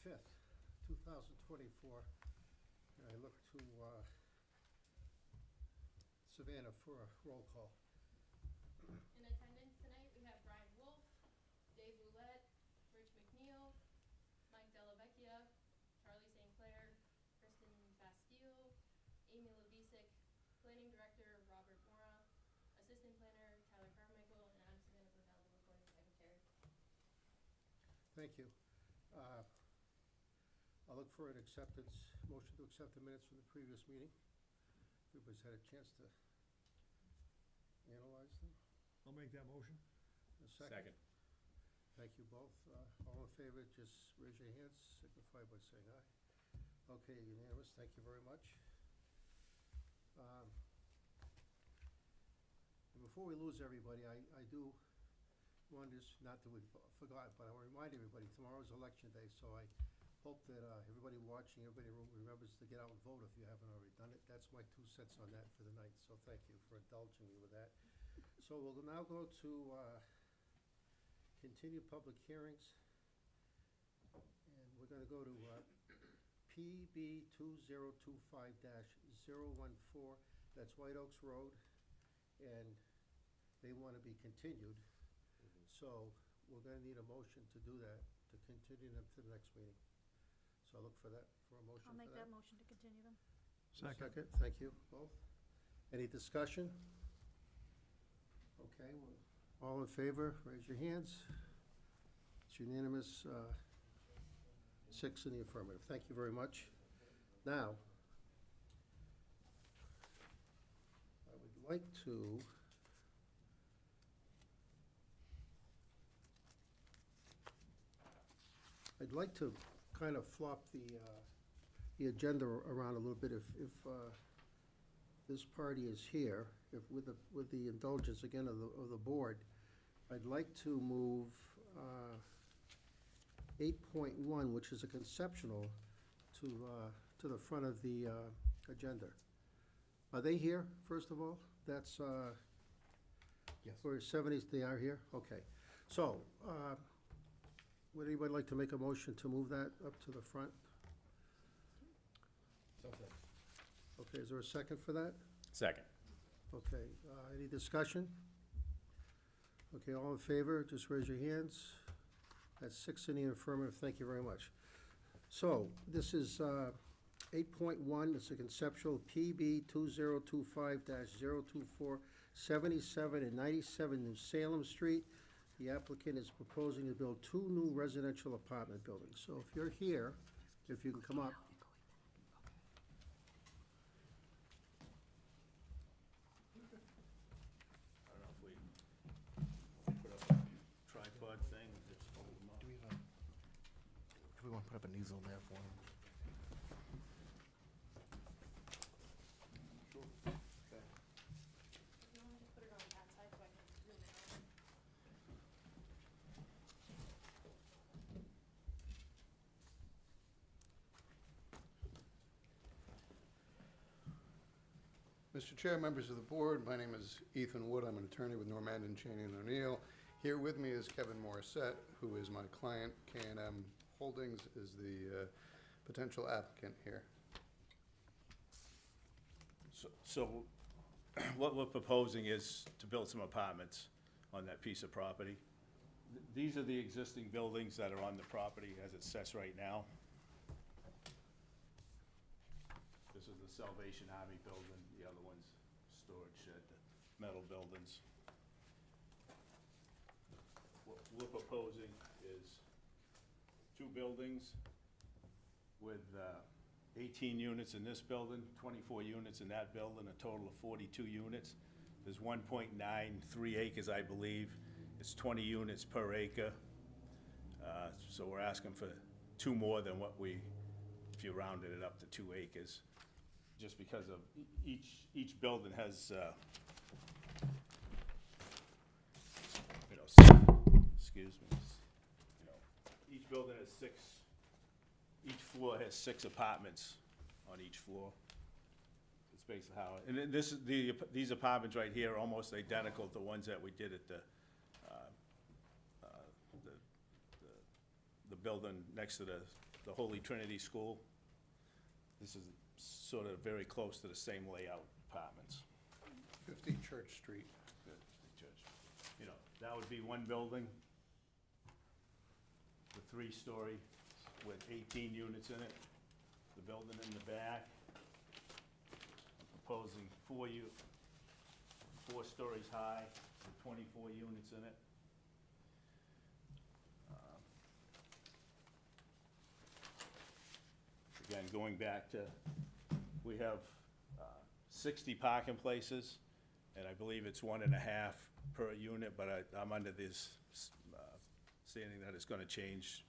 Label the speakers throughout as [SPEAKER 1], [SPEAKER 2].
[SPEAKER 1] 5th, 2024. And I look to Savannah for a roll call.
[SPEAKER 2] In attendance tonight, we have Brian Wolf, Dave Roulette, Rich McNeil, Mike Delavecchia, Charlie St. Clair, Kristen Bastille, Amy Levisic, Planning Director Robert Mora, Assistant Planner Tyler Carmichael, and I'm Savannah Brunel, the recording secretary.
[SPEAKER 1] Thank you. I'll look for an motion to accept the minutes from the previous meeting. Everybody's had a chance to analyze them.
[SPEAKER 3] I'll make that motion.
[SPEAKER 1] A second. Thank you both. All in favor, just raise your hands, signify by saying aye. Okay, unanimous, thank you very much. And before we lose everybody, I do want to just, not that we forgot, but I want to remind everybody, tomorrow's election day, so I hope that everybody watching, everybody remembers to get out and vote if you haven't already done it. That's my 2 cents on that for the night, so thank you for indulging me with that. So we'll now go to continue public hearings. And we're gonna go to PB 2025-014, that's White Oaks Road, and they want to be continued. So we're gonna need a motion to do that, to continue them to the next meeting. So I'll look for that, for a motion for that.
[SPEAKER 4] I'll make that motion to continue them.
[SPEAKER 1] Second, thank you, both. Any discussion? Okay, all in favor, raise your hands. It's unanimous, 6 in the affirmative. Thank you very much. Now, I would like to kind of flop the agenda around a little bit. If this party is here, if with the indulgence again of the board, I'd like to move 8.1, which is a conceptual, to the front of the agenda. Are they here, first of all? That's
[SPEAKER 3] Yes.
[SPEAKER 1] for 70s, they are here? Okay. So, would anybody like to make a motion to move that up to the front?
[SPEAKER 3] So said.
[SPEAKER 1] Okay, is there a second for that?
[SPEAKER 5] Second.
[SPEAKER 1] Okay, any discussion? Okay, all in favor, just raise your hands. That's 6 in the affirmative, thank you very much. So, this is 8.1, it's a conceptual PB 2025-024, 77 and 97 New Salem Street. The applicant is proposing to build 2 new residential apartment buildings. So if you're here, if you can come up.
[SPEAKER 5] I don't know if we put up a tripod thing, just hold them up.
[SPEAKER 6] Do we want to put up an easel there for him?
[SPEAKER 5] Sure. Okay.
[SPEAKER 2] You want me to put it on that side so I can zoom in on it?
[SPEAKER 7] Mr. Chair, members of the board, my name is Ethan Wood. I'm an attorney with Normandin, Cheney & O'Neill. Here with me is Kevin Morissette, who is my client. K&M Holdings is the potential applicant here.
[SPEAKER 5] So what we're proposing is to build some apartments on that piece of property. These are the existing buildings that are on the property as it sits right now. This is the Salvation Army building, the other one's storage shed, the metal buildings. What we're proposing is 2 buildings with 18 units in this building, 24 units in that building, a total of 42 units. There's 1.93 acres, I believe. It's 20 units per acre. So we're asking for 2 more than what if you rounded it up to 2 acres. Just because of each building has, excuse me, each building has 6, each floor has 6 apartments on each floor. It's basically how, and then these apartments right here are almost identical to the ones that we did at the building next to the the Holy Trinity School. This is sort of very close to the same layout apartments.
[SPEAKER 7] 50 Church Street.
[SPEAKER 5] Good, the church. You know, that would be one building, the 3-story with 18 units in it. The building in the back, I'm proposing 4 stories high with 24 units in it. Again, going back to, we have 60 parking places, and I believe it's 1.5 per unit, but I'm under this standing that it's gonna change.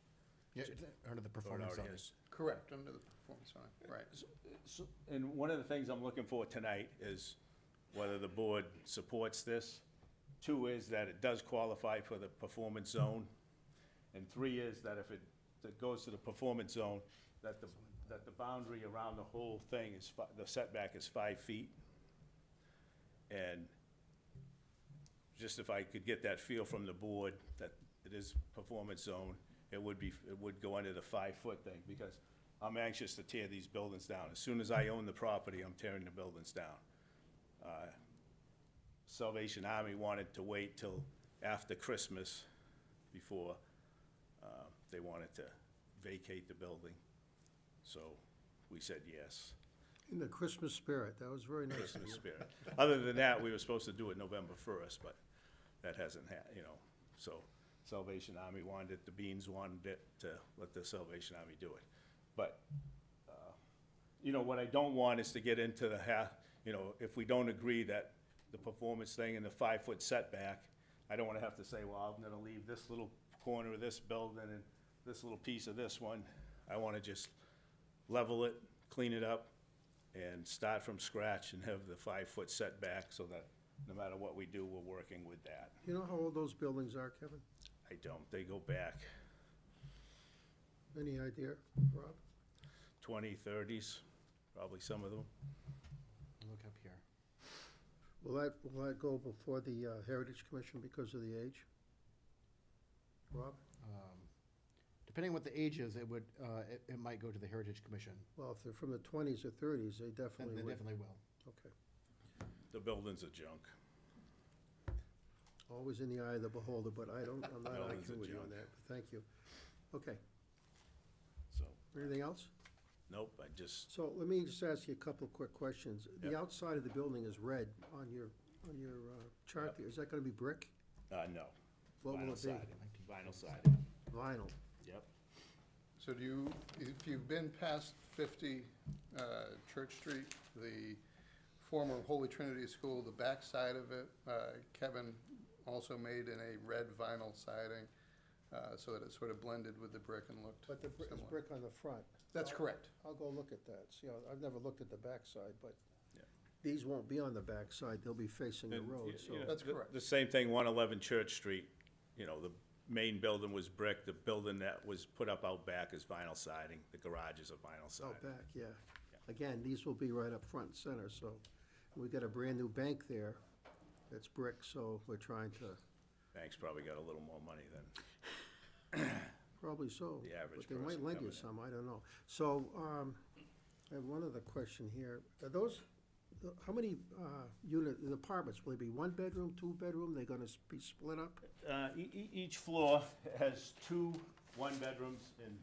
[SPEAKER 6] Yeah, it's under the
[SPEAKER 5] or it
[SPEAKER 6] performance
[SPEAKER 5] already
[SPEAKER 6] zoning.
[SPEAKER 5] is.
[SPEAKER 7] Correct, under the performance zone, right.
[SPEAKER 5] And one of the things I'm looking for tonight is whether the board supports this. 2 is that it does qualify for the performance zone. And 3 is that if it goes to the performance zone, that the boundary around the whole thing is, the setback is 5 feet. And just if I could get that feel from the board that it is performance zone, it would go under the 5-foot thing, because I'm anxious to tear these buildings down. As soon as I own the property, I'm tearing the buildings down. Salvation Army wanted to wait till after Christmas before they wanted to vacate the building. So we said yes.
[SPEAKER 1] In the Christmas spirit, that was very nice of
[SPEAKER 5] Christmas
[SPEAKER 1] you.
[SPEAKER 5] spirit. Other than that, we were supposed to do it November 1st, but that hasn't so Salvation Army wanted it, the Beans wanted it, to let the Salvation Army do it. But, what I don't want is to get into the if we don't agree that the performance thing and the 5-foot setback, I don't wanna have to say, well, I'm gonna leave this little corner of this building and this little piece of this one. I wanna just level it, clean it up, and start from scratch and have the 5-foot setback so that no matter what we do, we're working with that.
[SPEAKER 1] You know how old those buildings are, Kevin?
[SPEAKER 5] I don't, they go back
[SPEAKER 1] Any idea, Rob?
[SPEAKER 5] 20, 30s, probably some of them.
[SPEAKER 6] Look up here.
[SPEAKER 1] Will that go before the Heritage Commission because of the age? Rob?
[SPEAKER 6] Depending on what the age is, it would, it might go to the Heritage Commission.
[SPEAKER 1] Well, if they're from the 20s or 30s, they
[SPEAKER 6] And
[SPEAKER 1] definitely
[SPEAKER 6] they
[SPEAKER 1] would.
[SPEAKER 6] definitely will.
[SPEAKER 1] Okay.
[SPEAKER 5] The buildings are junk.
[SPEAKER 1] Always in the eye of the beholder, but I'm not
[SPEAKER 5] Buildings
[SPEAKER 1] arguing
[SPEAKER 5] are
[SPEAKER 1] with you on
[SPEAKER 5] junk.
[SPEAKER 1] that, but thank you. Okay,
[SPEAKER 5] So,
[SPEAKER 1] anything else?
[SPEAKER 5] nope, I just,
[SPEAKER 1] So let me just ask you a couple of quick questions. The
[SPEAKER 5] Yep.
[SPEAKER 1] outside of the building is red on your chart
[SPEAKER 5] Yep.
[SPEAKER 1] there. Is that gonna be brick?
[SPEAKER 5] no.
[SPEAKER 1] What will
[SPEAKER 5] Vinyl
[SPEAKER 1] it be?
[SPEAKER 5] siding. Vinyl siding,
[SPEAKER 1] Vinyl.
[SPEAKER 5] yep.
[SPEAKER 7] So if you've been past 50 Church Street, the former Holy Trinity School, the back side of it, Kevin also made in a red vinyl siding, so that it sort of blended with the brick and looked
[SPEAKER 1] But it's
[SPEAKER 7] similar.
[SPEAKER 1] brick on the front.
[SPEAKER 7] That's correct.
[SPEAKER 1] I'll go look at that. See, I've never looked at the backside, but
[SPEAKER 5] Yeah.
[SPEAKER 1] these won't be on the backside. They'll be facing the
[SPEAKER 5] And,
[SPEAKER 1] road,
[SPEAKER 5] y-
[SPEAKER 1] so.
[SPEAKER 5] you know,
[SPEAKER 7] That's
[SPEAKER 5] the-
[SPEAKER 7] correct.
[SPEAKER 5] The same thing, 111 Church Street, the main building was brick, the building that was put up out back is vinyl siding, the garages are vinyl
[SPEAKER 1] Out
[SPEAKER 5] siding.
[SPEAKER 1] back, yeah. Again, these will be right up front and center, so we got a brand-new bank there that's brick, so we're trying to,
[SPEAKER 5] Bank's probably got a little more money than,
[SPEAKER 1] probably so.
[SPEAKER 5] The average
[SPEAKER 1] But they might
[SPEAKER 5] person
[SPEAKER 1] lend you
[SPEAKER 5] coming in.
[SPEAKER 1] some, I don't know. So, I have one other question here. Are those, how many apartments, will they be 1-bedroom, 2-bedroom? They're gonna be split up?
[SPEAKER 5] each floor has 2 1-bedrooms and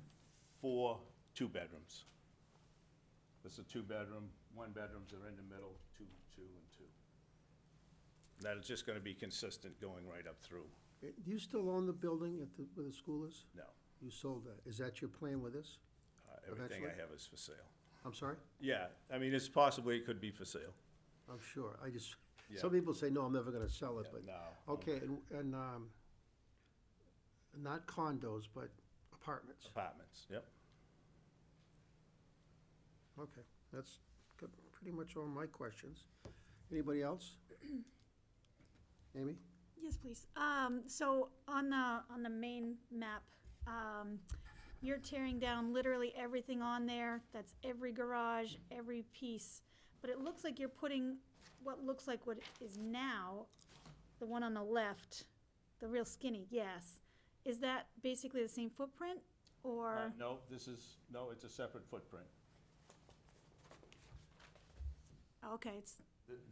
[SPEAKER 5] 4 2-bedrooms. This is a 2-bedroom, 1-bedrooms are in the middle, 2, 2, and 2. That is just gonna be consistent going right up through.
[SPEAKER 1] Do you still own the building where the school is?
[SPEAKER 5] No,
[SPEAKER 1] You sold that. Is that your plan with this?
[SPEAKER 5] everything I
[SPEAKER 1] Eventually?
[SPEAKER 5] have is for sale.
[SPEAKER 1] I'm sorry?
[SPEAKER 5] Yeah, I mean, it could be for sale.
[SPEAKER 1] I'm sure.
[SPEAKER 5] Yeah.
[SPEAKER 1] Some people say, no, I'm never gonna sell it, but,
[SPEAKER 5] No.
[SPEAKER 1] okay, and not condos, but apartments.
[SPEAKER 5] Apartments, yep.
[SPEAKER 1] Okay, that's pretty much all my questions. Anybody else? Amy?
[SPEAKER 4] Yes, please. So on the main map, you're tearing down literally everything on there. That's every garage, every piece. But it looks like you're putting what looks like what is now, the one on the left, the real skinny, yes. Is that basically the same footprint? or?
[SPEAKER 5] No, no, it's a separate footprint.
[SPEAKER 4] Okay, it's,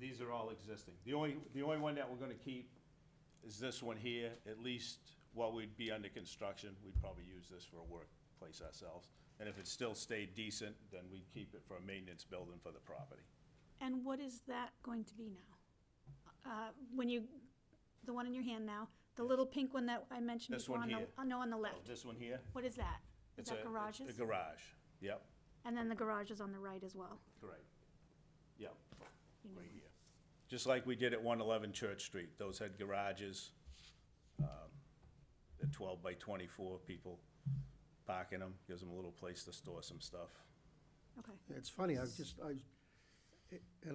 [SPEAKER 5] These are all existing. The only one that we're gonna keep is this one here, at least while we'd be under construction, we'd probably use this for a workplace ourselves. And if it still stayed decent, then we'd keep it for a maintenance building for the property.
[SPEAKER 4] and what is that going to be now? When you, the one in your hand now, the little pink one that I mentioned
[SPEAKER 5] This
[SPEAKER 4] before
[SPEAKER 5] one
[SPEAKER 4] on the,
[SPEAKER 5] here.
[SPEAKER 4] oh, no, on the
[SPEAKER 5] Oh,
[SPEAKER 4] left.
[SPEAKER 5] this one here?
[SPEAKER 4] What is that? Is
[SPEAKER 5] It's
[SPEAKER 4] that
[SPEAKER 5] a-
[SPEAKER 4] garages?
[SPEAKER 5] A garage, yep,
[SPEAKER 4] And then the garage is on the right as well.
[SPEAKER 5] correct. Yep,
[SPEAKER 4] You know.
[SPEAKER 5] right here. Just like we did at 111 Church Street. Those had garages, at 12 by 24, people parking them, gives them a little place to store some stuff.
[SPEAKER 4] Okay.
[SPEAKER 1] It's funny, and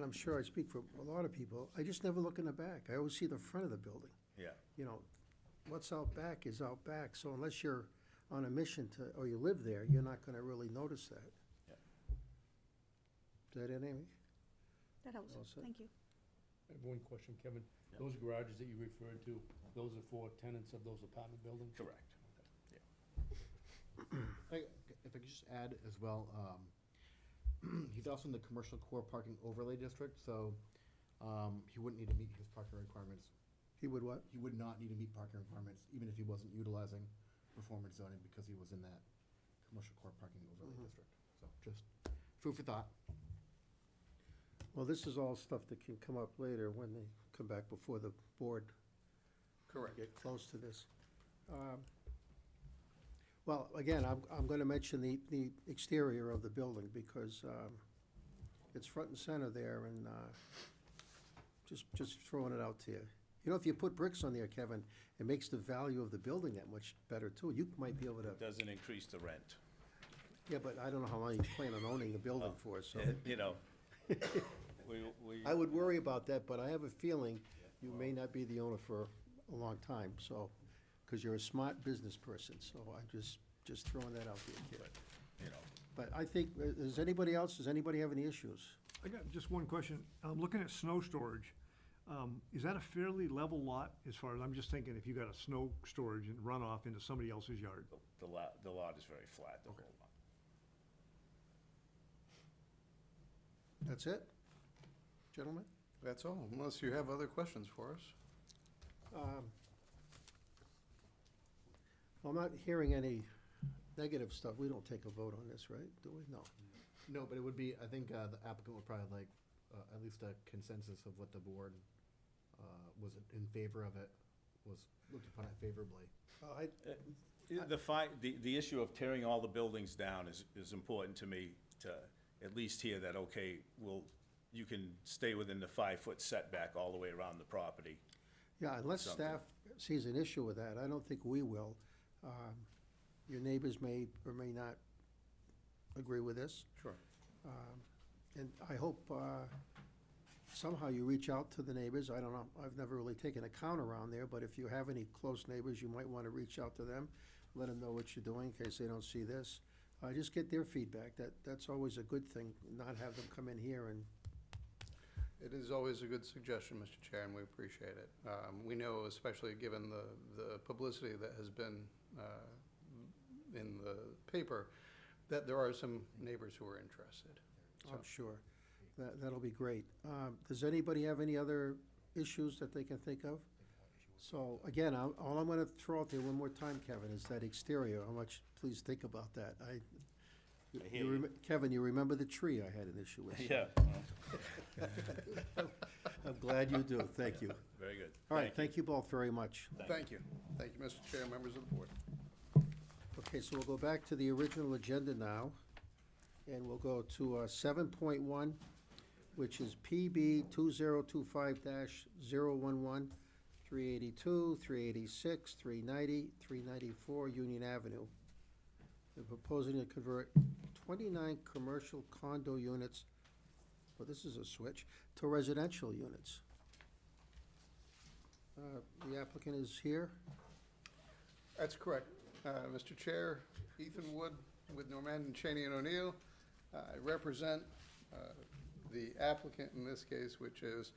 [SPEAKER 1] I'm sure I speak for a lot of people, I just never look in the back. I always see the front of the building.
[SPEAKER 5] Yeah.
[SPEAKER 1] You know, what's out back is out back, so unless you're on a mission to, or you live there, you're not gonna really notice that.
[SPEAKER 5] Yeah.
[SPEAKER 1] Is that it, Amy?
[SPEAKER 4] That helps.
[SPEAKER 1] All set.
[SPEAKER 4] Thank you.
[SPEAKER 8] I have one question, Kevin.
[SPEAKER 5] Yeah.
[SPEAKER 8] Those garages that you referred to, those are for tenants of those apartment buildings?
[SPEAKER 5] Correct.
[SPEAKER 6] If I could just add as well, he's also in the commercial core parking overlay district, so he wouldn't need to meet his parking requirements.
[SPEAKER 1] He would what?
[SPEAKER 6] He would not need to meet parking requirements, even if he wasn't utilizing performance zoning, because he was in that commercial core parking overlay district. So just food for thought.
[SPEAKER 1] Well, this is all stuff that can come up later when they come back before the board.
[SPEAKER 7] Correct.
[SPEAKER 1] Get close to this. Well, again, I'm gonna mention the exterior of the building because it's front and center there and just throwing it out to you. You know, if you put bricks on there, Kevin, it makes the value of the building that much better too. You might be able to,
[SPEAKER 5] Doesn't increase the rent.
[SPEAKER 1] yeah, but I don't know how long you plan on owning the building for, so.
[SPEAKER 5] You know, we,
[SPEAKER 1] I would worry about that, but I have a feeling you may not be the owner for a long time, so, because you're a smart business person, so I'm just throwing that out there, kid.
[SPEAKER 5] you know,
[SPEAKER 1] But I think, does anybody have any issues?
[SPEAKER 3] I got just one question. I'm looking at snow storage. Is that a fairly level lot as far as, I'm just thinking if you got a snow storage and runoff into somebody else's yard?
[SPEAKER 5] the lot is very flat, the whole lot.
[SPEAKER 1] That's it, gentlemen?
[SPEAKER 7] That's all, unless you have other questions for us.
[SPEAKER 1] Well, I'm not hearing any negative stuff. We don't take a vote on this, right? Do we? No.
[SPEAKER 6] No, but it would be, I think the applicant would probably like at least a consensus of what the board was in favor of it, was looked upon it favorably.
[SPEAKER 5] The issue of tearing all the buildings down is important to me, to at least hear that, okay, you can stay within the 5-foot setback all the way around the property.
[SPEAKER 1] Yeah, unless
[SPEAKER 5] Something.
[SPEAKER 1] staff sees an issue with that, I don't think we will. Your neighbors may or may not agree with this.
[SPEAKER 7] Sure.
[SPEAKER 1] And I hope somehow you reach out to the neighbors. I don't know, I've never really taken a count around there, but if you have any close neighbors, you might want to reach out to them, let them know what you're doing in case they don't see this. Just get their feedback. That's always a good thing, not have them come in here and,
[SPEAKER 7] It is always a good suggestion, Mr. Chair, and we appreciate it. We know, especially given the publicity that has been in the paper, that there are some neighbors who are interested.
[SPEAKER 1] I'm sure. That'll be great. Does anybody have any other issues that they can think of? So, again, all I'm gonna throw out there one more time, Kevin, is that exterior. How much, please think about that.
[SPEAKER 5] hear you.
[SPEAKER 1] Kevin, you remember the tree I had an issue with?
[SPEAKER 5] Yeah,
[SPEAKER 1] I'm glad you do. Thank you.
[SPEAKER 5] very good.
[SPEAKER 1] All right, thank you both very much.
[SPEAKER 7] Thank you. Thank you, Mr. Chair, members of the board.
[SPEAKER 1] Okay, so we'll go back to the original agenda now, and we'll go to 7.1, which is PB 2025-011, 382, 386, 390, 394 Union Avenue. They're proposing to convert 29 commercial condo units, well, this is a switch, to residential units. The applicant is here.
[SPEAKER 7] That's correct. Mr. Chair, Ethan Wood with Normandy, Cheney and O'Neill. I represent the applicant in this case, which is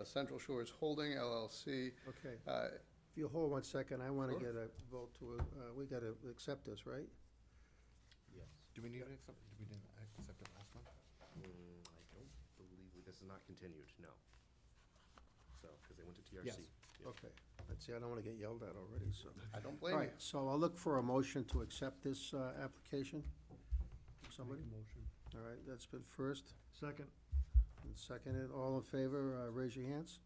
[SPEAKER 7] Central Shores Holding LLC.
[SPEAKER 1] Okay. If you hold 1 second, I want to
[SPEAKER 7] Sure.
[SPEAKER 1] get a vote to, we got to accept this, right?
[SPEAKER 6] Do we need to accept, did we didn't accept it last month?
[SPEAKER 9] I don't believe, this is not continued, no. So, because they went to TRC.
[SPEAKER 6] Yes.
[SPEAKER 9] Yeah.
[SPEAKER 1] Okay. Let's see, I don't want to get yelled at already, so.
[SPEAKER 7] I don't
[SPEAKER 1] All
[SPEAKER 7] blame you.
[SPEAKER 1] right, so I'll look for a motion to accept this application. Somebody?
[SPEAKER 8] Make a motion.
[SPEAKER 1] All right, that's been first
[SPEAKER 3] Second.
[SPEAKER 1] and seconded. All in favor, raise your hands.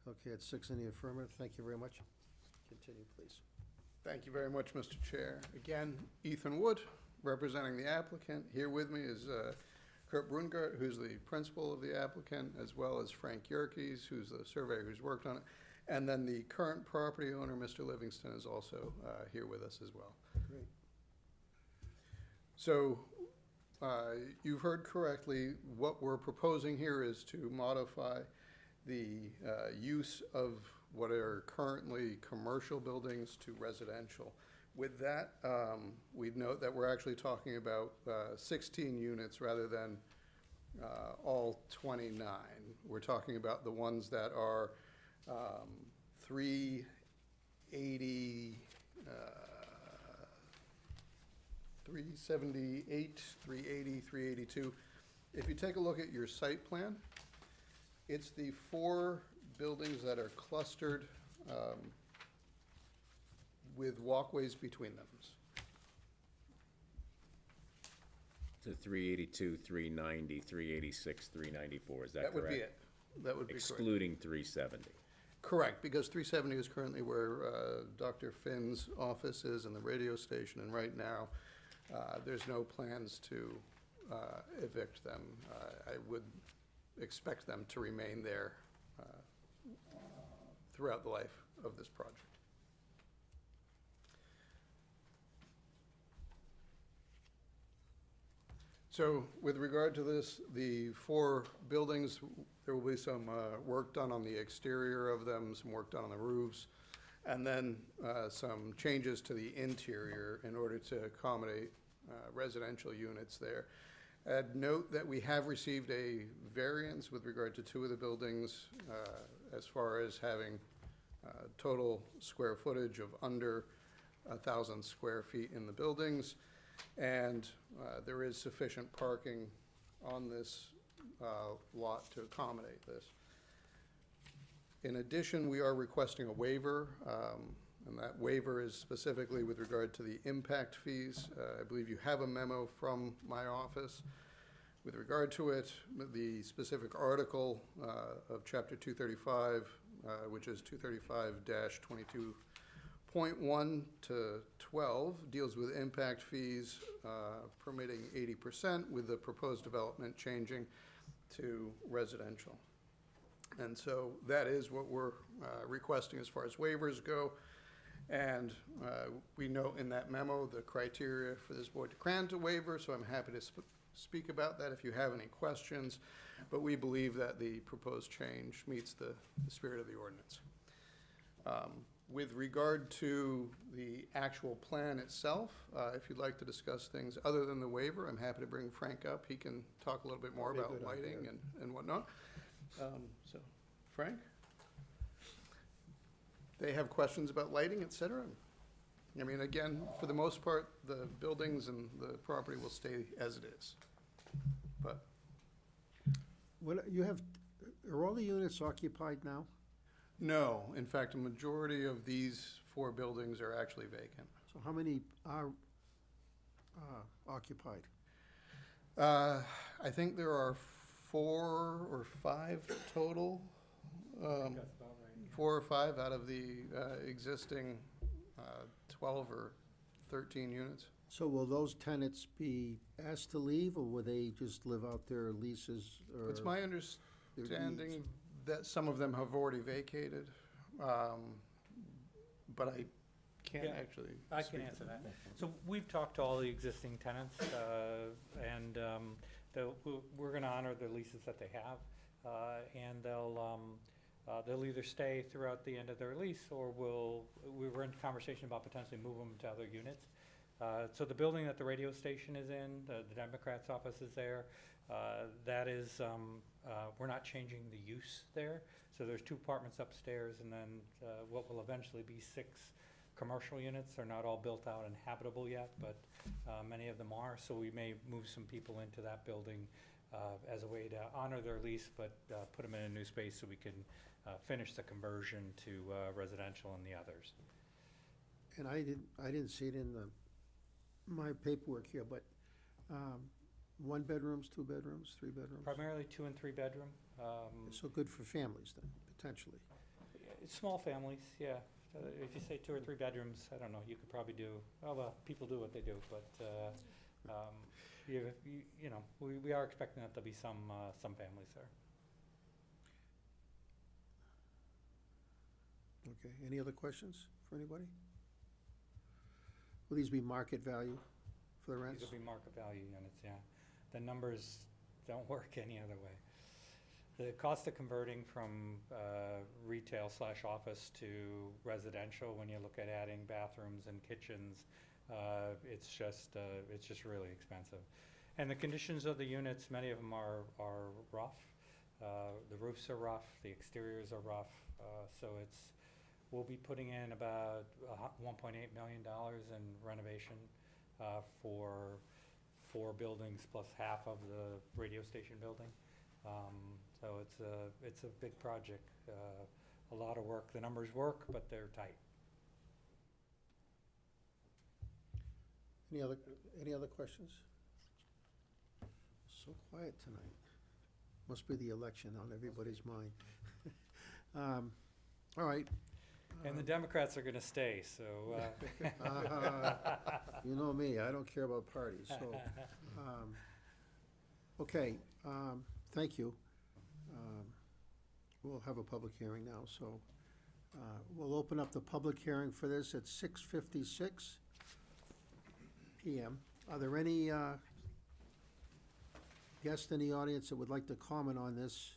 [SPEAKER 1] Okay, it's 6 in the affirmative. Thank you very much. Continue, please.
[SPEAKER 7] Thank you very much, Mr. Chair. Again, Ethan Wood, representing the applicant. Here with me is Kurt Brungart, who's the principal of the applicant, as well as Frank Yerkes, who's the surveyor who's worked on it. And then the current property owner, Mr. Livingston, is also here with us as well.
[SPEAKER 1] Great.
[SPEAKER 7] So, you've heard correctly. What we're proposing here is to modify the use of what are currently commercial buildings to residential. With that, we'd note that we're actually talking about 16 units rather than all 29. We're talking about the ones that are 380, 378, 380, 382. If you take a look at your site plan, it's the 4 buildings that are clustered with walkways between them.
[SPEAKER 10] So 382, 390, 386, 394, is that correct?
[SPEAKER 7] That would be it. That would be correct.
[SPEAKER 10] Excluding 370.
[SPEAKER 7] Correct, because 370 is currently where Dr. Finn's office is and the radio station, and right now, there's no plans to evict them. I would expect them to remain there throughout the life of this project. So with regard to this, the 4 buildings, there will be some work done on the exterior of them, some work done on the roofs, and then some changes to the interior in order to accommodate residential units there. I'd note that we have received a variance with regard to 2 of the buildings as far as having total square footage of under 1,000 square feet in the buildings. And there is sufficient parking on this lot to accommodate this. In addition, we are requesting a waiver, and that waiver is specifically with regard to the impact fees. I believe you have a memo from my office with regard to it. The specific article of Chapter 235, which is 235-22.1 to 12, deals with impact fees permitting 80%, with the proposed development changing to residential. And so that is what we're requesting as far as waivers go. And we note in that memo the criteria for this board to grant a waiver, so I'm happy to speak about that if you have any questions. But we believe that the proposed change meets the spirit of the ordinance. With regard to the actual plan itself, if you'd like to discuss things other than the waiver, I'm happy to bring Frank up. He can talk a little bit more
[SPEAKER 1] That'd be
[SPEAKER 7] about
[SPEAKER 1] a good idea.
[SPEAKER 7] lighting and whatnot. So, Frank? They have questions about lighting, et cetera? I mean, again, for the most part, the buildings and the property will stay as it is. But
[SPEAKER 1] What, you have, are all the units occupied now?
[SPEAKER 7] no, in fact, a majority of these 4 buildings are actually vacant.
[SPEAKER 1] So how many are occupied?
[SPEAKER 7] I think there are 4 or 5 total.
[SPEAKER 8] That's about right.
[SPEAKER 7] 4 or 5 out of the existing 12 or 13 units.
[SPEAKER 1] So will those tenants be asked to leave, or will they just live out their leases? Or
[SPEAKER 7] It's my
[SPEAKER 1] their
[SPEAKER 7] understanding
[SPEAKER 1] needs?
[SPEAKER 7] that some of them have already vacated, but I can't
[SPEAKER 11] Yeah,
[SPEAKER 7] actually
[SPEAKER 11] I
[SPEAKER 7] speak
[SPEAKER 11] can
[SPEAKER 7] to
[SPEAKER 11] answer
[SPEAKER 7] that.
[SPEAKER 11] that. So we've talked to all the existing tenants, and we're gonna honor the leases that they have. And they'll either stay throughout the end of their lease, or we were in conversation about potentially move them to other units. So the building that the radio station is in, the Democrats' office is there. That is, we're not changing the use there. So there's 2 apartments upstairs, and then what will eventually be 6 commercial units. They're not all built out and habitable yet, but many of them are. So we may move some people into that building as a way to honor their lease, but put them in a new space so we can finish the conversion to residential in the others.
[SPEAKER 1] And I didn't see it in my paperwork here, but, 1 bedrooms, 2 bedrooms, 3 bedrooms?
[SPEAKER 11] Primarily 2 and 3 bedroom.
[SPEAKER 1] So good for families then, potentially.
[SPEAKER 11] Small families, yeah. If you say 2 or 3 bedrooms, I don't know, you could probably do, well, people do what they do, but, you know, we are expecting that there'll be some families there.
[SPEAKER 1] Okay, any other questions for anybody? Will these be market value for the rents?
[SPEAKER 11] These will be market value units, yeah. The numbers don't work any other way. The cost of converting from retail/office to residential, when you look at adding bathrooms and kitchens, it's just really expensive. And the conditions of the units, many of them are rough. The roofs are rough, the exteriors are rough, so we'll be putting in about $1.8 million in renovation for 4 buildings plus half of the radio station building. So it's a big project, a lot of work. The numbers work, but they're tight.
[SPEAKER 1] Any other questions? So quiet tonight. Must be the election on everybody's mind. All right.
[SPEAKER 11] And the Democrats are gonna stay, so.
[SPEAKER 1] You know me, I don't care about parties, so. Okay, thank you. We'll have a public hearing now, so we'll open up the public hearing for this at 6:56 PM. Are there any guests in the audience that would like to comment on this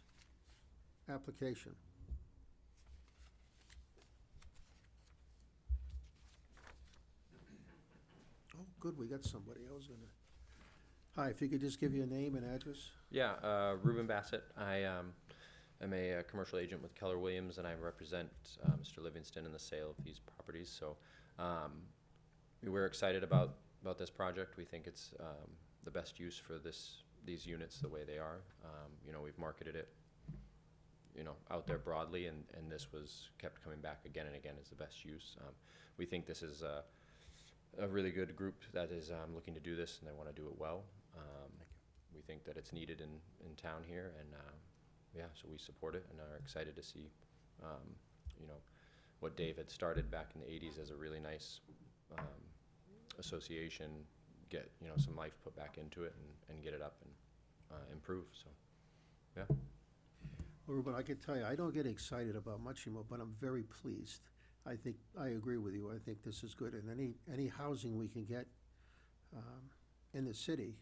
[SPEAKER 1] application? Oh, good, we got somebody. I was gonna. Hi, if you could just give your name and address?
[SPEAKER 12] Yeah, Ruben Bassett. I am a commercial agent with Keller Williams, and I represent Mr. Livingston in the sale of these properties. So we're excited about this project. We think it's the best use for these units the way they are. You know, we've marketed it, you know, out there broadly, and this was kept coming back again and again as the best use. We think this is a really good group that is looking to do this, and they want to do it well. We think that it's needed in town here, and yeah, so we support it and are excited to see, you know, what Dave had started back in the 80s as a really nice association, get, you know, some life put back into it and get it up and improve, so, yeah.
[SPEAKER 1] Well, Ruben, I can tell you, I don't get excited about much anymore, but I'm very pleased. I agree with you. I think this is good, and any housing we can get in the city,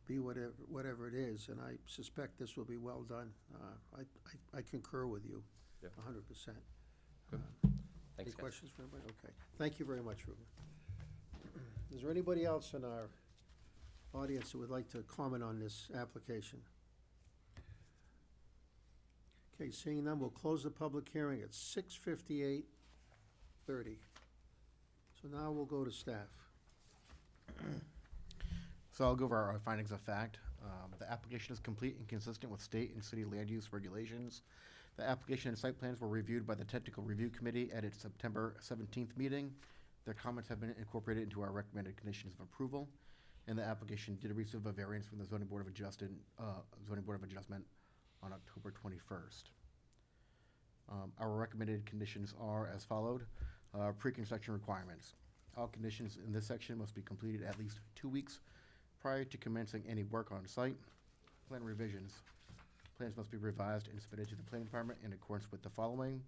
[SPEAKER 1] be whatever it is, and I suspect this will be well done. I concur with you,
[SPEAKER 12] Yeah.
[SPEAKER 1] 100%.
[SPEAKER 12] Good.
[SPEAKER 1] Any
[SPEAKER 12] Thanks, guys.
[SPEAKER 1] questions for anybody? Okay. Thank you very much, Ruben. Is there anybody else in our audience that would like to comment on this application? Okay, seeing none, we'll close the public hearing at 6:58:30. So now we'll go to staff.
[SPEAKER 6] So I'll go over our findings of fact. The application is complete and consistent with state and city land use regulations. The application and site plans were reviewed by the Technical Review Committee at its September 17th meeting. Their comments have been incorporated into our recommended conditions of approval, and the application did receive a variance from the Zoning Board of Adjustment on October 21st. Our recommended conditions are as followed. Pre-construction requirements. All conditions in this section must be completed at least 2 weeks prior to commencing any work on site. Plan revisions. Plans must be revised and submitted to the planning department in accordance with the following.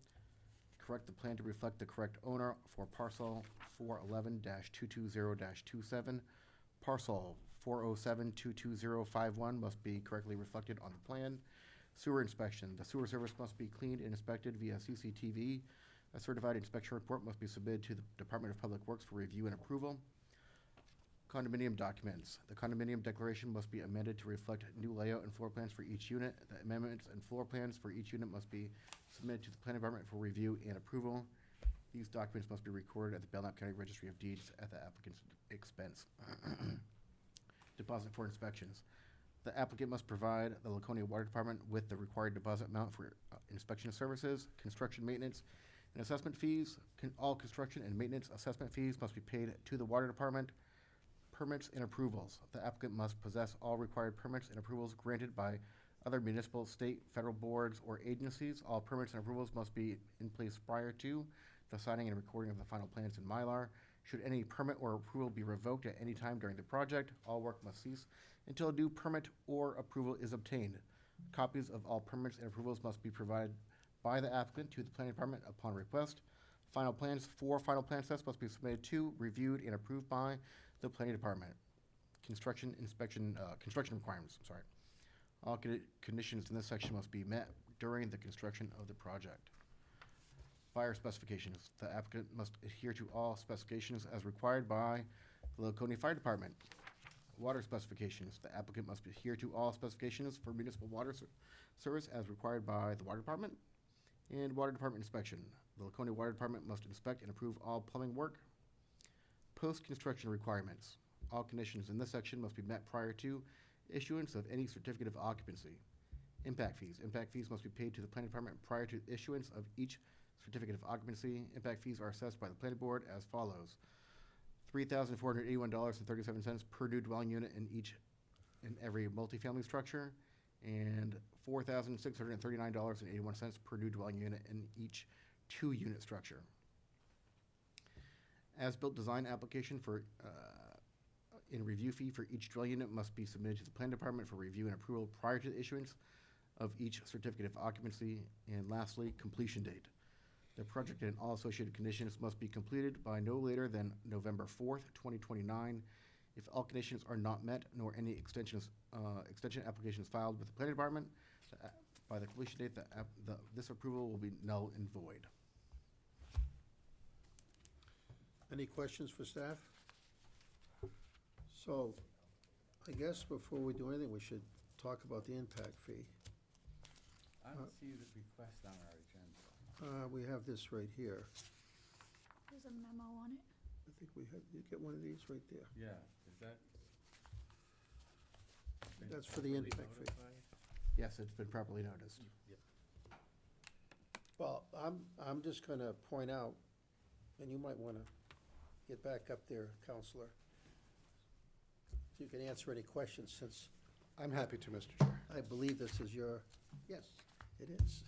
[SPEAKER 6] Correct the plan to reflect the correct owner for parcel 411-220-27. Parcel 407-22051 must be correctly reflected on the plan. Sewer inspection. The sewer service must be cleaned and inspected via CCTV. A certified inspection report must be submitted to the Department of Public Works for review and approval. Condominium documents. The condominium declaration must be amended to reflect new layout and floor plans for each unit. The amendments and floor plans for each unit must be submitted to the planning department for review and approval. These documents must be recorded at the Belknap County Registry of Deeds at the applicant's expense. Deposit for inspections. The applicant must provide the Laconia Water Department with the required deposit amount for inspection services, construction maintenance, and assessment fees. All construction and maintenance assessment fees must be paid to the Water Department. Permits and approvals. The applicant must possess all required permits and approvals granted by other municipal, state, federal boards, or agencies. All permits and approvals must be in place prior to the signing and recording of the final plans in Mylar. Should any permit or approval be revoked at any time during the project, all work must cease until a new permit or approval is obtained. Copies of all permits and approvals must be provided by the applicant to the planning department upon request. Final plans, 4 final plan sets must be submitted to, reviewed, and approved by the planning department. Construction requirements, I'm sorry. All conditions in this section must be met during the construction of the project. Fire specifications. The applicant must adhere to all specifications as required by the Laconia Fire Department. Water specifications. The applicant must adhere to all specifications for municipal water service as required by the Water Department. And Water Department inspection. The Laconia Water Department must inspect and approve all plumbing work. Post-construction requirements. All conditions in this section must be met prior to issuance of any certificate of occupancy. Impact fees. Impact fees must be paid to the planning department prior to issuance of each certificate of occupancy. Impact fees are assessed by the planning board as follows. $3,481.37 per new dwelling unit in every multifamily structure, and $4,639.81 per new dwelling unit in each 2-unit structure. As-built design application for in review fee for each dwelling unit must be submitted to the planning department for review and approval prior to the issuance of each certificate of occupancy. And lastly, completion date. The project and all associated conditions must be completed by no later than November 4th, 2029. If all conditions are not met, nor any extension applications filed with the planning department, by the completion date, this approval will be null and void.
[SPEAKER 1] Any questions for staff? So, I guess before we do anything, we should talk about the impact fee.
[SPEAKER 13] I don't see the request on our agenda.
[SPEAKER 1] We have this right here.
[SPEAKER 4] There's a memo on it.
[SPEAKER 1] I think we have, you get one of these right there.
[SPEAKER 13] Yeah, is that?
[SPEAKER 1] That's for the impact fee.
[SPEAKER 6] Yes, it's been properly noticed.
[SPEAKER 1] Well, I'm just gonna point out, and you might wanna get back up there, Counselor. So you can answer any questions, since
[SPEAKER 7] I'm happy to, Mr. Chair.
[SPEAKER 1] I believe this is your, yes, it is.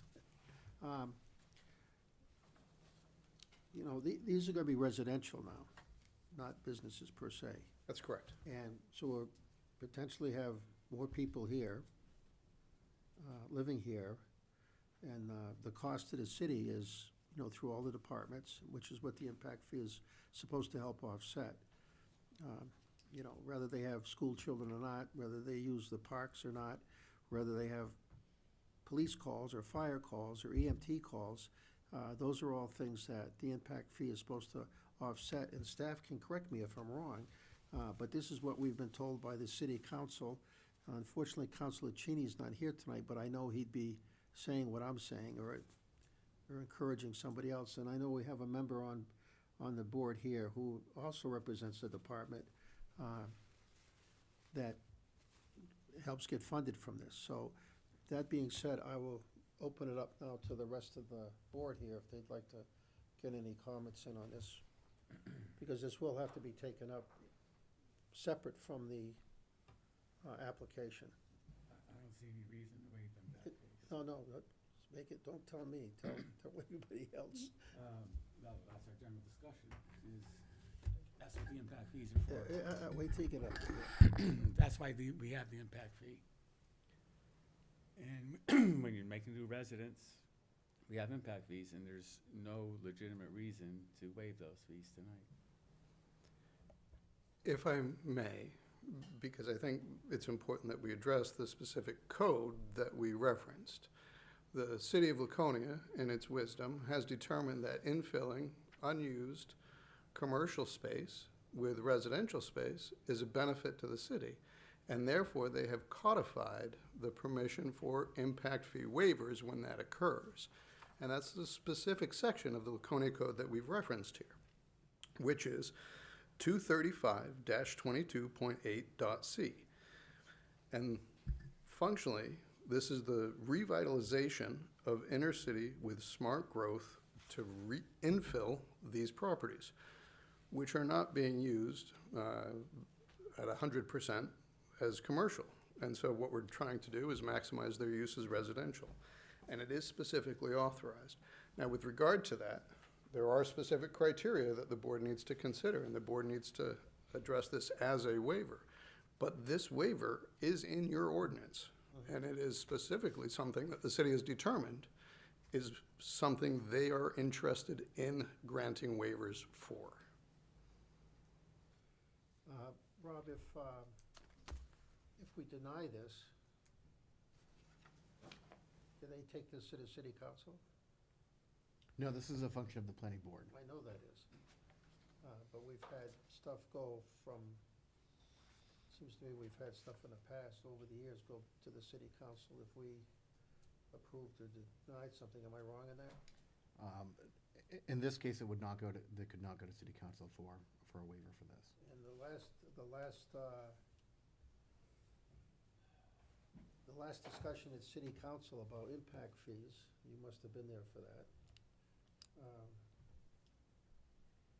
[SPEAKER 1] You know, these are gonna be residential now, not businesses per se.
[SPEAKER 7] That's correct.
[SPEAKER 1] And so we'll potentially have more people here, living here. And the cost to the city is, you know, through all the departments, which is what the impact fee is supposed to help offset. You know, whether they have school children or not, whether they use the parks or not, whether they have police calls or fire calls or EMT calls, those are all things that the impact fee is supposed to offset. And staff can correct me if I'm wrong, but this is what we've been told by the city council. Unfortunately, Councilor Cheney's not here tonight, but I know he'd be saying what I'm saying, or encouraging somebody else. And I know we have a member on the board here who also represents the department that helps get funded from this. So that being said, I will open it up now to the rest of the board here if they'd like to get any comments in on this, because this will have to be taken up separate from the application.
[SPEAKER 13] I don't see any reason to waive them back fees.
[SPEAKER 1] No, make it, don't tell me, tell everybody else.
[SPEAKER 13] No, that's our general discussion, that's what the impact fees are for.
[SPEAKER 1] Wait till you get up.
[SPEAKER 13] That's why we have the impact fee. And when you're making new residents, we have impact fees, and there's no legitimate reason to waive those fees tonight.
[SPEAKER 7] If I may, because I think it's important that we address the specific code that we referenced. The city of Laconia, in its wisdom, has determined that infilling unused commercial space with residential space is a benefit to the city. And therefore, they have codified the permission for impact fee waivers when that occurs. And that's the specific section of the Laconia Code that we've referenced here, which is 235-22.8.c. And functionally, this is the revitalization of inner city with smart growth to infill these properties, which are not being used at 100% as commercial. And so what we're trying to do is maximize their use as residential. And it is specifically authorized. Now, with regard to that, there are specific criteria that the board needs to consider, and the board needs to address this as a waiver. But this waiver is in your ordinance, and it is specifically something that the city has determined is something they are interested in granting waivers for.
[SPEAKER 1] Rob, if we deny this, do they take this to the city council?
[SPEAKER 6] No, this is a function of the planning board.
[SPEAKER 1] I know that is. But we've had stuff go from, seems to me we've had stuff in the past, over the years, go to the city council if we approved or denied something. Am I wrong in that?
[SPEAKER 6] In this case, it would not go to, they could not go to city council for a waiver for this.
[SPEAKER 1] And the last discussion at city council about impact fees, you must have been there for that.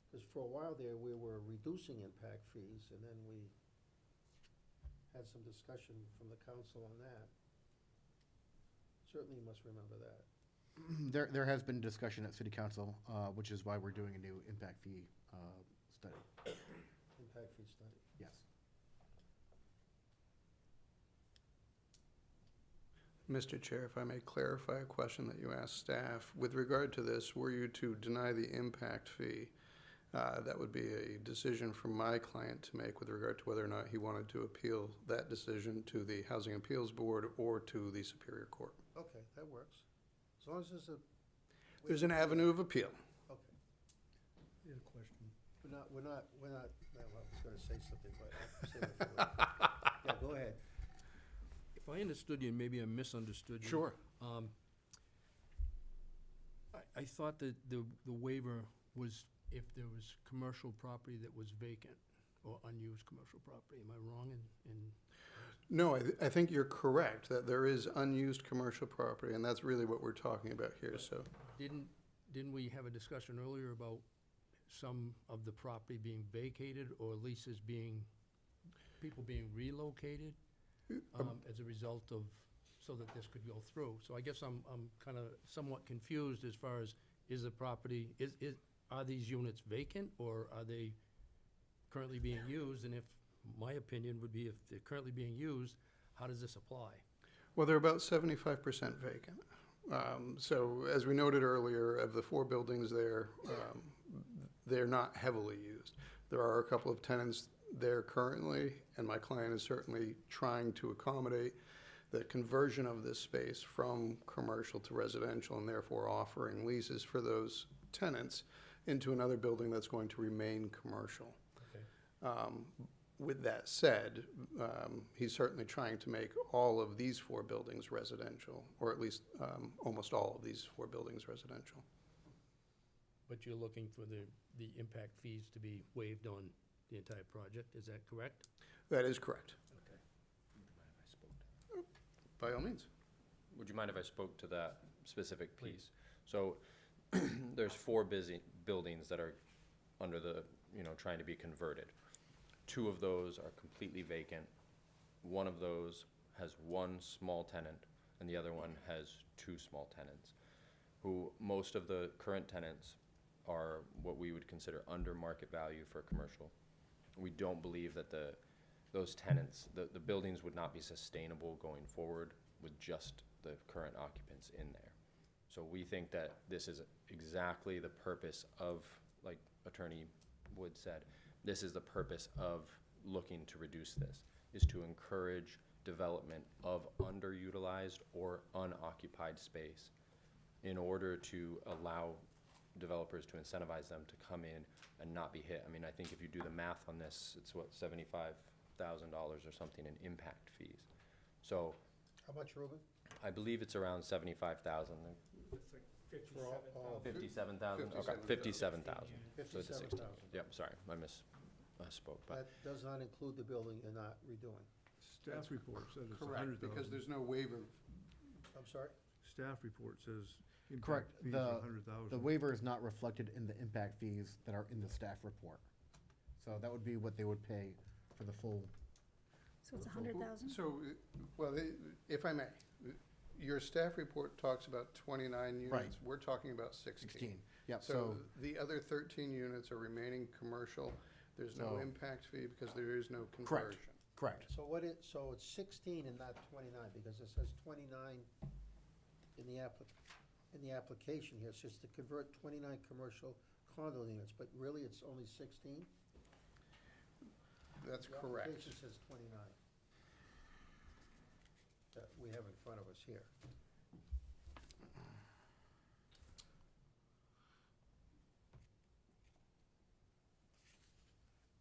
[SPEAKER 1] Because for a while there, we were reducing impact fees, and then we had some discussion from the council on that. Certainly you must remember that.
[SPEAKER 6] There has been discussion at city council, which is why we're doing a new impact fee study.
[SPEAKER 1] Impact fee study.
[SPEAKER 6] Yes.
[SPEAKER 7] Mr. Chair, if I may clarify a question that you asked staff. With regard to this, were you to deny the impact fee, that would be a decision for my client to make with regard to whether or not he wanted to appeal that decision to the Housing Appeals Board or to the Superior Court.
[SPEAKER 1] Okay, that works. As long as there's a.
[SPEAKER 7] There's an avenue of appeal.
[SPEAKER 1] Okay.
[SPEAKER 8] Yeah, question.
[SPEAKER 1] We're not, well, I was gonna say something, but I'll save it for later. Yeah, go ahead.
[SPEAKER 14] If I understood you, and maybe I misunderstood you.
[SPEAKER 7] Sure.
[SPEAKER 14] I thought that the waiver was if there was commercial property that was vacant or unused commercial property. Am I wrong in?
[SPEAKER 7] No, I think you're correct, that there is unused commercial property, and that's really what we're talking about here, so.
[SPEAKER 14] Didn't we have a discussion earlier about some of the property being vacated or leases people being relocated as a result of, so that this could go through? So I guess I'm kind of somewhat confused as far as, is the property, are these units vacant or are they currently being used? And if, my opinion would be if they're currently being used, how does this apply?
[SPEAKER 7] Well, they're about 75% vacant. So as we noted earlier, of the 4 buildings there, they're not heavily used. There are a couple of tenants there currently, and my client is certainly trying to accommodate the conversion of this space from commercial to residential, and therefore offering leases for those tenants into another building that's going to remain commercial.
[SPEAKER 14] Okay.
[SPEAKER 7] With that said, he's certainly trying to make all of these 4 buildings residential, or at least almost all of these 4 buildings residential.
[SPEAKER 14] But you're looking for the impact fees to be waived on the entire project, is that correct?
[SPEAKER 7] That is correct.
[SPEAKER 14] Okay.
[SPEAKER 7] By all means.
[SPEAKER 12] Would you mind if I spoke to that specific
[SPEAKER 14] Please.
[SPEAKER 12] piece? So there's 4 buildings that are under the, trying to be converted. 2 of those are completely vacant. 1 of those has 1 small tenant, and the other one has 2 small tenants, who most of the current tenants are what we would consider under market value for commercial. We don't believe that those tenants, the buildings would not be sustainable going forward with just the current occupants in there. So we think that this is exactly the purpose of, like Attorney Wood said, this is the purpose of looking to reduce this, is to encourage development of underutilized or unoccupied space in order to allow developers to incentivize them to come in and not be hit. I mean, I think if you do the math on this, it's what, $75,000 or something in impact fees. So
[SPEAKER 1] How much, Ruben?
[SPEAKER 12] I believe it's around $75,000.
[SPEAKER 8] It's like
[SPEAKER 1] For all
[SPEAKER 12] 57,000, okay, 57,000. So it's a 16.
[SPEAKER 1] 57,000.
[SPEAKER 12] Yep, sorry, I misspoke, but,
[SPEAKER 1] That does not include the building you're not redoing.
[SPEAKER 3] Staff report says it's
[SPEAKER 7] Correct, because
[SPEAKER 3] 100,000.
[SPEAKER 7] there's no waiver.
[SPEAKER 1] I'm sorry?
[SPEAKER 3] Staff report says
[SPEAKER 6] Correct.
[SPEAKER 3] impact fees are 100,000.
[SPEAKER 6] The waiver is not reflected in the impact fees that are in the staff report. So that would be what they would pay for the full.
[SPEAKER 4] So it's 100,000?
[SPEAKER 7] So, well, if I may, your staff report talks about 29 units.
[SPEAKER 6] Right.
[SPEAKER 7] We're talking about 16.
[SPEAKER 6] 16. Yep,
[SPEAKER 7] So
[SPEAKER 6] so,
[SPEAKER 7] the other 13 units are remaining commercial. There's no
[SPEAKER 6] So-
[SPEAKER 7] impact fee because there is no
[SPEAKER 6] Correct.
[SPEAKER 7] conversion.
[SPEAKER 6] correct.
[SPEAKER 1] So it's 16 and not 29, because it says 29 in the application here. It's just to convert 29 commercial condo units, but really it's only 16?
[SPEAKER 7] That's
[SPEAKER 1] The
[SPEAKER 7] correct.
[SPEAKER 1] application says 29. That we have in front of us here.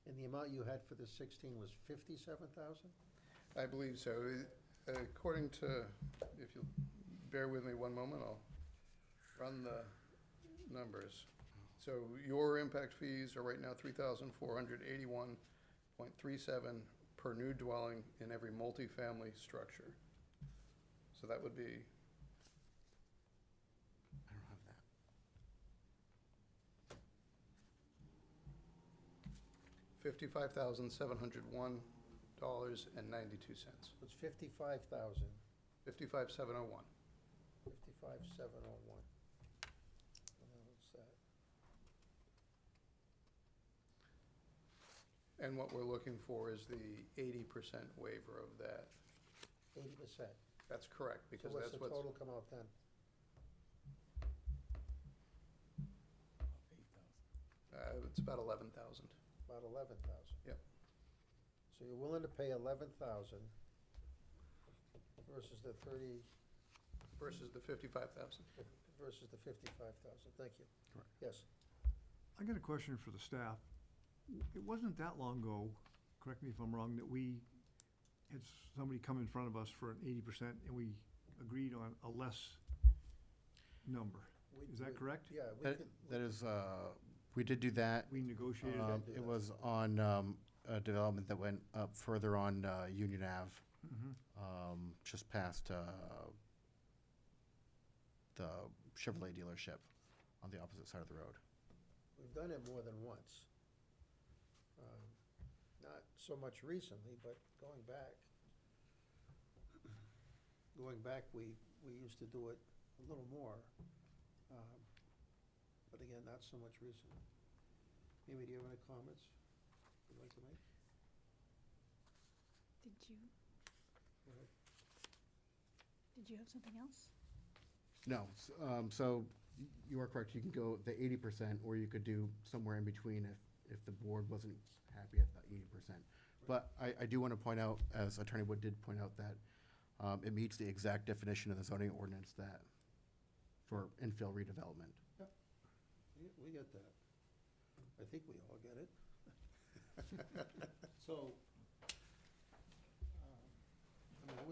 [SPEAKER 1] And the amount you had for the 16 was 57,000?
[SPEAKER 7] I believe so. According to, if you'll bear with me one moment, I'll run the numbers. So your impact fees are right now 3,481.37 per new dwelling in every multifamily structure. So that would be,
[SPEAKER 6] I don't have that.
[SPEAKER 7] $55,701.92.
[SPEAKER 1] It's 55,000,
[SPEAKER 7] 55,701.
[SPEAKER 1] 55,701. What's that?
[SPEAKER 7] And what we're looking for is the 80% waiver of that.
[SPEAKER 1] 80%.
[SPEAKER 7] That's correct,
[SPEAKER 1] So
[SPEAKER 7] because
[SPEAKER 1] what's
[SPEAKER 7] that's
[SPEAKER 1] the
[SPEAKER 7] what's,
[SPEAKER 1] total come out then?
[SPEAKER 7] it's about 11,000.
[SPEAKER 1] About 11,000.
[SPEAKER 7] Yep.
[SPEAKER 1] So you're willing to pay 11,000 versus the 30,
[SPEAKER 7] Versus the 55,000.
[SPEAKER 1] versus the 55,000. Thank you.
[SPEAKER 6] Correct.
[SPEAKER 1] Yes.
[SPEAKER 3] I got a question for the staff. It wasn't that long ago, correct me if I'm wrong, that we had somebody come in front of us for an 80% and we agreed on a less number. Is that correct?
[SPEAKER 1] Yeah, we
[SPEAKER 6] That,
[SPEAKER 1] could.
[SPEAKER 6] that is, we did do that.
[SPEAKER 3] We negotiated
[SPEAKER 6] Um,
[SPEAKER 3] that.
[SPEAKER 6] It was on a development that went up further on Union Ave,
[SPEAKER 3] Mhm.
[SPEAKER 6] just past the Chevrolet dealership on the opposite side of the road.
[SPEAKER 1] We've done it more than once. Not so much recently, but going back. Going back, we used to do it a little more. But again, not so much recently. Amy, do you have any comments you'd like to make?
[SPEAKER 4] Did you,
[SPEAKER 1] Go ahead.
[SPEAKER 4] did you have something else?
[SPEAKER 6] No, so you are correct, you can go the 80%, or you could do somewhere in between if the board wasn't happy at the 80%. But I do want to point out, as Attorney Wood did point out, that it meets the exact definition of the zoning ordinance that, for infill redevelopment.
[SPEAKER 1] We get that. I think we all get it. So, I mean, I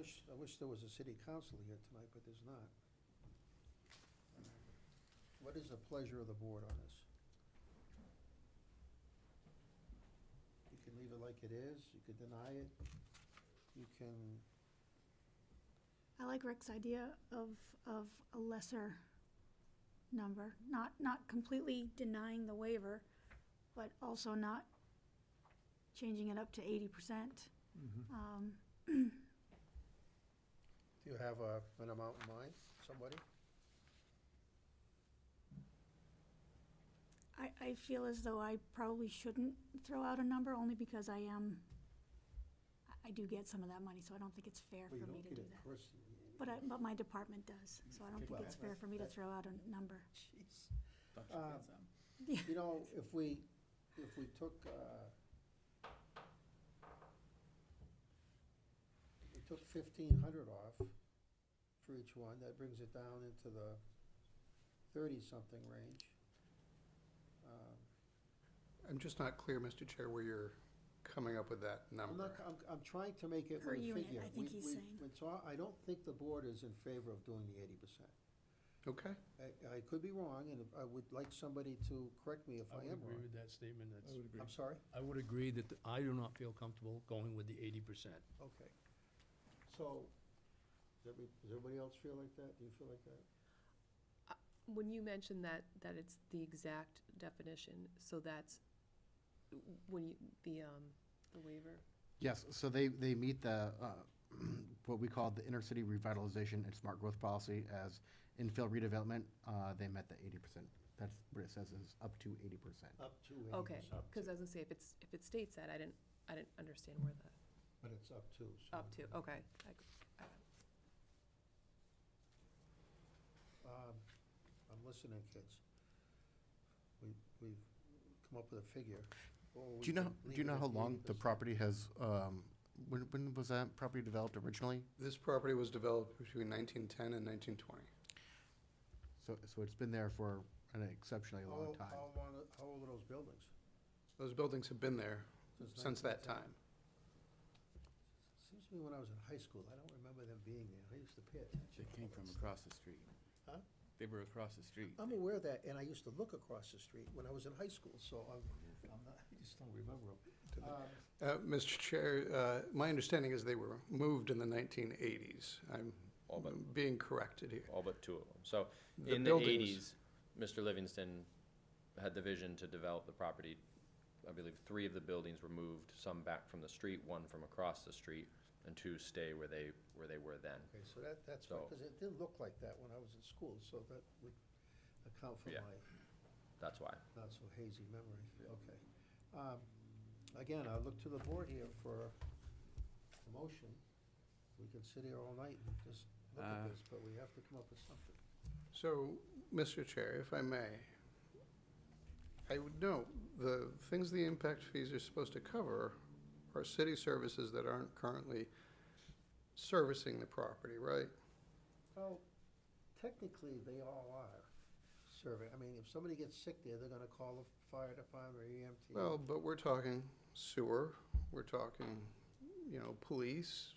[SPEAKER 1] wish there was a city council here tonight, but there's not. What is the pleasure of the board on this? You can leave it like it is, you could deny it, you can,
[SPEAKER 4] I like Rick's idea of a lesser number, not completely denying the waiver, but also not changing it up to 80%.
[SPEAKER 1] do you have an amount in mind, somebody?
[SPEAKER 4] I feel as though I probably shouldn't throw out a number, only because I do get some of that money, so I don't think it's fair
[SPEAKER 1] Well,
[SPEAKER 4] for
[SPEAKER 1] you
[SPEAKER 4] me
[SPEAKER 1] don't
[SPEAKER 4] to
[SPEAKER 1] get
[SPEAKER 4] do
[SPEAKER 1] it
[SPEAKER 4] that.
[SPEAKER 1] personally.
[SPEAKER 4] But my department does, so I don't think it's fair for me to throw out a number.
[SPEAKER 1] Jeez.
[SPEAKER 13] Thought you had some.
[SPEAKER 1] You know, if we took, we took 1,500 off for each one, that brings it down into the 30-something range.
[SPEAKER 7] I'm just not clear, Mr. Chair, where you're coming up with that number.
[SPEAKER 1] I'm trying to make it
[SPEAKER 4] Per
[SPEAKER 1] with a
[SPEAKER 4] unit,
[SPEAKER 1] figure.
[SPEAKER 4] I think he's saying.
[SPEAKER 1] I don't think the board is in favor of doing the 80%.
[SPEAKER 7] Okay.
[SPEAKER 1] I could be wrong, and I would like somebody to correct me if I
[SPEAKER 14] I would
[SPEAKER 1] am
[SPEAKER 14] agree
[SPEAKER 1] wrong.
[SPEAKER 14] with that statement. That's,
[SPEAKER 1] I'm sorry?
[SPEAKER 14] I would agree that I do not feel comfortable going with the 80%.
[SPEAKER 1] Okay. So, does everybody else feel like that? Do you feel like that?
[SPEAKER 15] When you mentioned that it's the exact definition, so that's when you, the waiver?
[SPEAKER 6] Yes, so they meet the, what we call the inner city revitalization and smart growth policy as infill redevelopment. They met the 80%. That's what it says is up to 80%.
[SPEAKER 1] Up to 80%.
[SPEAKER 15] Okay, because I was gonna say, if it states that, I didn't understand where the,
[SPEAKER 1] But it's up to. so-
[SPEAKER 15] up to, okay.
[SPEAKER 1] I'm listening, kids. We've come up with a figure. or we
[SPEAKER 6] Do you know,
[SPEAKER 1] can
[SPEAKER 6] do
[SPEAKER 1] leave
[SPEAKER 6] you
[SPEAKER 1] it
[SPEAKER 6] know
[SPEAKER 1] at
[SPEAKER 6] how long the
[SPEAKER 1] 80%.
[SPEAKER 6] property has, when was that property developed originally?
[SPEAKER 7] This property was developed between 1910 and 1920.
[SPEAKER 6] So it's been there for an exceptionally long time.
[SPEAKER 1] How old are those buildings?
[SPEAKER 7] Those buildings have been there since that
[SPEAKER 1] 1910?
[SPEAKER 7] time.
[SPEAKER 1] Seems to me when I was in high school, I don't remember them being there. I used to pay attention.
[SPEAKER 13] They came from across the street.
[SPEAKER 1] Huh?
[SPEAKER 13] They were across the street.
[SPEAKER 1] I'm aware of that, and I used to look across the street when I was in high school, so I'm not, I just don't remember them.
[SPEAKER 7] Mr. Chair, my understanding is they were moved in the 1980s. I'm
[SPEAKER 12] All but,
[SPEAKER 7] being corrected here.
[SPEAKER 12] all but two of them. So
[SPEAKER 7] The
[SPEAKER 12] in the
[SPEAKER 7] buildings-
[SPEAKER 12] 80s, Mr. Livingston had the vision to develop the property. I believe 3 of the buildings were moved, some back from the street, 1 from across the street, and 2 stay where they were then.
[SPEAKER 1] Okay, so that's right,
[SPEAKER 12] So-
[SPEAKER 1] because it didn't look like that when I was in school, so that would account for
[SPEAKER 12] Yeah.
[SPEAKER 1] my
[SPEAKER 12] That's why.
[SPEAKER 1] not so hazy memory. Okay. Again, I look to the board here for a motion. We can sit here all night and just look at this, but we have to come up with something.
[SPEAKER 7] So, Mr. Chair, if I may, I would note, the things the impact fees are supposed to cover are city services that aren't currently servicing the property, right?
[SPEAKER 1] Well, technically, they all are serving. I mean, if somebody gets sick there, they're gonna call the fire department or EMT.
[SPEAKER 7] Well, but we're talking sewer, we're talking, police,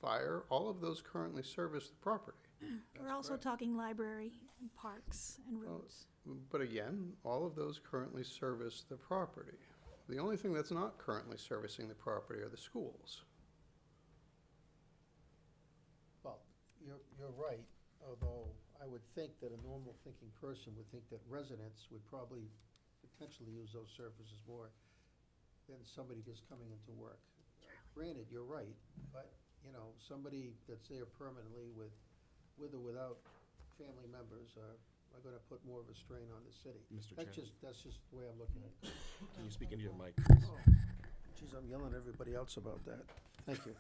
[SPEAKER 7] fire, all of those currently service the property.
[SPEAKER 4] We're also
[SPEAKER 1] correct.
[SPEAKER 4] talking library and parks and
[SPEAKER 7] Well,
[SPEAKER 4] roads.
[SPEAKER 7] But again, all of those currently service the property. The only thing that's not currently servicing the property are the schools.
[SPEAKER 1] Well, you're right, although I would think that a normal thinking person would think that residents would probably potentially use those services more than somebody just coming into work. Granted, you're right, but, somebody that's there permanently with or without family members are gonna put more of a strain on the city.
[SPEAKER 9] Mr.
[SPEAKER 1] That's
[SPEAKER 9] Chair,
[SPEAKER 1] just the way I'm looking at it.
[SPEAKER 9] can you speak into your mic, please?
[SPEAKER 1] Oh, geez, I'm yelling at everybody else about that. Thank you.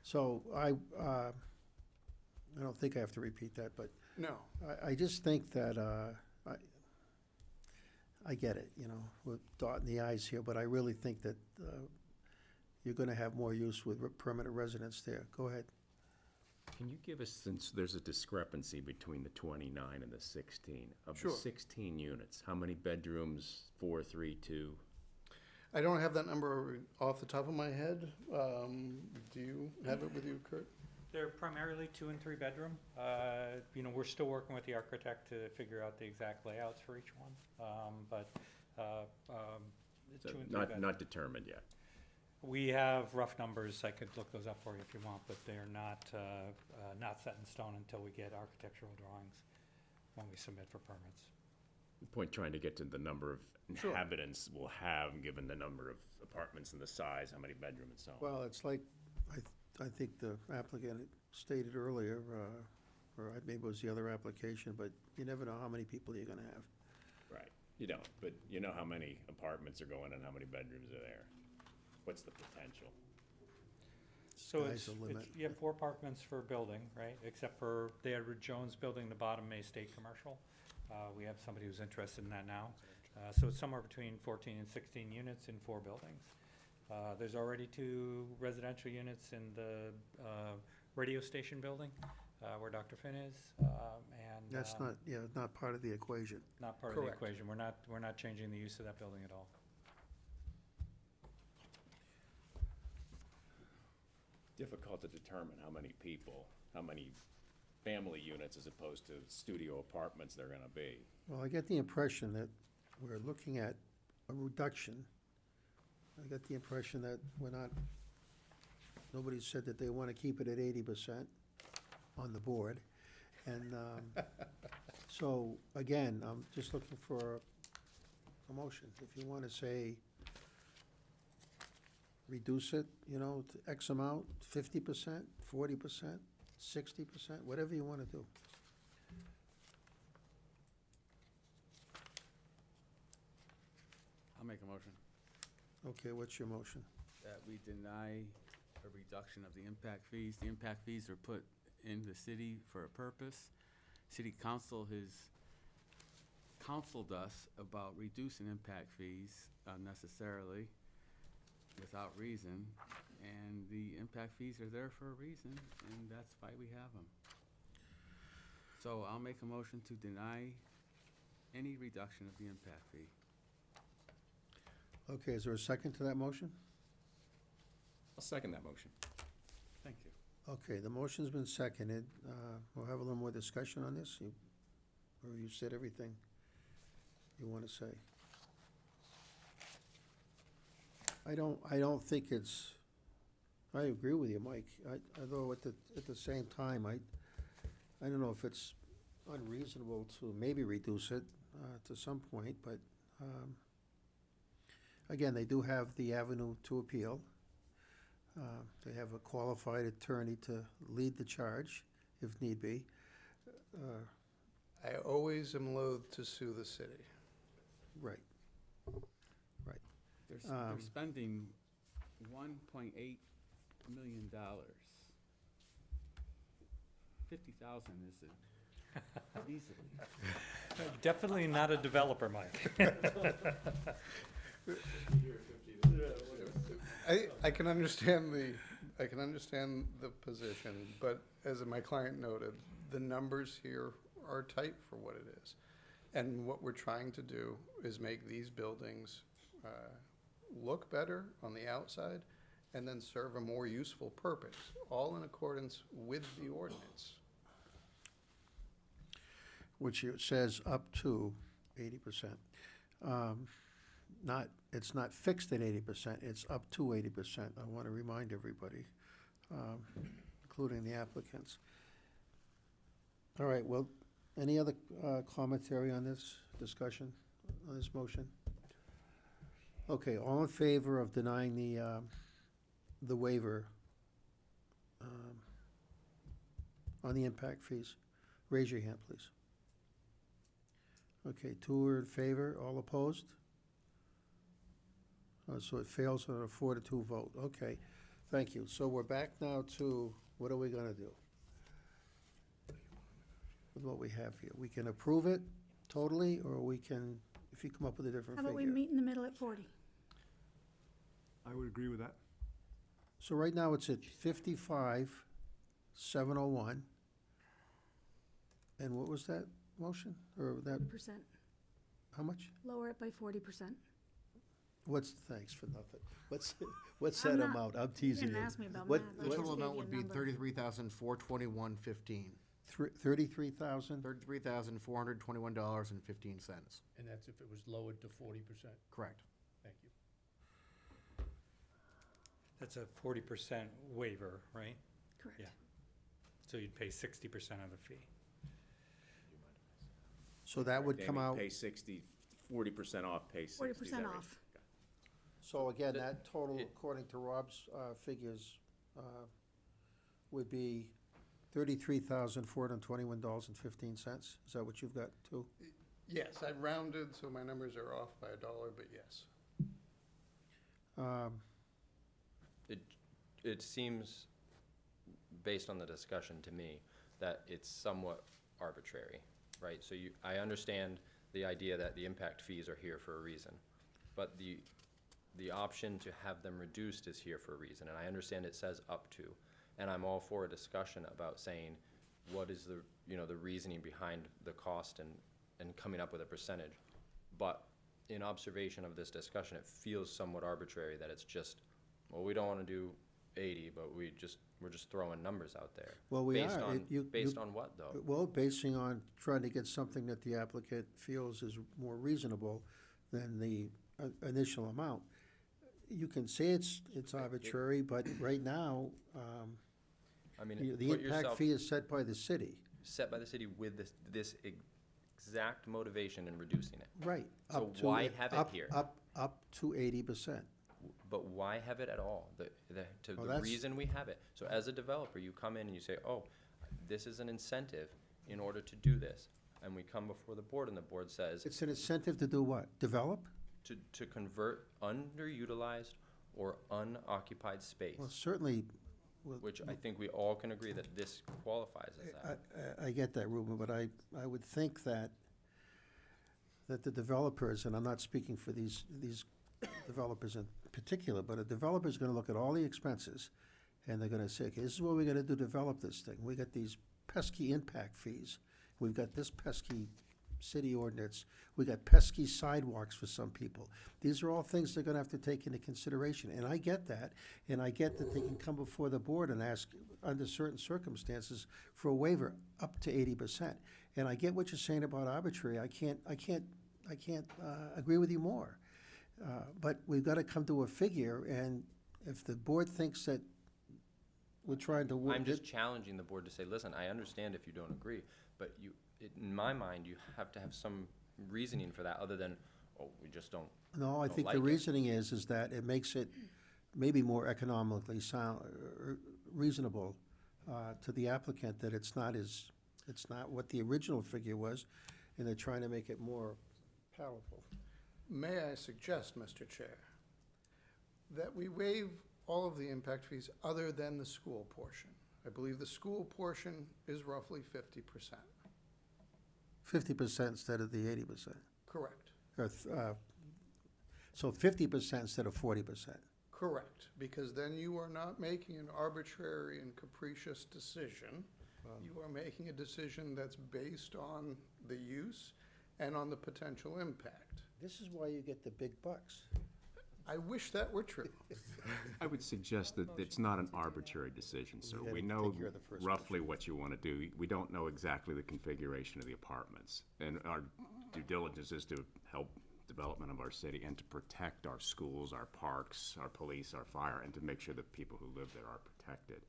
[SPEAKER 1] So I don't think I have to repeat that, but
[SPEAKER 7] No.
[SPEAKER 1] I just think that, I get it, we're dotting the i's here, but I really think that you're gonna have more use with permanent residents there. Go ahead.
[SPEAKER 10] Can you give us, since there's a discrepancy between the 29 and the 16, of
[SPEAKER 7] Sure.
[SPEAKER 10] the 16 units, how many bedrooms, 4, 3, 2?
[SPEAKER 7] I don't have that number off the top of my head. Do you have it with you, Kurt?
[SPEAKER 11] They're primarily 2 and 3 bedroom. We're still working with the architect to figure out the exact layouts for each one. But it's
[SPEAKER 10] So
[SPEAKER 11] 2 and 3
[SPEAKER 10] not,
[SPEAKER 11] bedroom.
[SPEAKER 10] not determined yet.
[SPEAKER 11] We have rough numbers. I could look those up for you if you want, but they're not set in stone until we get architectural drawings when we submit for permits.
[SPEAKER 10] The point trying to get to the number of
[SPEAKER 7] Sure.
[SPEAKER 10] inhabitants we'll have, given the number of apartments and the size, how many bedrooms and so on.
[SPEAKER 1] Well, it's like, I think the applicant stated earlier, or maybe it was the other application, but you never know how many people you're gonna have.
[SPEAKER 10] Right, you don't, but you know how many apartments are going and how many bedrooms are there. What's the potential?
[SPEAKER 11] So
[SPEAKER 1] Sky's the limit.
[SPEAKER 11] you have 4 apartments per building, right? Except for the Edward Jones building, the bottom may stay commercial. We have somebody who's interested in that now. So it's somewhere between 14 and 16 units in 4 buildings. There's already 2 residential units in the radio station building, where Dr. Finn is, and.
[SPEAKER 1] That's not part of the equation.
[SPEAKER 11] Not part of the
[SPEAKER 7] Correct.
[SPEAKER 11] equation. We're not changing the use of that building at all.
[SPEAKER 10] Difficult to determine how many people, how many family units as opposed to studio apartments they're gonna be.
[SPEAKER 1] Well, I get the impression that we're looking at a reduction. I get the impression that we're not, nobody said that they want to keep it at 80% on the board. And so, again, I'm just looking for a motion. If you want to say, reduce it, to X amount, 50%, 40%, 60%, whatever you want to do.
[SPEAKER 13] I'll make a motion
[SPEAKER 1] Okay, what's your motion?
[SPEAKER 13] that we deny a reduction of the impact fees. The impact fees are put in the city for a purpose. City council has counseled us about reducing impact fees unnecessarily, without reason, and the impact fees are there for a reason, and that's why we have them. So I'll make a motion to deny any reduction of the impact fee.
[SPEAKER 1] Okay, is there a second to that motion?
[SPEAKER 10] I'll second that motion.
[SPEAKER 13] Thank you.
[SPEAKER 1] Okay, the motion's been seconded. We'll have a little more discussion on this, or you said everything you want to say. I don't think it's, I agree with you, Mike. Although at the same time, I don't know if it's unreasonable to maybe reduce it to some point, but again, they do have the avenue to appeal. They have a qualified attorney to lead the charge, if need be.
[SPEAKER 7] I always am loath to sue the city.
[SPEAKER 1] Right.
[SPEAKER 13] They're spending $1.8 million. 50,000 is easily.
[SPEAKER 11] Definitely not a developer, Mike.
[SPEAKER 7] I can understand the position, but as my client noted, the numbers here are tight for what it is. And what we're trying to do is make these buildings look better on the outside and then serve a more useful purpose, all in accordance with the ordinance.
[SPEAKER 1] Which it says up to 80%. It's not fixed at 80%, it's up to 80%. I want to remind everybody, including the applicants. All right, well, any other commentary on this discussion, on this motion? Okay, all in favor of denying the waiver on the impact fees? Raise your hand, please. Okay, 2 are in favor, all opposed? So it fails on a 4-2 vote. Okay, thank you. So we're back now to, what are we gonna do with what we have here? We can approve it totally, or we can, if you come up with a different
[SPEAKER 4] How
[SPEAKER 1] figure.
[SPEAKER 4] about we meet in the middle at 40?
[SPEAKER 3] I would agree with that.
[SPEAKER 1] So right now it's at 55,701. And what was that motion, or that,
[SPEAKER 4] 40%.
[SPEAKER 1] how much?
[SPEAKER 4] Lower it by 40%.
[SPEAKER 1] Thanks for nothing. What's
[SPEAKER 4] I'm
[SPEAKER 1] that
[SPEAKER 4] not-
[SPEAKER 1] amount? I'm
[SPEAKER 4] You
[SPEAKER 1] teasing
[SPEAKER 4] didn't
[SPEAKER 1] you.
[SPEAKER 4] ask me about
[SPEAKER 1] What-
[SPEAKER 4] math. I
[SPEAKER 6] The
[SPEAKER 4] just
[SPEAKER 6] total
[SPEAKER 4] gave
[SPEAKER 6] amount
[SPEAKER 4] you a
[SPEAKER 6] would be
[SPEAKER 4] number.
[SPEAKER 6] $33,421.15.
[SPEAKER 1] 33,000?
[SPEAKER 6] $33,421.15.
[SPEAKER 14] And that's if it was lowered to 40%.
[SPEAKER 6] Correct.
[SPEAKER 14] Thank you.
[SPEAKER 11] That's a 40% waiver, right?
[SPEAKER 4] Correct.
[SPEAKER 11] Yeah. So you'd pay 60% of the fee.
[SPEAKER 1] So that would come out,
[SPEAKER 10] Pay 60, 40% off, pay 60. is
[SPEAKER 4] 40%
[SPEAKER 10] that right?
[SPEAKER 4] off.
[SPEAKER 1] so again, that total, according to Rob's figures, would be $33,421.15. Is that what you've got too?
[SPEAKER 7] Yes, I rounded, so my numbers are off by $1, but yes.
[SPEAKER 12] It seems, based on the discussion to me, that it's somewhat arbitrary, right? So I understand the idea that the impact fees are here for a reason, but the option to have them reduced is here for a reason, and I understand it says up to, and I'm all for a discussion about saying, what is the reasoning behind the cost and coming up with a percentage. But in observation of this discussion, it feels somewhat arbitrary that it's just, well, we don't want to do 80, but we're just throwing numbers out there.
[SPEAKER 1] Well, we
[SPEAKER 12] Based
[SPEAKER 1] are.
[SPEAKER 12] on,
[SPEAKER 1] You-
[SPEAKER 12] based on what, though?
[SPEAKER 1] Well, basing on trying to get something that the applicant feels is more reasonable than the initial amount. You can say it's arbitrary, but right now,
[SPEAKER 12] I mean,
[SPEAKER 1] the
[SPEAKER 12] put
[SPEAKER 1] impact
[SPEAKER 12] yourself
[SPEAKER 1] fee is set by the city.
[SPEAKER 12] set by the city with this exact motivation in reducing it.
[SPEAKER 1] Right.
[SPEAKER 12] So
[SPEAKER 1] up to
[SPEAKER 12] why have it
[SPEAKER 1] up-
[SPEAKER 12] here?
[SPEAKER 1] Up to 80%.
[SPEAKER 12] But why have it at all?
[SPEAKER 1] Well,
[SPEAKER 12] The
[SPEAKER 1] that's-
[SPEAKER 12] reason we have it. So as a developer, you come in and you say, oh, this is an incentive in order to do this. And we come before the board and the board says,
[SPEAKER 1] It's an incentive to do what? Develop?
[SPEAKER 12] to convert underutilized or unoccupied space,
[SPEAKER 1] Well, certainly, well,
[SPEAKER 12] which I think we all can agree that this qualifies as that.
[SPEAKER 1] I get that, Ruben, but I would think that the developers, and I'm not speaking for these developers in particular, but a developer's gonna look at all the expenses, and they're gonna say, okay, this is what we're gonna do to develop this thing. We got these pesky impact fees. We've got this pesky city ordinance. We got pesky sidewalks for some people. These are all things they're gonna have to take into consideration, and I get that, and I get that they can come before the board and ask, under certain circumstances, for a waiver up to 80%. And I get what you're saying about arbitrary. I can't agree with you more. But we've gotta come to a figure, and if the board thinks that we're trying to work.
[SPEAKER 12] I'm just challenging the board to say, listen, I understand if you don't agree, but in my mind, you have to have some reasoning for that other than, oh, we just don't.
[SPEAKER 1] No, I
[SPEAKER 12] don't
[SPEAKER 1] think
[SPEAKER 12] like
[SPEAKER 1] the
[SPEAKER 12] it.
[SPEAKER 1] reasoning is that it makes it maybe more economically reasonable to the applicant that it's not what the original figure was, and they're trying to make it more palatable.
[SPEAKER 7] May I suggest, Mr. Chair, that we waive all of the impact fees other than the school portion? I believe the school portion is roughly 50%.
[SPEAKER 1] 50% instead of the 80%.
[SPEAKER 7] Correct.
[SPEAKER 1] So 50% instead of 40%.
[SPEAKER 7] Correct, because then you are not making an arbitrary and capricious decision. You are making a decision that's based on the use and on the potential impact.
[SPEAKER 1] This is why you get the big bucks.
[SPEAKER 7] I wish that were true.
[SPEAKER 10] I would suggest that it's not an arbitrary decision, sir.
[SPEAKER 1] gotta
[SPEAKER 10] We
[SPEAKER 1] take
[SPEAKER 10] know
[SPEAKER 1] care of the first
[SPEAKER 10] roughly what you want to do. We don't know exactly the configuration of the apartments. And our due diligence is to help development of our city and to protect our schools, our parks, our police, our fire, and to make sure that people who live there are protected.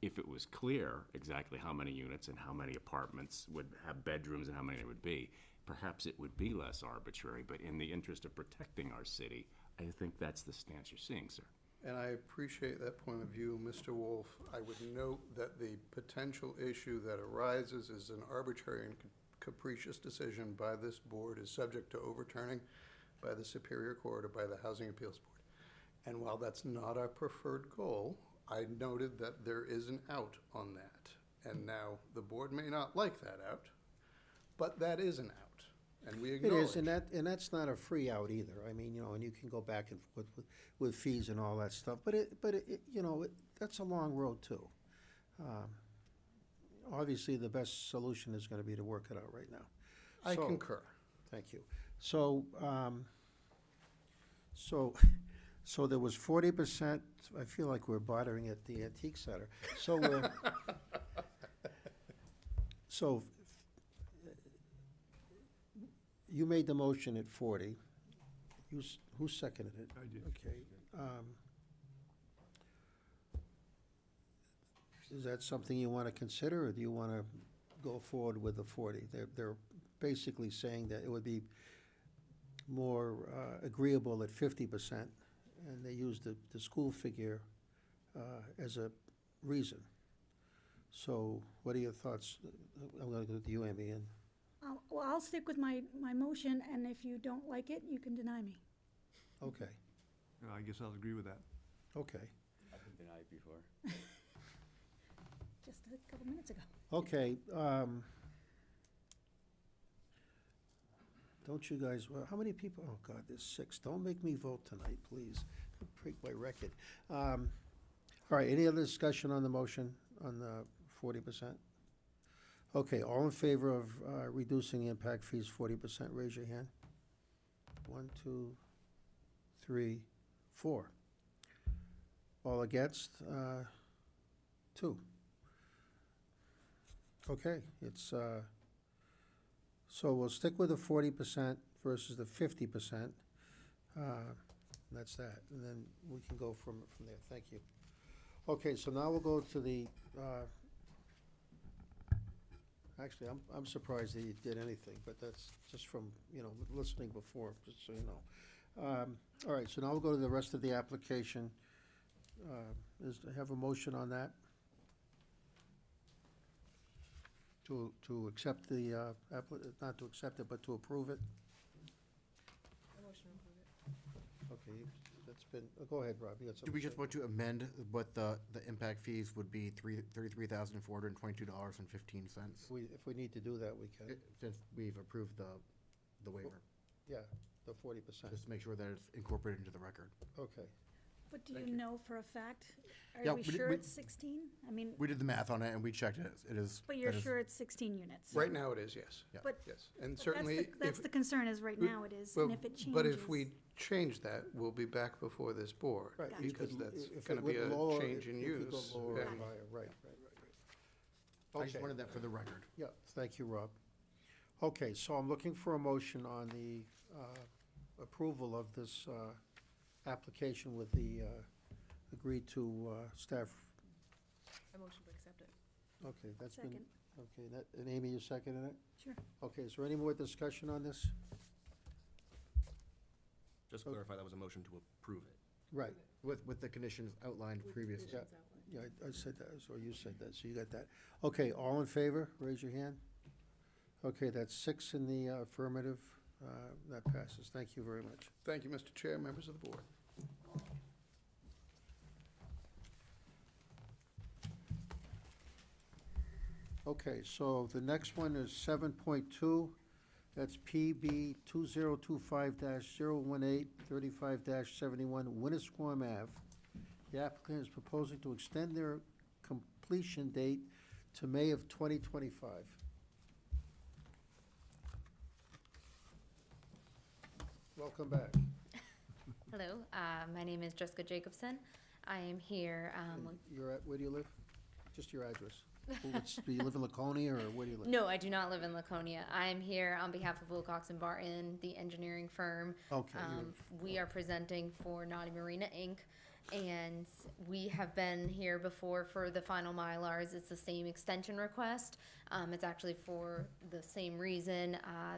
[SPEAKER 10] If it was clear exactly how many units and how many apartments would have bedrooms and how many there would be, perhaps it would be less arbitrary, but in the interest of protecting our city, I think that's the stance you're seeing, sir.
[SPEAKER 7] And I appreciate that point of view, Mr. Wolf. I would note that the potential issue that arises is an arbitrary and capricious decision by this board is subject to overturning by the Superior Court or by the Housing Appeals Board. And while that's not our preferred goal, I noted that there is an out on that. And now, the board may not like that out, but that is an out, and we
[SPEAKER 1] It
[SPEAKER 7] acknowledge.
[SPEAKER 1] is, and that's not a free out either. I mean, and you can go back and forth with fees and all that stuff, but that's a long road too. Obviously, the best solution is gonna be to work it out right now.
[SPEAKER 7] I
[SPEAKER 1] So-
[SPEAKER 7] concur.
[SPEAKER 1] Thank you. So there was 40%, I feel like we're bartering at the antique center. So you made the motion at 40. Who seconded it?
[SPEAKER 3] I did.
[SPEAKER 1] Okay. Is that something you want to consider, or do you want to go forward with the 40? They're basically saying that it would be more agreeable at 50%, and they used the school figure as a reason. So what are your thoughts? I'm going to go to you, Amy, and
[SPEAKER 4] Well, I'll stick with my motion, and if you don't like it, you can deny me.
[SPEAKER 1] okay,
[SPEAKER 3] I guess I'll agree with that.
[SPEAKER 1] okay.
[SPEAKER 13] I've been denied before.
[SPEAKER 4] Just a couple minutes ago.
[SPEAKER 1] Okay, don't you guys, well, how many people, oh God, there's 6. Don't make me vote tonight, please. Break my record. All right, any other discussion on the motion, on the 40%? Okay, all in favor of reducing the impact fees 40%, raise your hand. 1, 2, 3, 4. All against? 2. Okay, it's, so we'll stick with the 40% versus the 50%. That's that, and then we can go from there. Thank you. Okay, so now we'll go to the, actually, I'm surprised that you did anything, but that's just from, listening before, just so you know. All right, so now we'll go to the rest of the application. I have a motion on that? To accept the, not to accept it, but to approve it?
[SPEAKER 15] Motion to approve it.
[SPEAKER 1] Okay, that's been, go ahead, Rob, you got something?
[SPEAKER 6] Do we
[SPEAKER 1] to
[SPEAKER 6] just
[SPEAKER 1] say?
[SPEAKER 6] want to amend what the impact fees would be, $33,422.15?
[SPEAKER 1] If we need to do that, we can.
[SPEAKER 6] Since we've approved the waiver,
[SPEAKER 1] Yeah, the 40%.
[SPEAKER 6] just to make sure that it's incorporated into the record.
[SPEAKER 1] Okay.
[SPEAKER 4] But do
[SPEAKER 1] Thank
[SPEAKER 4] you
[SPEAKER 1] you.
[SPEAKER 4] know for a fact?
[SPEAKER 6] Yeah,
[SPEAKER 4] Are we
[SPEAKER 6] we did-
[SPEAKER 4] sure
[SPEAKER 6] we-
[SPEAKER 4] it's 16? I mean,
[SPEAKER 6] We did the math on it and we checked it. It is.
[SPEAKER 4] but you're
[SPEAKER 6] that is-
[SPEAKER 4] sure it's 16 units?
[SPEAKER 7] Right now it is, yes.
[SPEAKER 6] Yeah.
[SPEAKER 4] But
[SPEAKER 7] Yes, and
[SPEAKER 4] but
[SPEAKER 7] certainly.
[SPEAKER 4] that's the concern is right
[SPEAKER 7] we-
[SPEAKER 4] now it is,
[SPEAKER 7] well,
[SPEAKER 4] and if it changes.
[SPEAKER 7] But if we change that, we'll be back before this board.
[SPEAKER 1] Right,
[SPEAKER 4] Gotcha.
[SPEAKER 1] you
[SPEAKER 7] Because
[SPEAKER 1] could-
[SPEAKER 7] that's
[SPEAKER 1] if it
[SPEAKER 7] gonna be
[SPEAKER 1] went
[SPEAKER 7] a
[SPEAKER 1] lower,
[SPEAKER 7] change in
[SPEAKER 1] it could go
[SPEAKER 7] use.
[SPEAKER 1] lower or
[SPEAKER 7] and-
[SPEAKER 1] higher. Right.
[SPEAKER 6] I just
[SPEAKER 1] Okay.
[SPEAKER 6] wanted that for the record.
[SPEAKER 1] Yeah, thank you, Rob. Okay, so I'm looking for a motion on the approval of this application with the agreed to staff.
[SPEAKER 15] I motion to accept it.
[SPEAKER 1] Okay, that's been,
[SPEAKER 4] Second,
[SPEAKER 1] okay, and Amy, you seconded it?
[SPEAKER 4] sure.
[SPEAKER 1] Okay, is there any more discussion on this?
[SPEAKER 9] Just to clarify, that was a motion to approve it.
[SPEAKER 1] Right,
[SPEAKER 6] With the conditions outlined previously.
[SPEAKER 1] yeah, I said that, or you said that, so you got that. Okay, all in favor, raise your hand. Okay, that's 6 in the affirmative, that passes, thank you very much.
[SPEAKER 7] Thank you, Mr. Chair, members of the board.
[SPEAKER 1] Okay, so the next one is 7.2, that's PB 2025-018, 35-71 Winnisquam Ave. The applicant is proposing to extend their completion date to May of 2025. Welcome back.
[SPEAKER 16] Hello, my name is Jessica Jacobson. I am here,
[SPEAKER 1] You're at, where do you live? Just your address. Do you live in Laconia, or where do you live?
[SPEAKER 16] no, I do not live in Laconia. I am here on behalf of Wilcox and Barton, the engineering firm.
[SPEAKER 1] Okay,
[SPEAKER 16] We are presenting for Naughty Marina, Inc., and we have been here before for the final Mylars. It's the same extension request. It's actually for the same reason.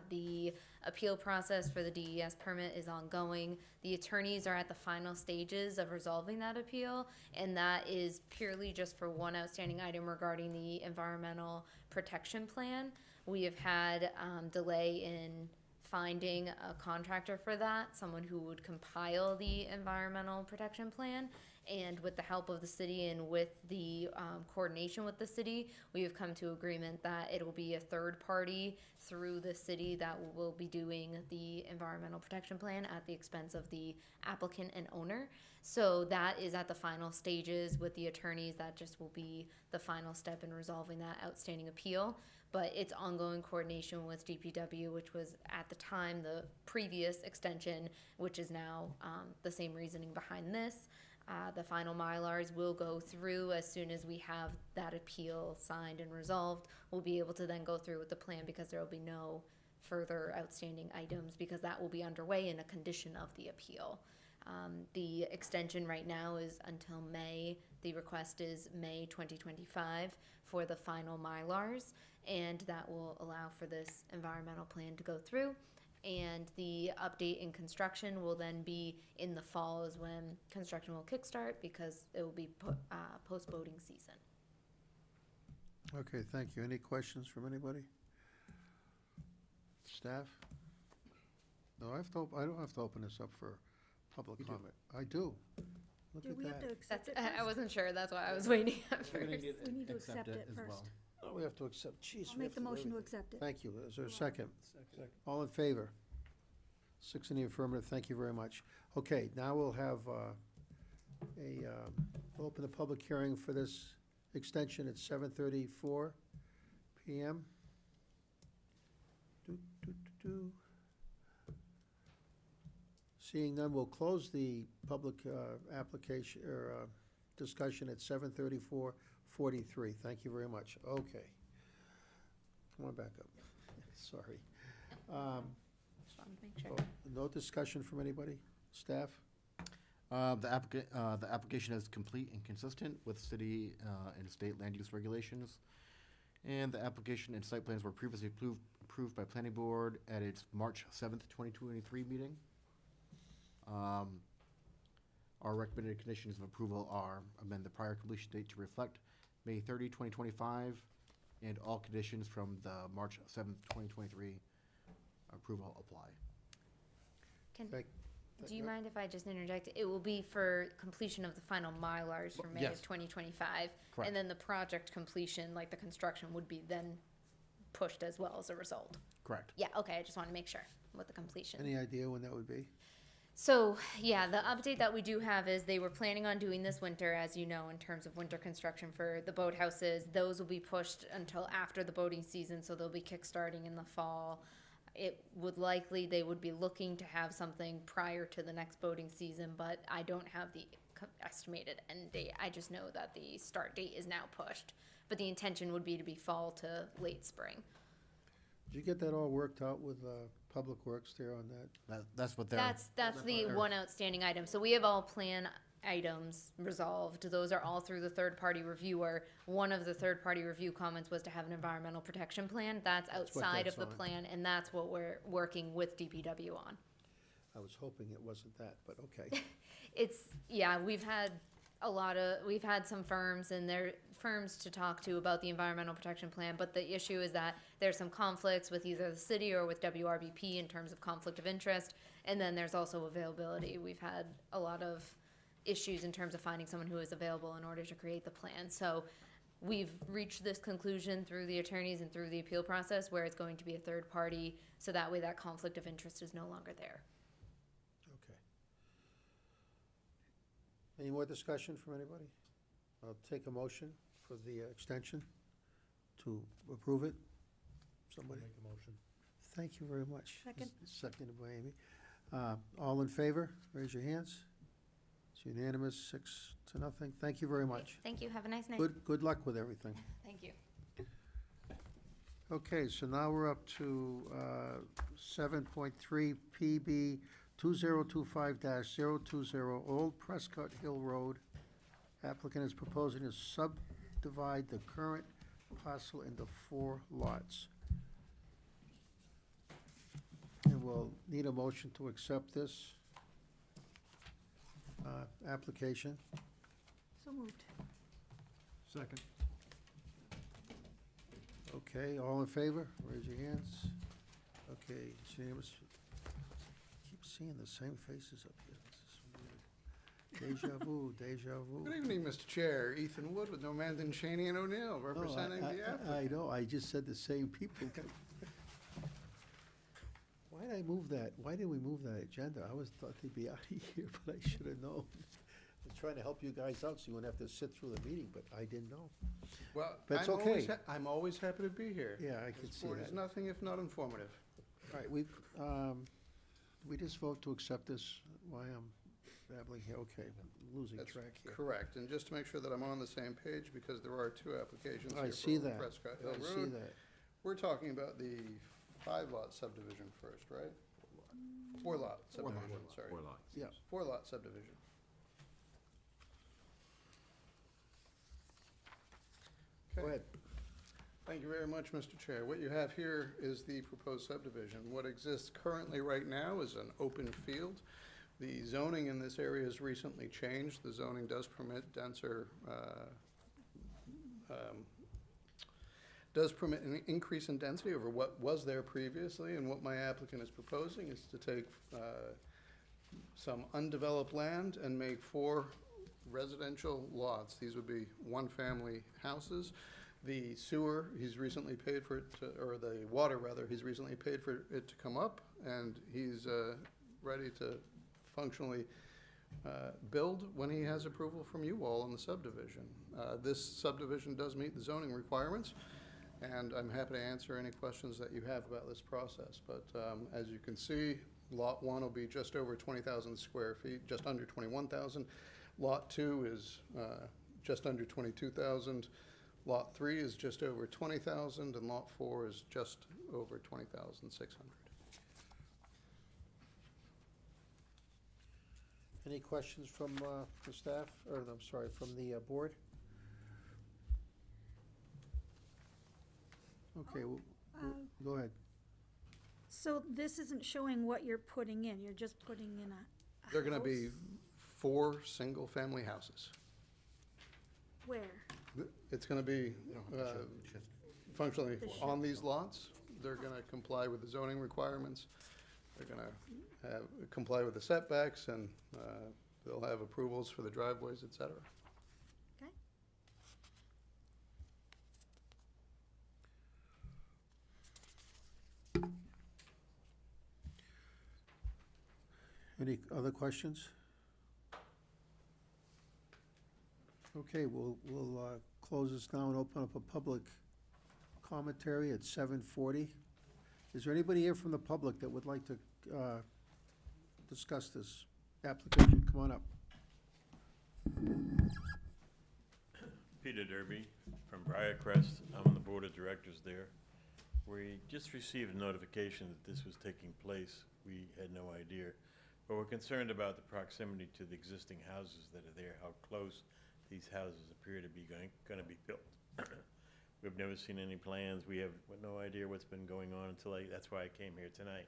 [SPEAKER 16] The appeal process for the DES permit is ongoing. The attorneys are at the final stages of resolving that appeal, and that is purely just for one outstanding item regarding the environmental protection plan. We have had delay in finding a contractor for that, someone who would compile the environmental protection plan. And with the help of the city and with the coordination with the city, we have come to agreement that it will be a third party through the city that will be doing the environmental protection plan at the expense of the applicant and owner. So that is at the final stages with the attorneys. That just will be the final step in resolving that outstanding appeal. But it's ongoing coordination with DPW, which was at the time the previous extension, which is now the same reasoning behind this. The final Mylars will go through as soon as we have that appeal signed and resolved. We'll be able to then go through with the plan because there will be no further outstanding items because that will be underway in a condition of the appeal. The extension right now is until May. The request is May 2025 for the final Mylars, and that will allow for this environmental plan to go through. And the update in construction will then be in the fall is when construction will kickstart because it will be post-boating season.
[SPEAKER 1] Okay, thank you. Any questions from anybody? Staff? No, I don't have to open this up for public comment. I do. Look
[SPEAKER 4] Do
[SPEAKER 1] at
[SPEAKER 4] we have to
[SPEAKER 1] that.
[SPEAKER 4] accept it
[SPEAKER 16] I
[SPEAKER 4] first?
[SPEAKER 16] wasn't sure, that's why I was waiting at
[SPEAKER 6] We're gonna
[SPEAKER 16] first.
[SPEAKER 6] need
[SPEAKER 4] We need to
[SPEAKER 6] accept
[SPEAKER 4] accept it
[SPEAKER 6] as
[SPEAKER 4] first.
[SPEAKER 6] well.
[SPEAKER 1] Oh, we have to accept, jeez.
[SPEAKER 4] I'll
[SPEAKER 1] we
[SPEAKER 4] make
[SPEAKER 1] have
[SPEAKER 4] the
[SPEAKER 1] do
[SPEAKER 4] motion to
[SPEAKER 1] everything.
[SPEAKER 4] accept it.
[SPEAKER 1] Thank you. Is there a second? All in favor? 6 in the affirmative. Thank you very much. Okay, now we'll have we'll open the public hearing for this extension at 7:34 PM. Seeing none, we'll close the public application, or discussion at 7:34:43. Thank you very much. Okay. Come on back up. Sorry.
[SPEAKER 16] Just wanted to make sure.
[SPEAKER 1] No discussion from anybody? Staff?
[SPEAKER 6] The application is complete and consistent with city and state land use regulations. And the application and site plans were previously approved by planning board at its March 7th, 2023 meeting. Our recommended conditions of approval are amend the prior completion date to reflect May 30, 2025, and all conditions from the March 7th, 2023 approval apply.
[SPEAKER 16] Do you mind if I just interject? It will be for completion of the final Mylars for May
[SPEAKER 6] Yes.
[SPEAKER 16] of 2025.
[SPEAKER 6] Correct.
[SPEAKER 16] And then the project completion, like the construction, would be then pushed as well as a result.
[SPEAKER 6] Correct.
[SPEAKER 16] Yeah, okay, I just want to make sure with the completion.
[SPEAKER 1] Any idea when that would be?
[SPEAKER 16] So, yeah, the update that we do have is they were planning on doing this winter, as you know, in terms of winter construction for the boathouses. Those will be pushed until after the boating season, so they'll be kickstarting in the fall. It would likely, they would be looking to have something prior to the next boating season, but I don't have the estimated end date. I just know that the start date is now pushed. But the intention would be to be fall to late spring.
[SPEAKER 1] Did you get that all worked out with Public Works there on that?
[SPEAKER 6] That's what they're.
[SPEAKER 16] That's the one outstanding item. So we have all plan items resolved. Those are all through the third-party reviewer. One of the third-party review comments was to have an environmental protection plan. That's
[SPEAKER 1] what
[SPEAKER 16] outside of
[SPEAKER 1] that's
[SPEAKER 16] the
[SPEAKER 1] on.
[SPEAKER 16] plan, and that's what we're working with DPW on.
[SPEAKER 1] I was hoping it wasn't that, but okay.
[SPEAKER 16] It's, yeah, we've had some firms and they're firms to talk to about the environmental protection plan, but the issue is that there's some conflicts with either the city or with WRBP in terms of conflict of interest, and then there's also availability. We've had a lot of issues in terms of finding someone who is available in order to create the plan. So we've reached this conclusion through the attorneys and through the appeal process where it's going to be a third party, so that way that conflict of interest is no longer there.
[SPEAKER 1] Okay. Any more discussion from anybody? I'll take a motion for the extension to approve it. Somebody?
[SPEAKER 14] Make a motion.
[SPEAKER 1] Thank you very much.
[SPEAKER 4] Second.
[SPEAKER 1] Seconded by Amy. All in favor, raise your hands. It's unanimous, 6-0. Thank you very much.
[SPEAKER 16] Thank you. Have a nice night.
[SPEAKER 1] Good luck with everything.
[SPEAKER 16] Thank you.
[SPEAKER 1] Okay, so now we're up to 7.3 PB 2025-020 Old Prescott Hill Road. Applicant is proposing to subdivide the current parcel into 4 lots. And we'll need a motion to accept this application.
[SPEAKER 4] So moved.
[SPEAKER 3] Second.
[SPEAKER 1] Okay, all in favor? Raise your hands. Okay, it's unanimous. Keep seeing the same faces up here. This is weird. Deja vu, deja vu.
[SPEAKER 7] Good evening, Mr. Chair. Ethan Wood with Normanton, Cheney and O'Neill,
[SPEAKER 1] No,
[SPEAKER 7] representing the applicant.
[SPEAKER 1] I know, I just said the same people. Why did I move that? Why did we move that agenda? I always thought they'd be out of here, but I should have known. I was trying to help you guys out so you wouldn't have to sit through the meeting, but I didn't know.
[SPEAKER 7] Well,
[SPEAKER 1] That's
[SPEAKER 7] I'm always
[SPEAKER 1] okay.
[SPEAKER 7] I'm always happy to be here.
[SPEAKER 1] Yeah, I can
[SPEAKER 7] This
[SPEAKER 1] see
[SPEAKER 7] board
[SPEAKER 1] that.
[SPEAKER 7] is nothing if not informative.
[SPEAKER 1] All right, we just vote to accept this. Why I'm babbling here, okay, I'm losing
[SPEAKER 7] That's
[SPEAKER 1] track here.
[SPEAKER 7] correct. And just to make sure that I'm on the same page, because there are 2 applications
[SPEAKER 1] I
[SPEAKER 7] here
[SPEAKER 1] see
[SPEAKER 7] for
[SPEAKER 1] that,
[SPEAKER 7] Prescott Hill
[SPEAKER 1] I
[SPEAKER 7] Road.
[SPEAKER 1] see that.
[SPEAKER 7] We're talking about the 5-lot subdivision first, right? 4-lot subdivision, sorry.
[SPEAKER 10] 4 lots.
[SPEAKER 1] Yeah.
[SPEAKER 7] 4-lot subdivision.
[SPEAKER 1] Go
[SPEAKER 7] Okay.
[SPEAKER 1] ahead.
[SPEAKER 7] Thank you very much, Mr. Chair. What you have here is the proposed subdivision. What exists currently right now is an open field. The zoning in this area has recently changed. The zoning does permit denser, does permit an increase in density over what was there previously, and what my applicant is proposing is to take some undeveloped land and make 4 residential lots. These would be 1-family houses. The sewer, he's recently paid for it to, or the water rather, he's recently paid for it to come up, and he's ready to functionally build when he has approval from you all on the subdivision. This subdivision does meet the zoning requirements, and I'm happy to answer any questions that you have about this process. But as you can see, Lot 1 will be just over 20,000 square feet, just under 21,000. Lot 2 is just under 22,000. Lot 3 is just over 20,000, and Lot 4 is just over 20,600.
[SPEAKER 1] Any questions from the staff, or I'm sorry, from the board? Okay, go ahead.
[SPEAKER 4] So this isn't showing what you're putting in, you're just putting in a
[SPEAKER 7] They're going to be
[SPEAKER 4] house?
[SPEAKER 7] 4 single-family houses.
[SPEAKER 4] Where?
[SPEAKER 7] It's going to be functionally
[SPEAKER 4] The
[SPEAKER 7] on these lots. They're going to comply with the zoning requirements. They're going to comply with the setbacks, and they'll have approvals for the driveways, et cetera.
[SPEAKER 4] Okay.
[SPEAKER 1] Any other questions? Okay, we'll close this now and open up a public commentary at 7:40. Is there anybody here from the public that would like to discuss this application? Come on up.
[SPEAKER 17] Peter Derby from Briarcrest. I'm on the board of directors there. We just received notification that this was taking place. We had no idea. But we're concerned about the proximity to the existing houses that are there, how close these houses appear to be going to be built. We've never seen any plans. We have no idea what's been going on that's why I came here tonight.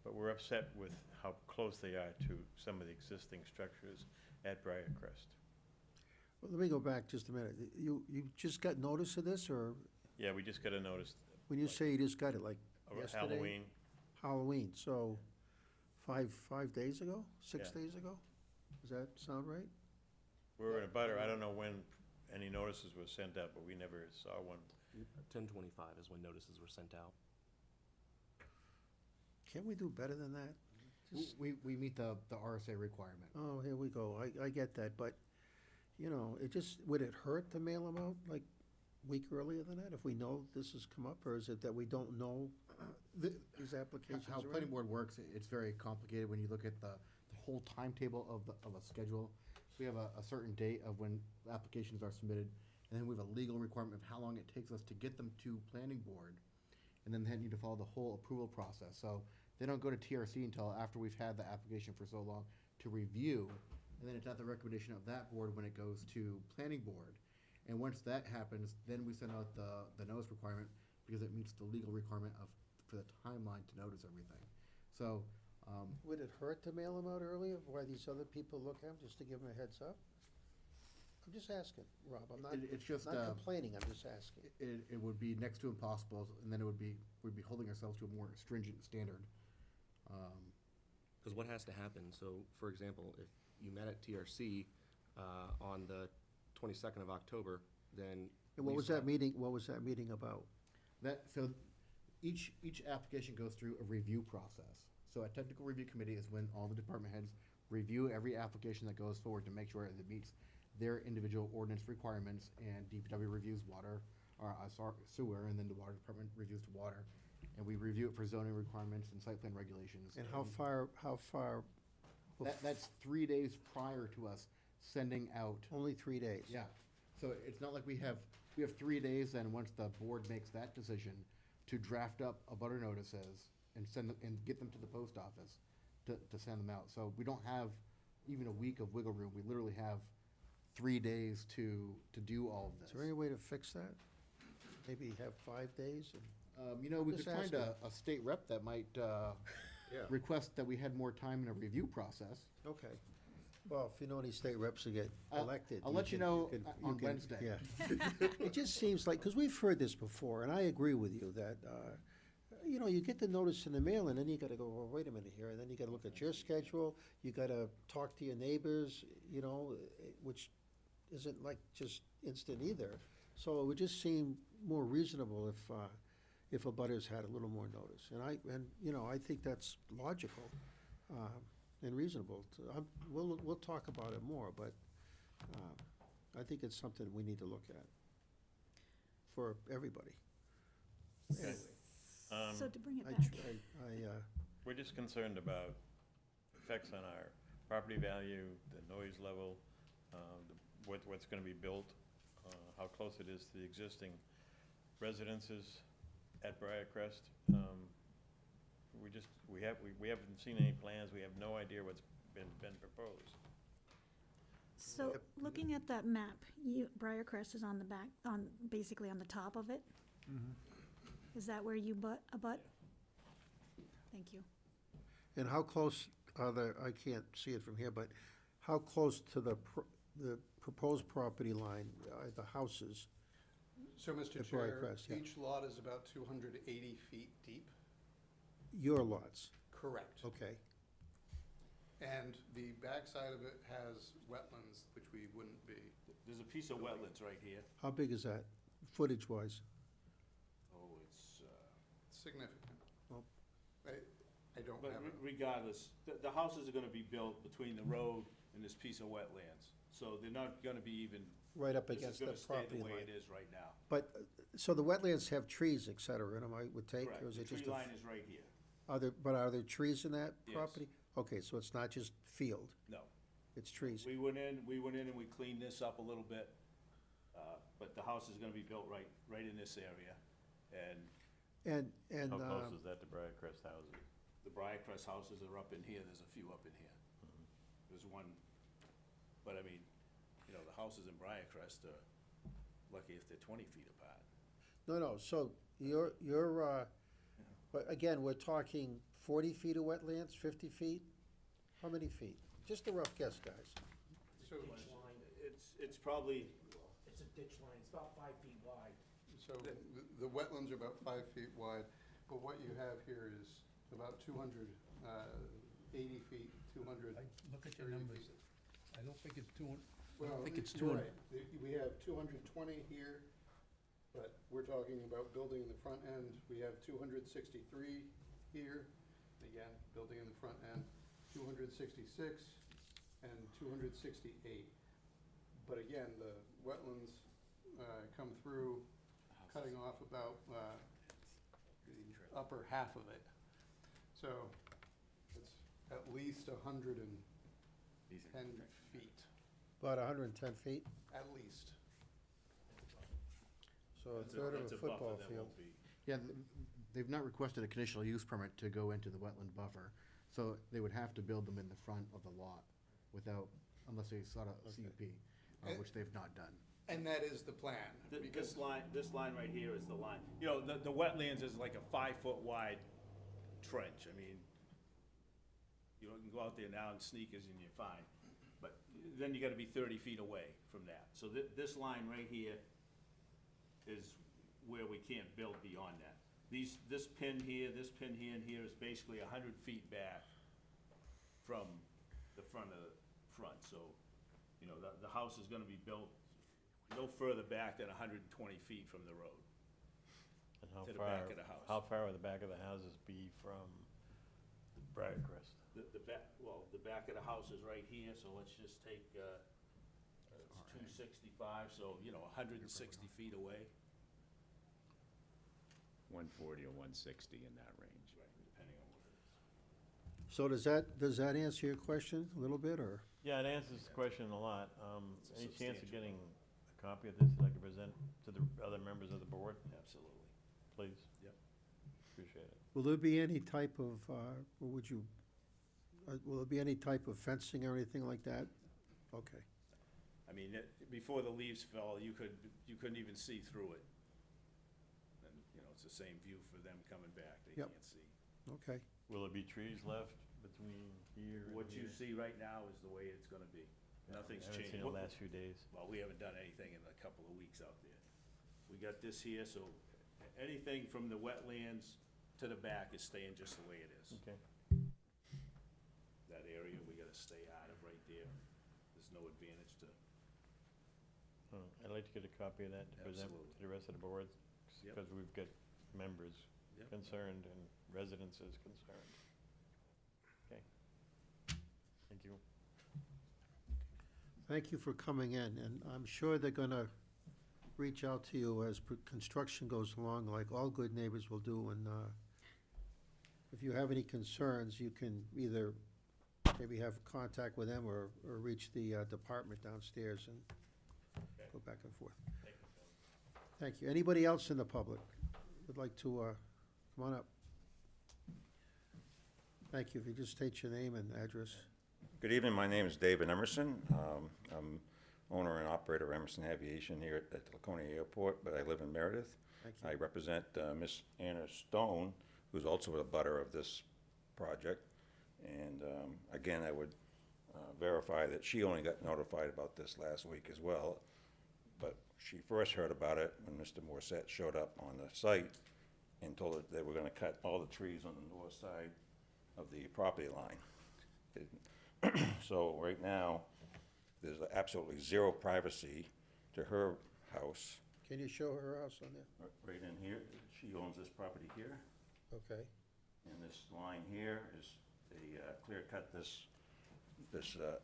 [SPEAKER 17] But we're upset with how close they are to some of the existing structures at Briarcrest.
[SPEAKER 1] Well, let me go back just a minute. You just got notice of this, or
[SPEAKER 17] Yeah, we just got a notice
[SPEAKER 1] when you say you just got it, like
[SPEAKER 17] of
[SPEAKER 1] yesterday?
[SPEAKER 17] Halloween.
[SPEAKER 1] Halloween, so five days ago, 6
[SPEAKER 17] Yeah.
[SPEAKER 1] days ago? Does that sound right?
[SPEAKER 17] We're in a butter. I don't know when any notices were sent out, but we never saw one.
[SPEAKER 9] 10/25 is when notices were sent out.
[SPEAKER 1] Can't we do better than that? Just-
[SPEAKER 6] We meet the RSA requirement.
[SPEAKER 1] Oh, here we go. I get that, but, you know, would it hurt to mail them out like a week earlier than that if we know this has come up, or is it that we don't know these applications
[SPEAKER 6] How
[SPEAKER 1] are in?
[SPEAKER 6] planning board works, it's very complicated when you look at the whole timetable of a schedule. We have a certain date of when applications are submitted, and then we have a legal requirement of how long it takes us to get them to planning board, and then they need to follow the whole approval process. So they don't go to TRC until after we've had the application for so long to review, and then it's at the recommendation of that board when it goes to planning board. And once that happens, then we send out the notice requirement, because it meets the legal requirement for the timeline to notice everything. So,
[SPEAKER 1] Would it hurt to mail them out earlier, while these other people look at them, just to give them a heads up? I'm just asking, Rob, I'm not,
[SPEAKER 6] It's just,
[SPEAKER 1] not complaining, I'm just asking.
[SPEAKER 6] it would be next to impossible, and then we'd be holding ourselves to a more stringent standard.
[SPEAKER 9] Because what has to happen, so, for example, if you met at TRC on the 22nd of October, then.
[SPEAKER 1] And what
[SPEAKER 9] we
[SPEAKER 1] was
[SPEAKER 9] saw-
[SPEAKER 1] that meeting about?
[SPEAKER 6] So each application goes through a review process. So a technical review committee is when all the department heads review every application that goes forward to make sure it meets their individual ordinance requirements, and DPW reviews water, or sewer, and then the water department reviews the water. And we review it for zoning requirements and site plan regulations.
[SPEAKER 1] And how far?
[SPEAKER 6] That's 3 days prior to us sending out.
[SPEAKER 1] Only 3 days?
[SPEAKER 6] Yeah. So it's not like we have 3 days, and once the board makes that decision, to draft up a butter notices and get them to the post office to send them out. So we don't have even a week of wiggle room. We literally have 3 days to do all of this.
[SPEAKER 1] Is there any way to fix that? Maybe have 5 days?
[SPEAKER 6] We could
[SPEAKER 1] Just
[SPEAKER 6] find
[SPEAKER 1] asking.
[SPEAKER 6] a state rep that might request that we had more time in a review process.
[SPEAKER 1] Okay. Well, if you know any state reps who get elected.
[SPEAKER 6] I'll let you know on
[SPEAKER 1] can-
[SPEAKER 6] Wednesday.
[SPEAKER 1] Yeah. It just seems like, because we've heard this before, and I agree with you, that, you get the notice in the mail, and then you gotta go, well, wait a minute here, and then you gotta look at your schedule, you gotta talk to your neighbors, which isn't like just instant either. So it would just seem more reasonable if abutters had a little more notice. And I think that's logical. And reasonable. We'll talk about it more, but I think it's something we need to look at for everybody.
[SPEAKER 17] Okay.
[SPEAKER 4] So to bring it
[SPEAKER 1] I
[SPEAKER 4] back,
[SPEAKER 1] tr-
[SPEAKER 17] We're just concerned about effects on our property value, the noise level, what's gonna be built, how close it is to the existing residences at Briarcrest. We haven't seen any plans, we have no idea what's been proposed.
[SPEAKER 4] So, looking at that map, Briarcrest is on the back, basically on the top of it? Is that where you abut? Thank you.
[SPEAKER 1] And how close are I can't see it from here, but how close to the proposed property line are the houses?
[SPEAKER 7] So, Mr.
[SPEAKER 1] At
[SPEAKER 7] Chair,
[SPEAKER 1] Briarcrest, yeah.
[SPEAKER 7] each lot is about 280 feet deep.
[SPEAKER 1] Your lots?
[SPEAKER 7] Correct.
[SPEAKER 1] Okay.
[SPEAKER 7] And the backside of it has wetlands, which we wouldn't be.
[SPEAKER 5] There's a piece of wetlands right here.
[SPEAKER 1] How big is that, footage-wise?
[SPEAKER 5] Oh, it's,
[SPEAKER 7] Significant.
[SPEAKER 1] Well-
[SPEAKER 7] I don't
[SPEAKER 5] but
[SPEAKER 7] have it.
[SPEAKER 5] regardless, the houses are gonna be built between the road and this piece of wetlands. So they're not gonna be even,
[SPEAKER 1] Right up
[SPEAKER 5] this
[SPEAKER 1] against
[SPEAKER 5] is
[SPEAKER 1] the
[SPEAKER 5] gonna stay
[SPEAKER 1] property
[SPEAKER 5] the way
[SPEAKER 1] line?
[SPEAKER 5] it is right now.
[SPEAKER 1] But, so the wetlands have trees, et cetera, in them, I would take?
[SPEAKER 5] Correct,
[SPEAKER 1] Or is
[SPEAKER 5] the
[SPEAKER 1] it just
[SPEAKER 5] tree
[SPEAKER 1] a
[SPEAKER 5] line is right here.
[SPEAKER 1] Are there trees in that
[SPEAKER 5] Yes.
[SPEAKER 1] property? Okay, so it's not just field,
[SPEAKER 5] No.
[SPEAKER 1] it's trees.
[SPEAKER 5] We went in and we cleaned this up a little bit, but the house is gonna be built right in this area. And
[SPEAKER 1] And,
[SPEAKER 17] How close is that to Briarcrest houses?
[SPEAKER 5] the Briarcrest houses are up in here, there's a few up in here. There's one, but I mean, you know, the houses in Briarcrest are lucky if they're 20 feet apart.
[SPEAKER 1] no, so but again, we're talking 40 feet of wetlands, 50 feet? How many feet? Just a rough guess, guys.
[SPEAKER 7] So,
[SPEAKER 5] It's probably,
[SPEAKER 14] It's a ditch line, it's about 5 feet wide.
[SPEAKER 7] so the wetlands are about 5 feet wide, but what you have here is about 280 feet, 200.
[SPEAKER 14] Look at your
[SPEAKER 7] 30
[SPEAKER 14] numbers.
[SPEAKER 7] feet.
[SPEAKER 14] I don't think it's two,
[SPEAKER 7] Well,
[SPEAKER 14] think it's
[SPEAKER 7] you're
[SPEAKER 14] 200.
[SPEAKER 7] right. We have 220 here, but we're talking about building in the front end. We have 263 here, again, building in the front end, 266 and 268. But again, the wetlands come through, cutting off about the upper half of it. So it's at least 110 feet,
[SPEAKER 1] About 110 feet,
[SPEAKER 7] at least.
[SPEAKER 1] so a third of
[SPEAKER 5] that's
[SPEAKER 1] a
[SPEAKER 5] buffer
[SPEAKER 1] football
[SPEAKER 5] that
[SPEAKER 1] field.
[SPEAKER 5] won't be.
[SPEAKER 6] Yeah, they've not requested a conditional use permit to go into the wetland buffer, so they would have to build them in the front of the lot unless they sought a CUP, which they've not done.
[SPEAKER 7] And that is the plan.
[SPEAKER 5] This line right here is the line. You know, the wetlands is like a 5-foot wide trench. I mean, you can go out there now in sneakers and you're fine. But then you gotta be 30 feet away from that. So this line right here is where we can't build beyond that. This pin here, and here is basically 100 feet back from the front. So, you know, the house is gonna be built no further back than 120 feet from the road.
[SPEAKER 17] And how
[SPEAKER 5] To the
[SPEAKER 17] far,
[SPEAKER 5] back of the house.
[SPEAKER 17] how far would the back of the houses be from Briarcrest?
[SPEAKER 5] The back of the house is right here, so let's just take, it's 265, so, you know, 160 feet away.
[SPEAKER 10] 140 or 160 in that range.
[SPEAKER 5] Right, depending on what it is.
[SPEAKER 1] So does that answer your question a little bit, or?
[SPEAKER 17] Yeah, it answers the question a lot.
[SPEAKER 5] It's a
[SPEAKER 17] Any chance of
[SPEAKER 5] substantial
[SPEAKER 17] getting a copy of this that I can present to the other members of the board,
[SPEAKER 5] Absolutely.
[SPEAKER 17] please?
[SPEAKER 5] Yep.
[SPEAKER 17] Appreciate it.
[SPEAKER 1] Will there be any type of, will there be any type of fencing or anything like that? Okay.
[SPEAKER 5] I mean, before the leaves fell, you couldn't even see through it. And, you know, it's the same view for them coming back, they
[SPEAKER 1] Yep.
[SPEAKER 5] can't see.
[SPEAKER 1] Okay.
[SPEAKER 17] Will there be trees left between here and
[SPEAKER 5] What you
[SPEAKER 17] here?
[SPEAKER 5] see right now is the way it's gonna be. Nothing's
[SPEAKER 17] I haven't
[SPEAKER 5] changed.
[SPEAKER 17] seen the last few days.
[SPEAKER 5] Well, we haven't done anything in a couple of weeks out there. We got this here, so anything from the wetlands to the back is staying just the way it is.
[SPEAKER 17] Okay.
[SPEAKER 5] That area, we gotta stay out of right there. There's no advantage to,
[SPEAKER 17] I'd like to get a copy of that to present
[SPEAKER 5] Absolutely.
[SPEAKER 17] to the rest of the board,
[SPEAKER 5] Yep.
[SPEAKER 17] because we've got members
[SPEAKER 5] Yep.
[SPEAKER 17] concerned and residences concerned. Okay. Thank you.
[SPEAKER 1] Thank you for coming in, and I'm sure they're gonna reach out to you as construction goes along, like all good neighbors will do, and if you have any concerns, you can either maybe have contact with them or reach the department downstairs and go back and forth. Thank you. Anybody else in the public would like to come on up? Thank you. If you just state your name and address.
[SPEAKER 18] Good evening, my name is David Emerson. I'm owner and operator of Emerson Aviation here at the Laconia Airport, but I live in Meredith.
[SPEAKER 1] Thank you.
[SPEAKER 18] I represent Miss Anna Stone, who's also a butter of this project. And again, I would verify that she only got notified about this last week as well. But she first heard about it when Mr. Morissette showed up on the site and told her they were gonna cut all the trees on the north side of the property line. So right now, there's absolutely zero privacy to her house.
[SPEAKER 1] Can you show her house on there?
[SPEAKER 18] Right in here, she owns this property here,
[SPEAKER 1] Okay.
[SPEAKER 18] and this line here is, they clear cut this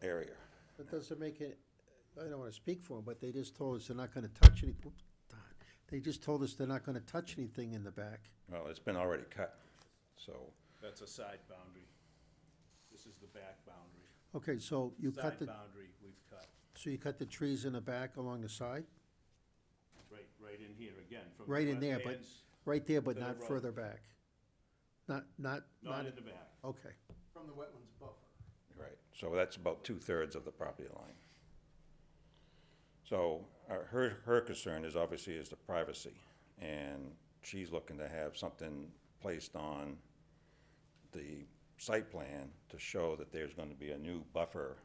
[SPEAKER 18] area.
[SPEAKER 1] That doesn't make it, I don't want to speak for them, but they just told us they're not going to touch any, whoops, darn. They just told us they're not going to touch anything in the back.
[SPEAKER 18] Well, it's been already cut, so.
[SPEAKER 5] That's a side boundary. This is the back boundary.
[SPEAKER 1] Okay, so you cut the,
[SPEAKER 5] Side boundary we've cut,
[SPEAKER 1] so you cut the trees in the back along the side?
[SPEAKER 5] right in here again. From the
[SPEAKER 1] Right in there,
[SPEAKER 5] left
[SPEAKER 1] but,
[SPEAKER 5] hands
[SPEAKER 1] right there, but
[SPEAKER 5] to the
[SPEAKER 1] not
[SPEAKER 5] road.
[SPEAKER 1] further back? Not.
[SPEAKER 5] Not in the back.
[SPEAKER 1] Okay.
[SPEAKER 7] From the wetlands buffer.
[SPEAKER 18] Right, so that's about 2/3 of the property line. So her concern is obviously is the privacy, and she's looking to have something placed on the site plan to show that there's going to be a new buffer,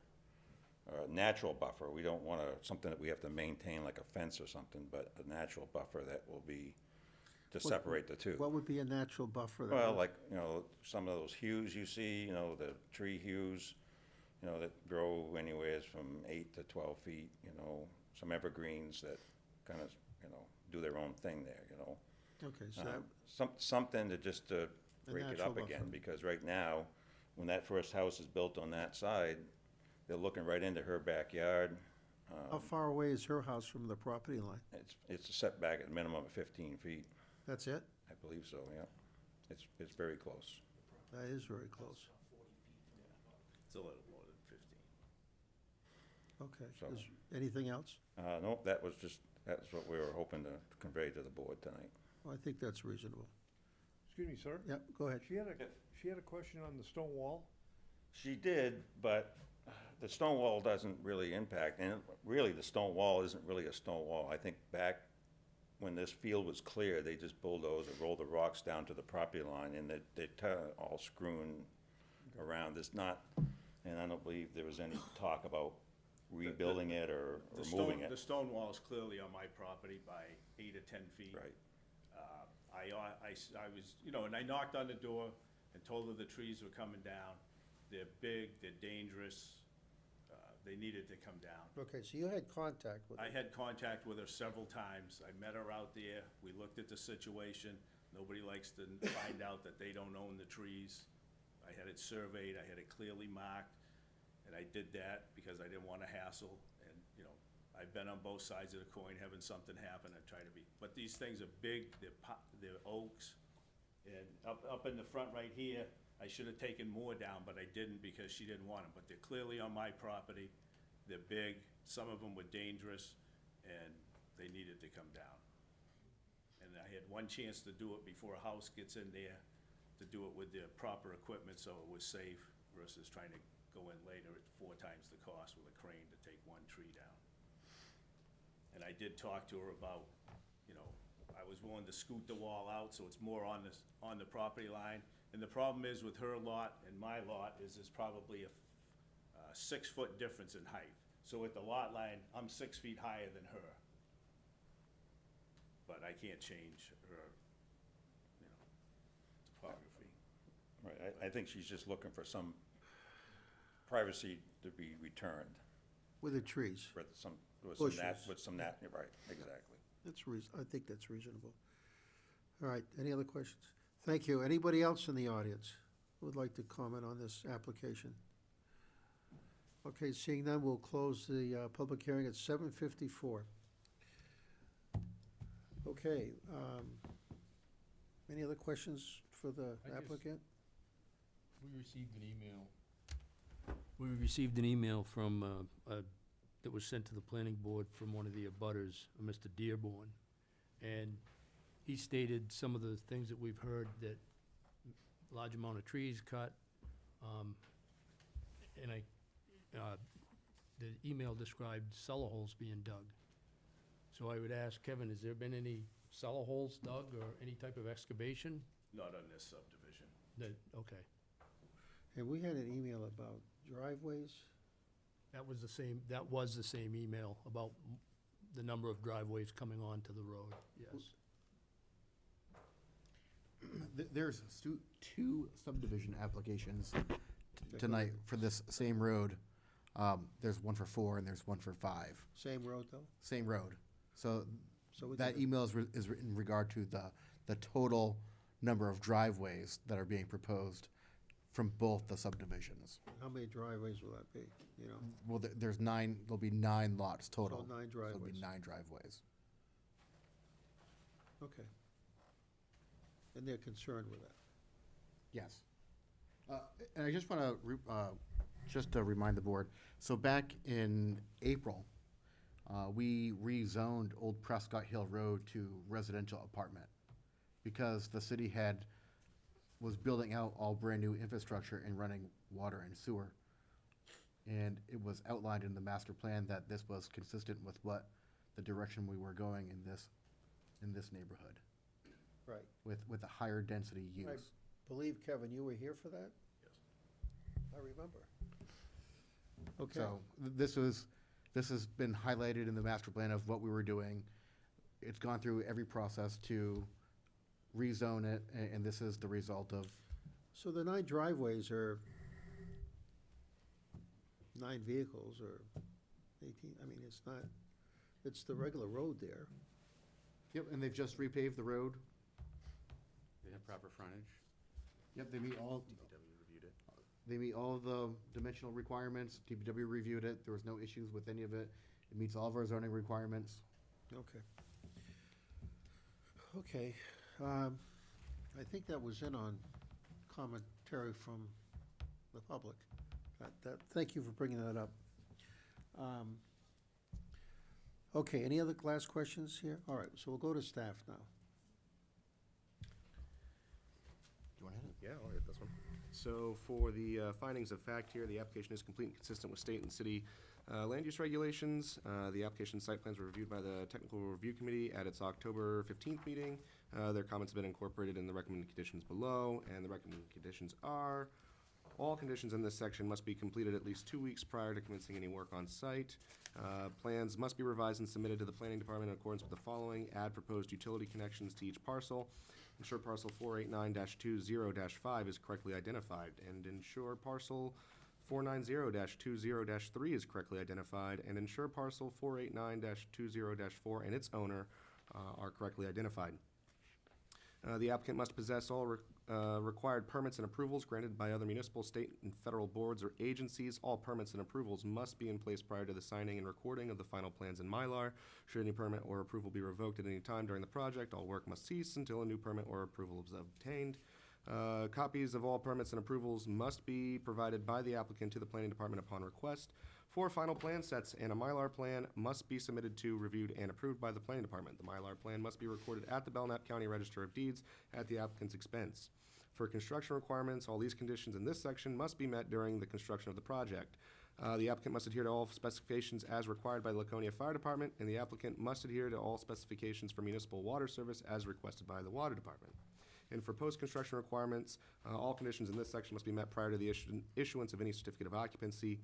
[SPEAKER 18] natural buffer. We don't want something that we have to maintain like a fence or something, but a natural buffer that will be to separate the two.
[SPEAKER 1] What would be a natural buffer? that
[SPEAKER 18] Well,
[SPEAKER 1] would-
[SPEAKER 18] like, some of those hues you see, the tree hues, that grow anywheres from 8 to 12 feet, some evergreens that kind of, do their own thing there,
[SPEAKER 1] Okay, so that,
[SPEAKER 18] Something to just to break it
[SPEAKER 1] natural
[SPEAKER 18] up again,
[SPEAKER 1] buffer.
[SPEAKER 18] because right now, when that first house is built on that side, they're looking right into her backyard.
[SPEAKER 1] how far away is her house from the property line?
[SPEAKER 18] It's a setback at a minimum of 15 feet,
[SPEAKER 1] That's it?
[SPEAKER 18] I believe so, yeah. It's very close.
[SPEAKER 1] That is very close.
[SPEAKER 5] It's a little more than 15.
[SPEAKER 1] Okay.
[SPEAKER 18] So-
[SPEAKER 1] Is anything else?
[SPEAKER 18] No, that's what we were hoping to convey to the board tonight.
[SPEAKER 1] Well, I think that's reasonable.
[SPEAKER 3] Excuse me, sir?
[SPEAKER 1] Yep, go ahead.
[SPEAKER 3] She had a question on the stone wall?
[SPEAKER 18] She did, but the stone wall doesn't really impact, and really, the stone wall isn't really a stone wall. I think back when this field was clear, they just bulldozed and rolled the rocks down to the property line, and they're all screwing around. There's not, and I don't believe there was any talk about rebuilding it or moving it.
[SPEAKER 5] The stone wall is clearly on my property by 8 or 10 feet.
[SPEAKER 18] Right.
[SPEAKER 5] I was, and I knocked on the door and told her the trees were coming down. They're big, they're dangerous, they needed to come down.
[SPEAKER 1] Okay, so you had contact with her?
[SPEAKER 5] I had contact with her several times. I met her out there. We looked at the situation. Nobody likes to find out that they don't own the trees. I had it surveyed, I had it clearly marked, and I did that because I didn't want to hassle. And, I've been on both sides of the coin, having something happen. I try to be, but these things are big, they're oaks. And up in the front right here, I should have taken more down, but I didn't because she didn't want them. But they're clearly on my property. They're big. Some of them were dangerous, and they needed to come down. And I had one chance to do it before a house gets in there, to do it with the proper equipment so it was safe versus trying to go in later at 4 times the cost with a crane to take one tree down. And I did talk to her about, I was willing to scoot the wall out so it's more on the property line. And the problem is with her lot and my lot is there's probably a 6-foot difference in height. So at the lot line, I'm 6 feet higher than her. But I can't change her, topography.
[SPEAKER 18] Right, I think she's just looking for some privacy to be returned.
[SPEAKER 1] With the trees?
[SPEAKER 18] For some,
[SPEAKER 1] Bushes.
[SPEAKER 18] right, exactly.
[SPEAKER 1] I think that's reasonable. All right, any other questions? Thank you. Anybody else in the audience who would like to comment on this application? Okay, seeing none, we'll close the public hearing at 7:54. Okay, any other questions for the
[SPEAKER 14] I just-
[SPEAKER 1] applicant?
[SPEAKER 14] We received an email We received an email from, that was sent to the planning board from one of the abutters, Mr. Dearborn. And he stated some of the things that we've heard, that large amount of trees cut, and the email described cellar holes being dug. So I would ask Kevin, has there been any cellar holes dug or any type of excavation?
[SPEAKER 5] Not on this subdivision.
[SPEAKER 14] Okay.
[SPEAKER 1] And we had an email about driveways.
[SPEAKER 14] That was the same email about the number of driveways coming onto the road, yes.
[SPEAKER 6] There's two subdivision applications tonight for this same road. There's one for 4 and there's one for 5.
[SPEAKER 1] Same road, though?
[SPEAKER 6] Same road. So
[SPEAKER 1] So
[SPEAKER 6] that email is in regard to the total number of driveways that are being proposed from both the subdivisions.
[SPEAKER 1] How many driveways will that be, you know?
[SPEAKER 6] Well, there's 9, there'll be 9 lots total.
[SPEAKER 1] So 9
[SPEAKER 6] So There'll
[SPEAKER 1] driveways.
[SPEAKER 6] be 9 driveways.
[SPEAKER 1] Okay. And they're concerned with that?
[SPEAKER 6] Yes. And I just want to, just to remind the board, so back in April, we rezoned Old Prescott Hill Road to residential apartment because the city was building out all brand-new infrastructure and running water and sewer. And it was outlined in the master plan that this was consistent with what the direction we were going in this neighborhood.
[SPEAKER 1] Right.
[SPEAKER 6] With a higher density use.
[SPEAKER 1] I believe, Kevin, you were here for that?
[SPEAKER 5] Yes.
[SPEAKER 1] I remember. Okay.
[SPEAKER 6] So this has been highlighted in the master plan of what we were doing. It's gone through every process to rezone it, and this is the result of,
[SPEAKER 1] So the 9 driveways are 9 vehicles or 18, I mean, it's not, it's the regular road there.
[SPEAKER 6] yep, and they've just repaved the road.
[SPEAKER 13] They have proper frontage.
[SPEAKER 6] Yep, they meet all,
[SPEAKER 9] DPW reviewed it.
[SPEAKER 6] they meet all of the dimensional requirements. DPW reviewed it. There was no issues with any of it. It meets all of our zoning requirements.
[SPEAKER 1] Okay. Okay, I think that was in on commentary from the public. Thank you for bringing that up. Okay, any other last questions here? All right, so we'll go to staff now.
[SPEAKER 6] Do you want to hit it?
[SPEAKER 9] Yeah, I'll hit this one. So for the findings of fact here, the application is complete and consistent with state and city land use regulations. The application site plans were reviewed by the Technical Review Committee at its October 15th meeting. Their comments have been incorporated in the recommended conditions below, and the recommended conditions are: all conditions in this section must be completed at least 2 weeks prior to commencing any work on site. Plans must be revised and submitted to the planning department in accordance with the following: add proposed utility connections to each parcel, ensure parcel 489-20-5 is correctly identified, and ensure parcel 490-20-3 is correctly identified, and ensure parcel 489-20-4 and its owner are correctly identified. The applicant must possess all required permits and approvals granted by other municipal, state, and federal boards or agencies. All permits and approvals must be in place prior to the signing and recording of the final plans in Mylar. Should any permit or approval be revoked at any time during the project, all work must cease until a new permit or approval is obtained. Copies of all permits and approvals must be provided by the applicant to the planning department upon request. 4 final plan sets and a Mylar plan must be submitted to, reviewed, and approved by the planning department. The Mylar plan must be recorded at the Belknap County Register of Deeds at the applicant's expense. For construction requirements, all these conditions in this section must be met during the construction of the project. The applicant must adhere to all specifications as required by the Laconia Fire Department, and the applicant must adhere to all specifications for municipal water service as requested by the Water Department. And for post-construction requirements, all conditions in this section must be met prior to the issuance of any certificate of occupancy.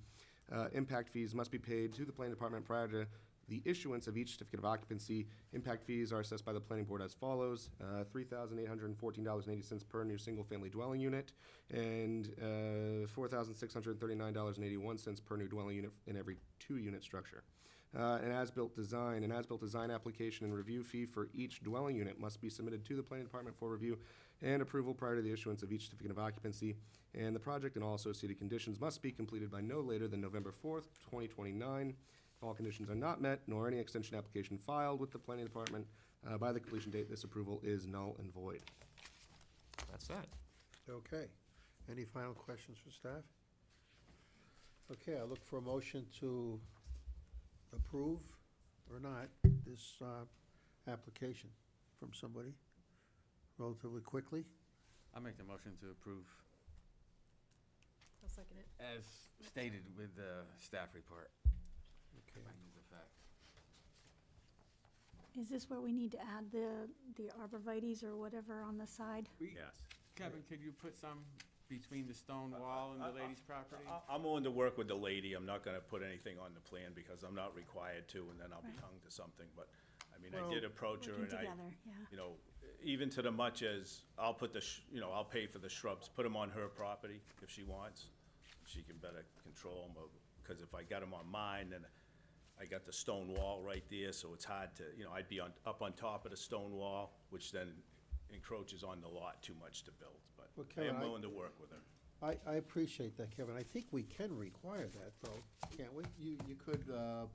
[SPEAKER 9] Impact fees must be paid to the planning department prior to the issuance of each certificate of occupancy. Impact fees are assessed by the planning board as follows: $3,814.80 per new single-family dwelling unit, and $4,639.81 per new dwelling unit in every 2-unit structure. An as-built design application and review fee for each dwelling unit must be submitted to the planning department for review and approval prior to the issuance of each certificate of occupancy. And the project and all associated conditions must be completed by no later than November 4th, 2029. If all conditions are not met, nor any extension application filed with the planning department by the completion date, this approval is null and void. That's that.
[SPEAKER 1] Okay. Any final questions for staff? Okay, I look for a motion to approve or not this application from somebody relatively quickly.
[SPEAKER 13] I'll make the motion to approve
[SPEAKER 15] I'll second it.
[SPEAKER 13] as stated with the staff report.
[SPEAKER 1] Okay.
[SPEAKER 13] Findings of fact.
[SPEAKER 4] Is this where we need to add the arborvitae's or whatever on the side?
[SPEAKER 5] Yes.
[SPEAKER 13] Kevin, could you put some between the stone wall and the lady's property?
[SPEAKER 5] I'm willing to work with the lady. I'm not gonna put anything on the plan because I'm not required to, and then I'll be
[SPEAKER 4] Right.
[SPEAKER 5] hung to something, but, I mean, I did approach her
[SPEAKER 4] Working
[SPEAKER 5] and
[SPEAKER 4] together, yeah.
[SPEAKER 5] you know, even to the much as, I'll put the, I'll pay for the shrubs, put them on her property if she wants. She can better control them, because if I got them on mine, then I got the stone wall right there, so it's hard to, I'd be up on top of the stone wall, which then encroaches on the lot too much to build, but
[SPEAKER 1] Well,
[SPEAKER 5] I
[SPEAKER 1] Kevin,
[SPEAKER 5] am
[SPEAKER 1] I-
[SPEAKER 5] willing to work with her.
[SPEAKER 1] I appreciate that, Kevin. I think we can require that, though, can't we?
[SPEAKER 6] You could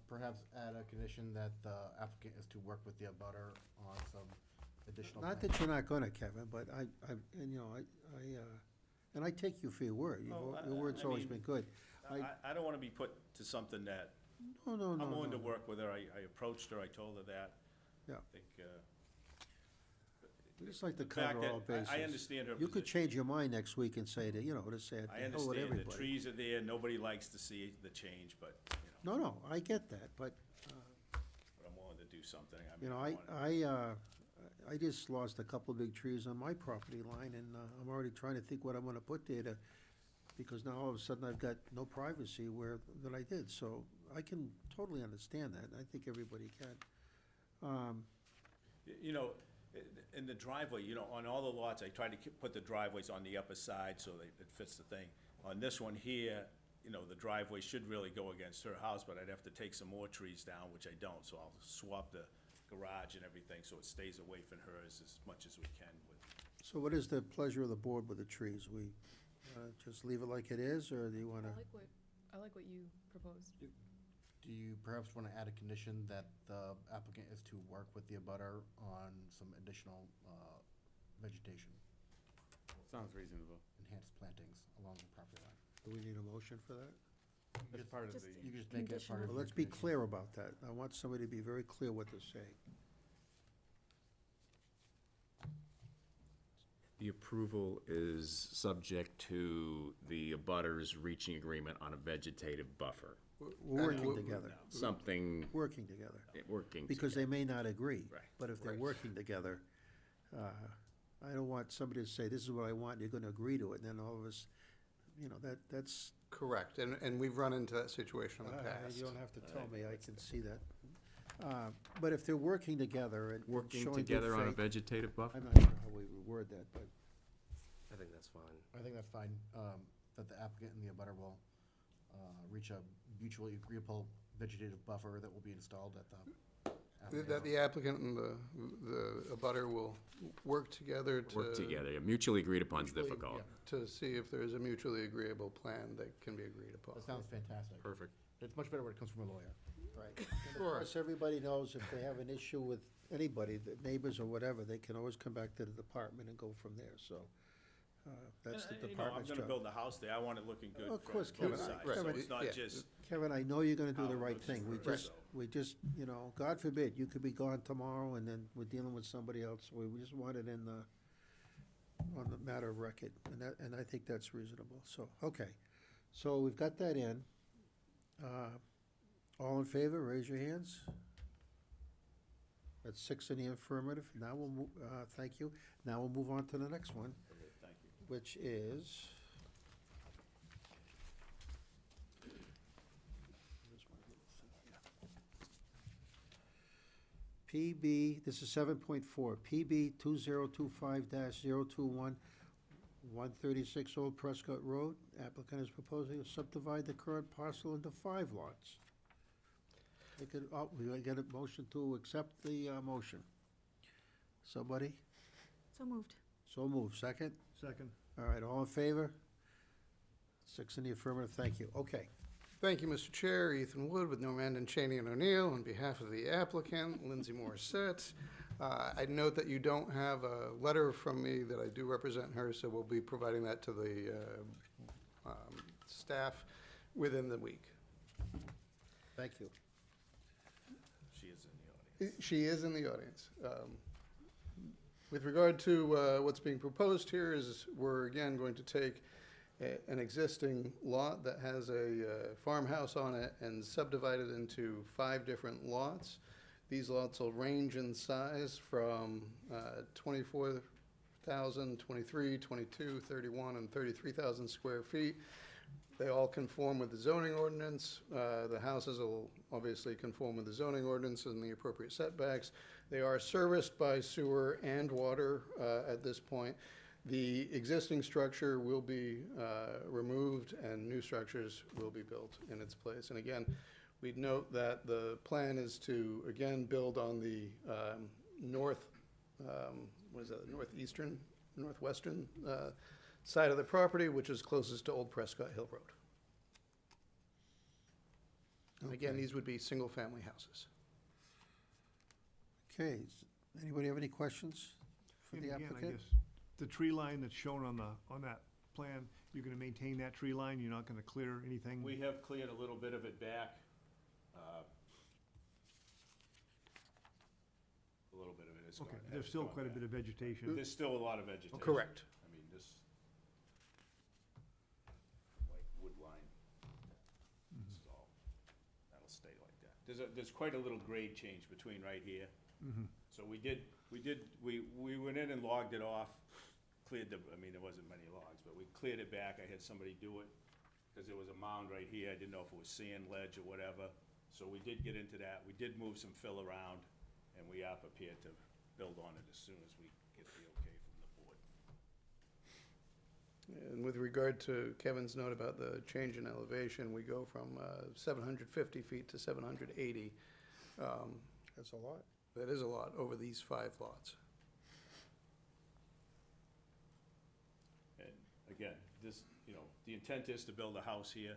[SPEAKER 6] perhaps add a condition that the applicant is to work with the abutter on some additional.
[SPEAKER 1] Not that you're not gonna, Kevin, but and I take you for your word. Your word's
[SPEAKER 5] I
[SPEAKER 1] always
[SPEAKER 5] mean,
[SPEAKER 1] been good.
[SPEAKER 5] I don't wanna be put to something that,
[SPEAKER 1] No,
[SPEAKER 5] I'm willing to work with her. I approached her, I told her that.
[SPEAKER 1] Yeah.
[SPEAKER 5] I think,
[SPEAKER 1] We just like to
[SPEAKER 5] the fact
[SPEAKER 1] cover all
[SPEAKER 5] that-
[SPEAKER 1] bases.
[SPEAKER 5] I understand her
[SPEAKER 1] You could
[SPEAKER 5] position.
[SPEAKER 1] change your mind next week and say that, to say,
[SPEAKER 5] I
[SPEAKER 1] the hell with
[SPEAKER 5] understand, the
[SPEAKER 1] everybody.
[SPEAKER 5] trees are there, nobody likes to see the change, but,
[SPEAKER 1] No, I get that, but,
[SPEAKER 5] but I'm willing to do something. I mean,
[SPEAKER 1] I just lost a couple of big trees on my property line, and I'm already trying to think what I'm gonna put there because now all of a sudden I've got no privacy that I did, so I can totally understand that, and I think everybody can.
[SPEAKER 5] In the driveway, on all the lots, I try to put the driveways on the upper side so that it fits the thing. On this one here, the driveway should really go against her house, but I'd have to take some more trees down, which I don't, so I'll swap the garage and everything so it stays away from hers as much as we can with.
[SPEAKER 1] So what is the pleasure of the board with the trees? We just leave it like it is, or do you wanna?
[SPEAKER 15] I like what you proposed.
[SPEAKER 6] Do you perhaps want to add a condition that the applicant is to work with the abutter on some additional vegetation,
[SPEAKER 13] Sounds reasonable.
[SPEAKER 6] enhanced plantings along the property line?
[SPEAKER 1] Do we need a motion for that?
[SPEAKER 13] That's part of
[SPEAKER 4] Just-
[SPEAKER 13] the.
[SPEAKER 6] You can just make it part of
[SPEAKER 1] Well,
[SPEAKER 6] your
[SPEAKER 1] let's be
[SPEAKER 6] condition.
[SPEAKER 1] clear about that. I want somebody to be very clear what they're saying.
[SPEAKER 10] The approval is subject to the abutters reaching agreement on a vegetative buffer.
[SPEAKER 1] We're working together,
[SPEAKER 10] Something,
[SPEAKER 1] working together.
[SPEAKER 10] working
[SPEAKER 1] Because they may not agree.
[SPEAKER 10] Right.
[SPEAKER 1] But if they're
[SPEAKER 10] Right.
[SPEAKER 1] working together, I don't want somebody to say, this is what I want, you're gonna agree to it, and then all of us, that's.
[SPEAKER 7] Correct, and we've run into that situation in the past.
[SPEAKER 1] You don't have to tell me, I can see that. But if they're working together and
[SPEAKER 10] working
[SPEAKER 1] showing good
[SPEAKER 10] together on a
[SPEAKER 1] faith-
[SPEAKER 10] vegetative buffer?
[SPEAKER 1] I'm not sure how we would word that, but
[SPEAKER 9] I think that's fine.
[SPEAKER 6] I think that's fine, that the applicant and the abutter will reach a mutually agreeable vegetative buffer that will be installed at the.
[SPEAKER 7] That the applicant and the abutter will work together to.
[SPEAKER 10] Work together, yeah, mutually agreed upon is
[SPEAKER 7] mutually-
[SPEAKER 10] difficult.
[SPEAKER 7] yeah, To see if there's a mutually agreeable plan that can be agreed upon.
[SPEAKER 6] That sounds fantastic.
[SPEAKER 10] Perfect.
[SPEAKER 6] It's much better when it comes from a lawyer.
[SPEAKER 1] right. And of course, everybody knows if they have an issue with anybody, the neighbors or whatever, they can always come back to the department and go from there, so. That's the
[SPEAKER 5] I'm
[SPEAKER 1] department's
[SPEAKER 5] gonna
[SPEAKER 1] job.
[SPEAKER 5] build a house there. I want it looking good
[SPEAKER 1] Of
[SPEAKER 5] from
[SPEAKER 1] course,
[SPEAKER 5] both
[SPEAKER 1] Kevin,
[SPEAKER 5] sides.
[SPEAKER 7] right.
[SPEAKER 5] So
[SPEAKER 1] Kevin,
[SPEAKER 5] it's not
[SPEAKER 7] yeah.
[SPEAKER 5] just,
[SPEAKER 1] Kevin, I know you're gonna do the
[SPEAKER 5] How it
[SPEAKER 1] right
[SPEAKER 5] looks
[SPEAKER 1] thing.
[SPEAKER 5] for
[SPEAKER 1] We just, God forbid, you could be gone tomorrow and then we're dealing with somebody else. We just want it on the matter of record, and I think that's reasonable. So, okay. So we've got that in. All in favor, raise your hands. That's 6 in the affirmative. Now we'll move, thank you. Now we'll move on to the next one,
[SPEAKER 5] thank you.
[SPEAKER 1] which is. Where's my little thing here? PB, this is 7.4, PB 2025-021, 136 Old Prescott Road. Applicant is proposing to subdivide the current parcel into 5 lots. We get a motion to accept the motion. Somebody?
[SPEAKER 4] So moved.
[SPEAKER 1] So moved. Second?
[SPEAKER 3] Second.
[SPEAKER 1] All right, all in favor? 6 in the affirmative, thank you. Okay.
[SPEAKER 7] Thank you, Mr. Chair. Ethan Wood with Normandan, Cheney and O'Neill on behalf of the applicant, Lindsay Morissette. I note that you don't have a letter from me that I do represent her, so we'll be providing that to the staff. within the week.
[SPEAKER 1] Thank you.
[SPEAKER 5] She is in the audience.
[SPEAKER 7] She is in the audience. With regard to what's being proposed here is we're again going to take an existing lot that has a farmhouse on it and subdivide it into 5 different lots. These lots will range in size from 24,000, 23, 22, 31, and 33,000 square feet. They all conform with the zoning ordinance. The houses will obviously conform with the zoning ordinance and the appropriate setbacks. They are serviced by sewer and water at this point. The existing structure will be removed and new structures will be built in its place. And again, we'd note that the plan is to, again, build on the northwestern side of the property, which is closest to Old Prescott Hill Road. And again, these would be single-family houses.
[SPEAKER 1] Okay, anybody have any questions for
[SPEAKER 3] And
[SPEAKER 1] the
[SPEAKER 3] again, I
[SPEAKER 1] applicant?
[SPEAKER 3] guess, the tree line that's shown on that plan, you're gonna maintain that tree line, you're not gonna clear anything?
[SPEAKER 5] We have cleared a little bit of it back. A little bit of it is gone.
[SPEAKER 3] Okay, there's still quite a bit of vegetation.
[SPEAKER 5] There's still a lot of vegetation.
[SPEAKER 7] Correct.
[SPEAKER 5] I mean, this, like wood line, this is all, that'll stay like that. There's quite a little grade change between right here. So we went in and logged it off, cleared there wasn't many logs, but we cleared it back. I had somebody do it, because there was a mound right here. I didn't know if it was sand, ledge, or whatever. So we did get into that. We did move some fill around, and we are prepared to build on it as soon as we get the okay from the board.
[SPEAKER 7] And with regard to Kevin's note about the change in elevation, we go from 750 feet to 780.
[SPEAKER 1] That's a lot.
[SPEAKER 7] That is a lot over these 5 lots.
[SPEAKER 5] And again, this, the intent is to build a house here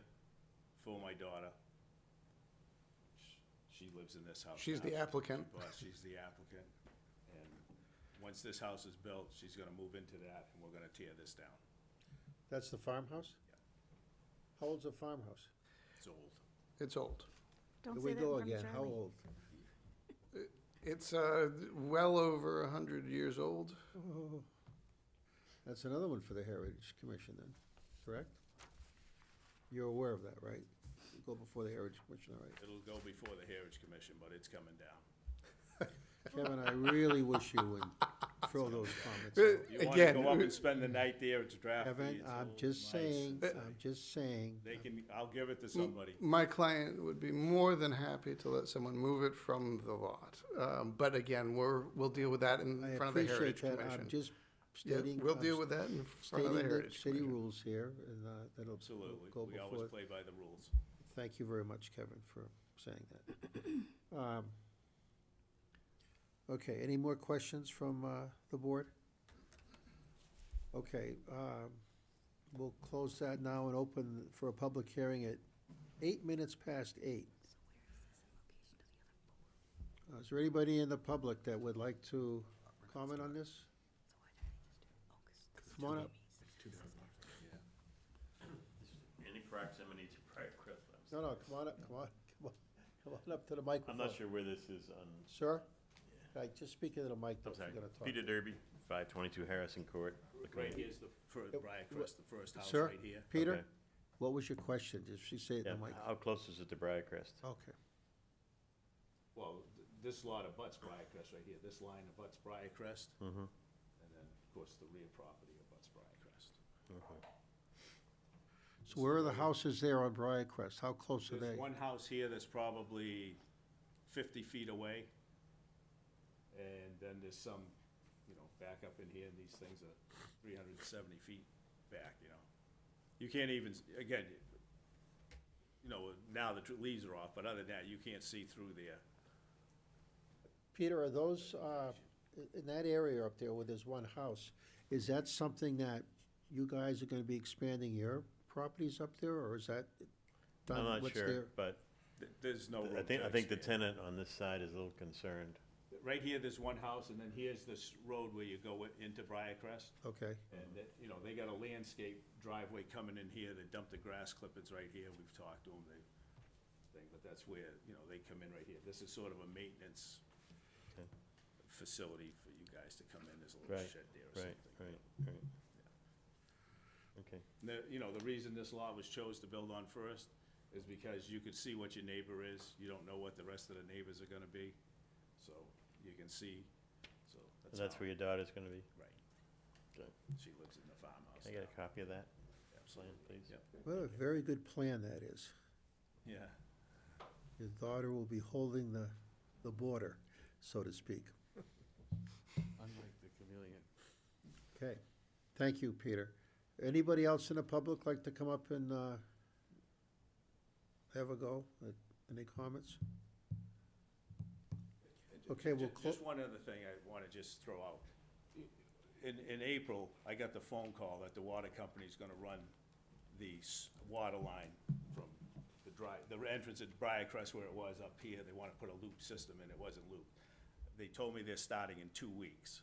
[SPEAKER 5] for my daughter. She lives in this house
[SPEAKER 7] She's
[SPEAKER 5] now.
[SPEAKER 7] the applicant.
[SPEAKER 5] But she's the applicant. And once this house is built, she's gonna move into that, and we're gonna tear this down.
[SPEAKER 1] That's the farmhouse? How old's the farmhouse?
[SPEAKER 5] It's old.
[SPEAKER 7] It's old.
[SPEAKER 4] Don't
[SPEAKER 1] Here
[SPEAKER 4] say
[SPEAKER 1] we
[SPEAKER 4] that
[SPEAKER 1] go
[SPEAKER 4] in front of
[SPEAKER 1] again. How
[SPEAKER 4] Charlie.
[SPEAKER 1] old?
[SPEAKER 7] It's well over 100 years old.
[SPEAKER 1] Oh, that's another one for the Heritage Commission then, correct? You're aware of that, right? Go before the Heritage Commission, all right?
[SPEAKER 5] It'll go before the Heritage Commission, but it's coming down.
[SPEAKER 1] Kevin, I really wish you would throw those comments
[SPEAKER 7] Uh,
[SPEAKER 1] out.
[SPEAKER 5] You wanna
[SPEAKER 7] Again,
[SPEAKER 5] go up and spend the night there, it's drafty,
[SPEAKER 1] Kevin,
[SPEAKER 5] it's
[SPEAKER 1] I'm
[SPEAKER 5] old,
[SPEAKER 1] just
[SPEAKER 5] nice.
[SPEAKER 1] saying, I'm just saying.
[SPEAKER 5] I'll give it to somebody.
[SPEAKER 7] My client would be more than happy to let someone move it from the lot. But again, we'll deal with that in
[SPEAKER 1] I
[SPEAKER 7] front of the
[SPEAKER 1] appreciate
[SPEAKER 7] Heritage
[SPEAKER 1] that.
[SPEAKER 7] Commission.
[SPEAKER 1] I'm just
[SPEAKER 7] Yeah,
[SPEAKER 1] stating.
[SPEAKER 7] we'll
[SPEAKER 1] I'm
[SPEAKER 7] deal with that in front of the
[SPEAKER 1] stating
[SPEAKER 7] Heritage
[SPEAKER 1] city
[SPEAKER 7] Commission.
[SPEAKER 1] rules here, and that'll
[SPEAKER 5] Absolutely.
[SPEAKER 1] go
[SPEAKER 5] We always
[SPEAKER 1] before.
[SPEAKER 5] play by the rules.
[SPEAKER 1] Thank you very much, Kevin, for saying that. Okay, any more questions from the board? Okay, we'll close that now and open for a public hearing at 8 minutes past 8. Is there anybody in the public that would like to comment on this? Come on up.
[SPEAKER 17] Any proximity to Briarcrest.
[SPEAKER 1] No, come on up, come on up to the microphone.
[SPEAKER 17] I'm not sure where this is on,
[SPEAKER 1] Sir? Right, just speak into the mic, though,
[SPEAKER 17] I'm
[SPEAKER 1] if
[SPEAKER 17] sorry,
[SPEAKER 1] you're gonna talk.
[SPEAKER 17] Peter Derby, 522 Harrison Court.
[SPEAKER 5] Right here's the Briarcrest, the first house
[SPEAKER 1] Sir,
[SPEAKER 5] right here.
[SPEAKER 1] Peter,
[SPEAKER 17] Okay.
[SPEAKER 1] what was your question? Did she say it
[SPEAKER 17] Yeah,
[SPEAKER 1] in the mic?
[SPEAKER 17] how close is it to Briarcrest?
[SPEAKER 1] Okay.
[SPEAKER 5] Well, this lot abuts Briarcrest right here. This line abuts Briarcrest.
[SPEAKER 17] Mm-hmm.
[SPEAKER 5] And then, of course, the rear property abuts Briarcrest.
[SPEAKER 1] So where are the houses there on Briarcrest? How close are they?
[SPEAKER 5] There's one house here that's probably 50 feet away. And then there's some, back up in here, and these things are 370 feet back, You can't even, again, now the leaves are off, but other than that, you can't see through there.
[SPEAKER 1] Peter, are those, in that area up there where there's one house, is that something that you guys are gonna be expanding your properties up there, or is that done
[SPEAKER 17] I'm not
[SPEAKER 1] what's
[SPEAKER 17] sure,
[SPEAKER 1] there?
[SPEAKER 17] but
[SPEAKER 5] There's no room
[SPEAKER 17] I
[SPEAKER 5] to
[SPEAKER 17] think the
[SPEAKER 5] expand.
[SPEAKER 17] tenant on this side is a little concerned.
[SPEAKER 5] right here, there's one house, and then here's this road where you go into Briarcrest.
[SPEAKER 1] Okay,
[SPEAKER 5] And that, you know, they got a landscape driveway coming in here, they dump the grass clippings right here, we've talked to them, but that's where, you know, they come in right here. This is sort of a maintenance
[SPEAKER 17] Okay.
[SPEAKER 5] facility for you guys to come in, there's a little
[SPEAKER 17] Right,
[SPEAKER 5] shed there or
[SPEAKER 17] right,
[SPEAKER 5] something.
[SPEAKER 17] right. Okay.
[SPEAKER 5] You know, the reason this lot was chose to build on first is because you could see what your neighbor is, you don't know what the rest of the neighbors are gonna be, so you can see, so
[SPEAKER 17] So that's
[SPEAKER 5] how-
[SPEAKER 17] where your daughter's gonna be?
[SPEAKER 5] Right.
[SPEAKER 17] Good.
[SPEAKER 5] She lives in the farmhouse
[SPEAKER 17] Can I get a
[SPEAKER 5] now.
[SPEAKER 17] copy of that?
[SPEAKER 5] Absolutely.
[SPEAKER 17] Plan, please?
[SPEAKER 5] Yep.
[SPEAKER 1] what a very good plan that is.
[SPEAKER 5] Yeah.
[SPEAKER 1] Your daughter will be holding the border, so to speak.
[SPEAKER 13] Unlike the chameleon.
[SPEAKER 1] Okay, thank you, Peter. Anybody else in the public like to come up and have a go? Any comments? Okay, we'll
[SPEAKER 5] Just one other thing I wanna just throw out. In April, I got the phone call that the water company's gonna run the water line from the entrance at Briarcrest where it was up here, they wanna put a loop system in, it wasn't looped. They told me they're starting in 2 weeks.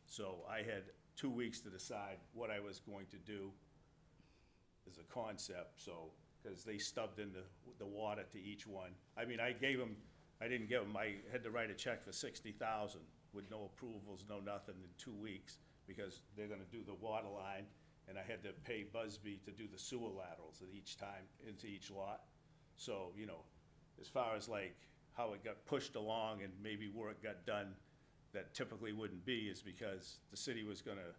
[SPEAKER 5] So I had 2 weeks to decide what I was going to do as a concept, so, cause they stubbed in the water to each one. I mean, I didn't give them, I had to write a check for 60,000 with no approvals, no nothing in 2 weeks, because they're gonna do the water line, and I had to pay Busby to do the sewer laterals at each time, into each lot. So, you know, as far as like how it got pushed along and maybe work got done that typically wouldn't be is because the city was gonna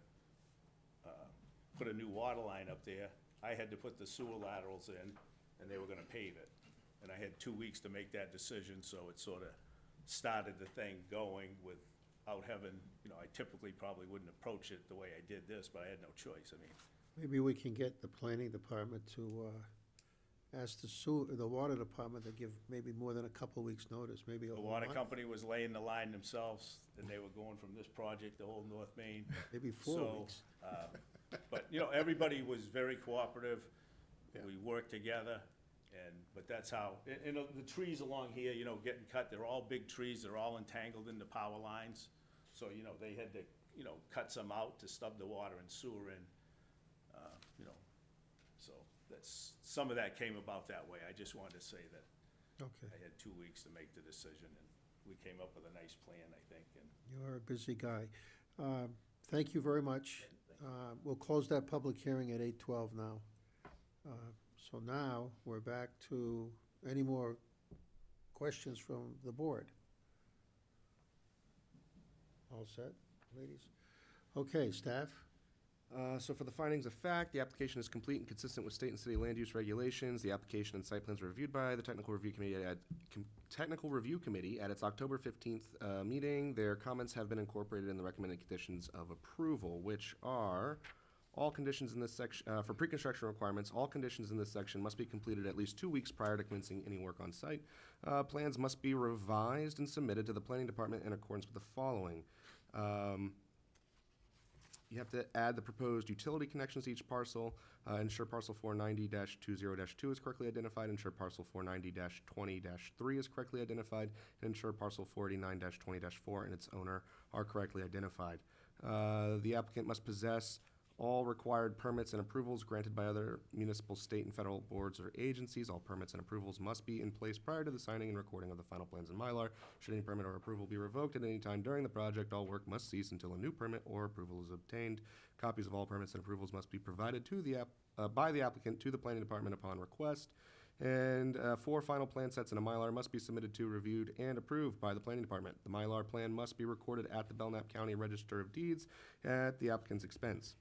[SPEAKER 5] put a new water line up there. I had to put the sewer laterals in, and they were gonna pave it. And I had 2 weeks to make that decision, so it sorta started the thing going without having, you know, I typically probably wouldn't approach it the way I did this, but I had no choice, I mean.
[SPEAKER 1] maybe we can get the planning department to ask the water department to give maybe more than a couple weeks' notice, maybe a
[SPEAKER 5] The
[SPEAKER 1] whole
[SPEAKER 5] water
[SPEAKER 1] month,
[SPEAKER 5] company was laying the line themselves, and they were going from this project to whole North Main.
[SPEAKER 1] maybe 4
[SPEAKER 5] So,
[SPEAKER 1] weeks.
[SPEAKER 5] But, you know, everybody was very cooperative. We worked together, but that's how, and the trees along here, you know, getting cut, they're all big trees, they're all entangled in the power lines. So, you know, they had to, you know, cut some out to stub the water and sewer in, you know. So some of that came about that way. I just wanted to say that
[SPEAKER 1] Okay,
[SPEAKER 5] I had 2 weeks to make the decision, and we came up with a nice plan, I think, and
[SPEAKER 1] you are a busy guy. Thank you very much. We'll close that public hearing at 8:12 now. So now, we're back to any more questions from the board? All set, ladies? Okay, staff?
[SPEAKER 9] So for the findings of fact, the application is complete and consistent with state and city land use regulations. The application and site plans were reviewed by the Technical Review Committee at its October 15th meeting. Their comments have been incorporated in the recommended conditions of approval, which are all conditions in this section, for pre-construction requirements, all conditions in this section must be completed at least 2 weeks prior to commencing any work on site. Plans must be revised and submitted to the planning department in accordance with the following. You have to add the proposed utility connections to each parcel. Ensure parcel 490-20-2 is correctly identified. Ensure parcel 490-20-3 is correctly identified. And ensure parcel 489-20-4 and its owner are correctly identified. The applicant must possess all required permits and approvals granted by other municipal, state, and federal boards or agencies. All permits and approvals must be in place prior to the signing and recording of the final plans in Mylar. Should any permit or approval be revoked at any time during the project, all work must cease until a new permit or approval is obtained. Copies of all permits and approvals must be provided to by the applicant to the planning department upon request. And 4 final plan sets and a Mylar must be submitted to, reviewed, and approved by the planning department. The Mylar plan must be recorded at the Belknap County Register of Deeds at the applicant's expense.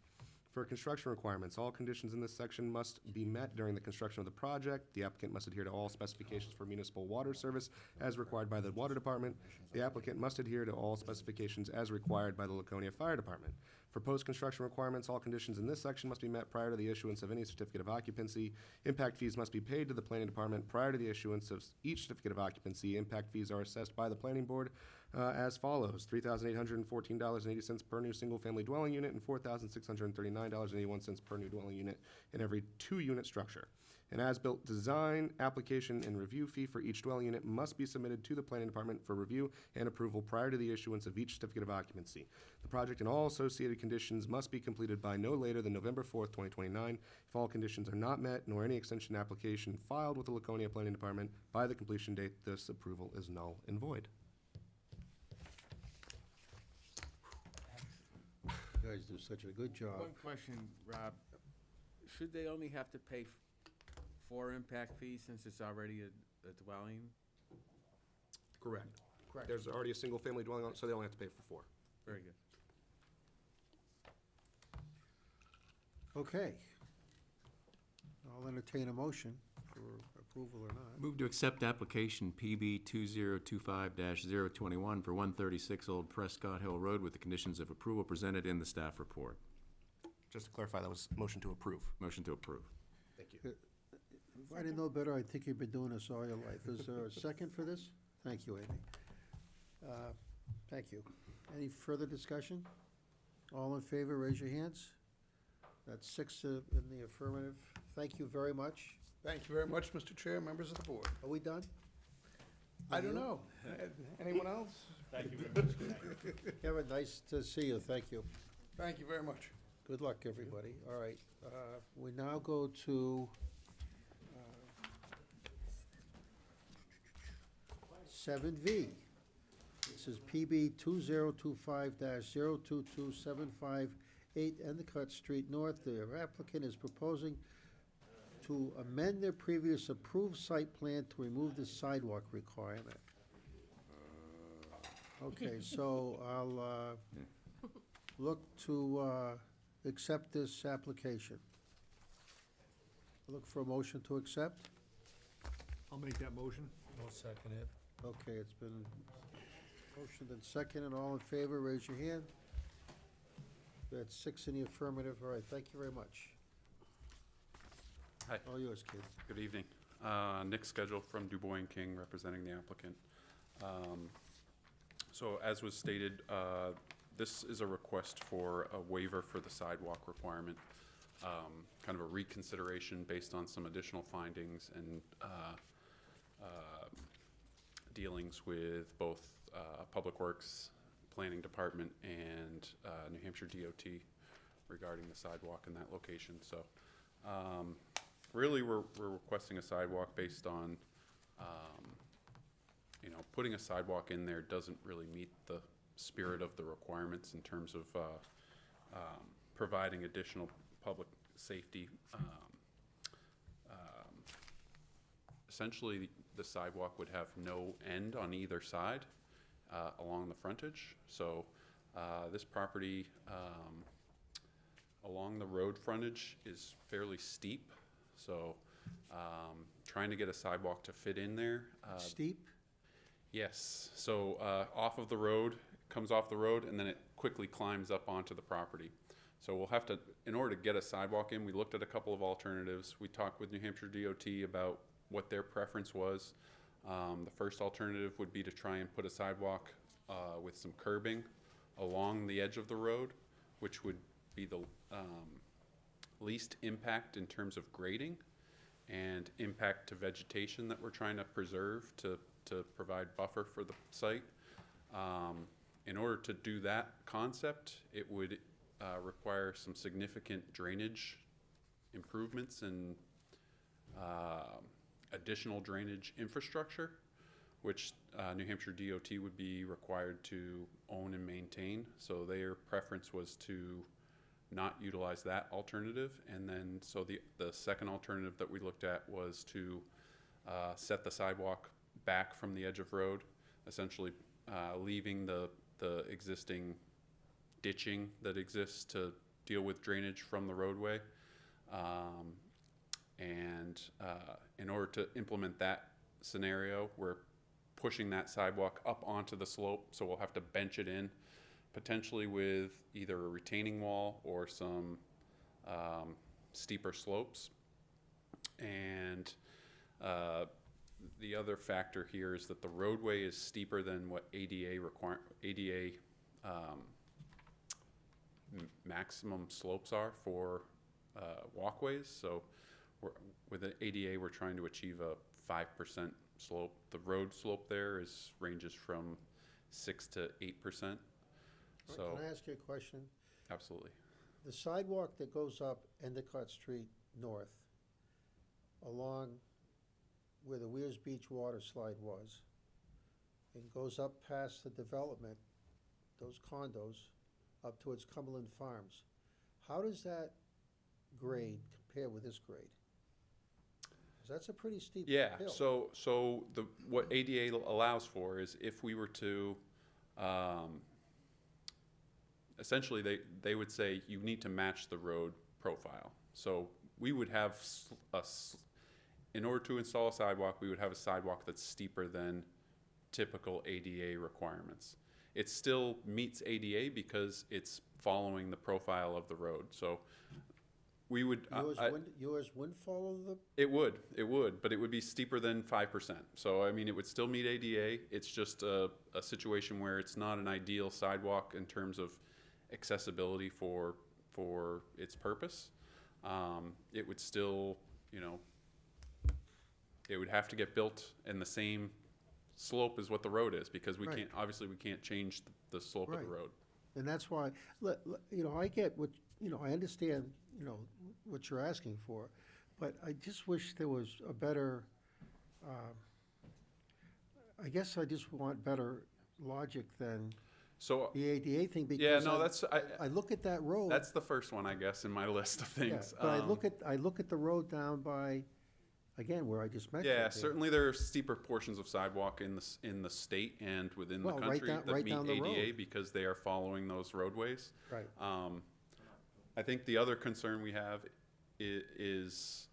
[SPEAKER 9] For construction requirements, all conditions in this section must be met during the construction of the project. The applicant must adhere to all specifications for municipal water service as required by the water department. The applicant must adhere to all specifications as required by the Laconia Fire Department. For post-construction requirements, all conditions in this section must be met prior to the issuance of any certificate of occupancy. Impact fees must be paid to the planning department prior to the issuance of each certificate of occupancy. Impact fees are assessed by the planning board as follows: $3,814.80 per new single-family dwelling unit and $4,639.81 per new dwelling unit in every two-unit structure. An as-built design, application, and review fee for each dwelling unit must be submitted to the planning department for review and approval prior to the issuance of each certificate of occupancy. The project and all associated conditions must be completed by no later than November 4th, 2029. If all conditions are not met, nor any extension application filed with the Laconia Planning Department by the completion date, this approval is null and void.
[SPEAKER 1] You guys do such a good job.
[SPEAKER 13] One question, Rob. Should they only have to pay for impact fees since it's already a dwelling?
[SPEAKER 9] Correct. There's already a single-family dwelling on it, so they only have to pay for 4.
[SPEAKER 13] Very good.
[SPEAKER 1] Okay. I'll entertain a motion for approval or not.
[SPEAKER 10] Move to accept application PB 2025-021 for 136 Old Prescott Hill Road with the conditions of approval presented in the staff report.
[SPEAKER 9] Just to clarify, that was motion to approve.
[SPEAKER 10] Motion to approve.
[SPEAKER 9] Thank you.
[SPEAKER 1] If I didn't know better, I'd think you've been doing this all your life. Is there a second for this? Thank you, Amy. Thank you. Any further discussion? All in favor, raise your hands. That's 6 in the affirmative. Thank you very much.
[SPEAKER 7] Thank you very much, Mr. Chair, members of the board.
[SPEAKER 1] Are we done?
[SPEAKER 7] I don't know. Anyone else?
[SPEAKER 5] Thank you very much.
[SPEAKER 1] Kevin, nice to see you. Thank you.
[SPEAKER 7] Thank you very much.
[SPEAKER 1] Good luck, everybody. All right. We now go to 7V. This is PB 2025-022758 Endicott Street North. The applicant is proposing to amend their previous approved site plan to remove the sidewalk requirement. Okay, so I'll look to accept this application. Look for a motion to accept.
[SPEAKER 3] I'll make that motion.
[SPEAKER 14] I'll second it.
[SPEAKER 1] Okay, it's been motioned and second, and all in favor, raise your hand. That's 6 in the affirmative. All right, thank you very much.
[SPEAKER 19] Hi.
[SPEAKER 1] All yours, kid.
[SPEAKER 19] Good evening. Nick Schedule from DuBois and King, representing the applicant. So as was stated, this is a request for a waiver for the sidewalk requirement, kind of a reconsideration based on some additional findings and dealings with both Public Works, Planning Department, and New Hampshire DOT regarding the sidewalk in that location. So really, we're requesting a sidewalk based on, putting a sidewalk in there doesn't really meet the spirit of the requirements in terms of providing additional public safety. Essentially, the sidewalk would have no end on either side along the frontage. So this property along the road frontage is fairly steep. So trying to get a sidewalk to fit in there.
[SPEAKER 1] Steep?
[SPEAKER 19] Yes. So off of the road, comes off the road, and then it quickly climbs up onto the property. So we'll have to, in order to get a sidewalk in, we looked at a couple of alternatives. We talked with New Hampshire DOT about what their preference was. The first alternative would be to try and put a sidewalk with some curbing along the edge of the road, which would be the least impact in terms of grading and impact to vegetation that we're trying to preserve to provide buffer for the site. In order to do that concept, it would require some significant drainage improvements and additional drainage infrastructure, which New Hampshire DOT would be required to own and maintain. So their preference was to not utilize that alternative. And then, so the second alternative that we looked at was to set the sidewalk back from the edge of road, essentially leaving the existing ditching that exists to deal with drainage from the roadway. And in order to implement that scenario, we're pushing that sidewalk up onto the slope, so we'll have to bench it in, potentially with either a retaining wall or some steeper slopes. And the other factor here is that the roadway is steeper than what ADA maximum slopes are for walkways. So with the ADA, we're trying to achieve a 5% slope. The road slope there ranges from 6 to 8%. So
[SPEAKER 1] Can I ask you a question?
[SPEAKER 19] absolutely.
[SPEAKER 1] The sidewalk that goes up Endicott Street North, along where the Weirs Beach water slide was, and goes up past the development, those condos, up towards Cumberland Farms, how does that grade compare with this grade? 'Cause that's a pretty steep hill.
[SPEAKER 19] Yeah, so what ADA allows for is if we were to, essentially they would say you need to match the road profile. So we would have in order to install a sidewalk, we would have a sidewalk that's steeper than typical ADA requirements. It still meets ADA because it's following the profile of the road. So we would.
[SPEAKER 1] Yours wouldn't follow the?
[SPEAKER 19] It would, but it would be steeper than 5%. So, I mean, it would still meet ADA. It's just a situation where it's not an ideal sidewalk in terms of accessibility for its purpose. It would still, it would have to get built in the same slope as what the road is, because we
[SPEAKER 1] Right.
[SPEAKER 19] can't change the slope of the
[SPEAKER 1] Right.
[SPEAKER 19] road.
[SPEAKER 1] And that's why, I get what, I understand, what you're asking for, but I just wish there was a better, I guess I just want better logic than
[SPEAKER 19] So,
[SPEAKER 1] the ADA thing, because
[SPEAKER 19] yeah, no,
[SPEAKER 1] I look at that road.
[SPEAKER 19] that's the first one, I guess, in my list of
[SPEAKER 1] Yeah,
[SPEAKER 19] things.
[SPEAKER 1] but I look at the road down by, again, where I just mentioned.
[SPEAKER 19] Yeah,
[SPEAKER 1] there.
[SPEAKER 19] certainly there are steeper portions of sidewalk in the state and within the
[SPEAKER 1] Well, right
[SPEAKER 19] country
[SPEAKER 1] down-
[SPEAKER 19] that
[SPEAKER 1] right
[SPEAKER 19] meet
[SPEAKER 1] down the
[SPEAKER 19] ADA
[SPEAKER 1] road.
[SPEAKER 19] because they are following those roadways.
[SPEAKER 1] Right.
[SPEAKER 19] I think the other concern we have is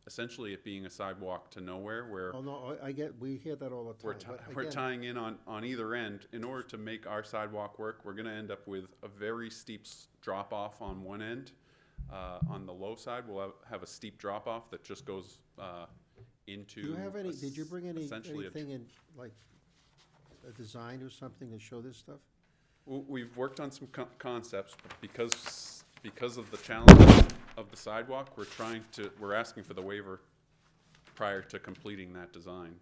[SPEAKER 19] essentially it being a sidewalk to nowhere where
[SPEAKER 1] Oh, no, we hear that all the time. but
[SPEAKER 19] we're
[SPEAKER 1] again,
[SPEAKER 19] tying in on either end. In order to make our sidewalk work, we're gonna end up with a very steep drop off on one end. On the low side, we'll have a steep drop off that just goes into.
[SPEAKER 1] Do you have did you bring
[SPEAKER 19] essentially
[SPEAKER 1] anything in, like, a design or something to show this stuff?
[SPEAKER 19] We've worked on some concepts, but because of the challenge of the sidewalk, we're asking for the waiver prior to completing that design.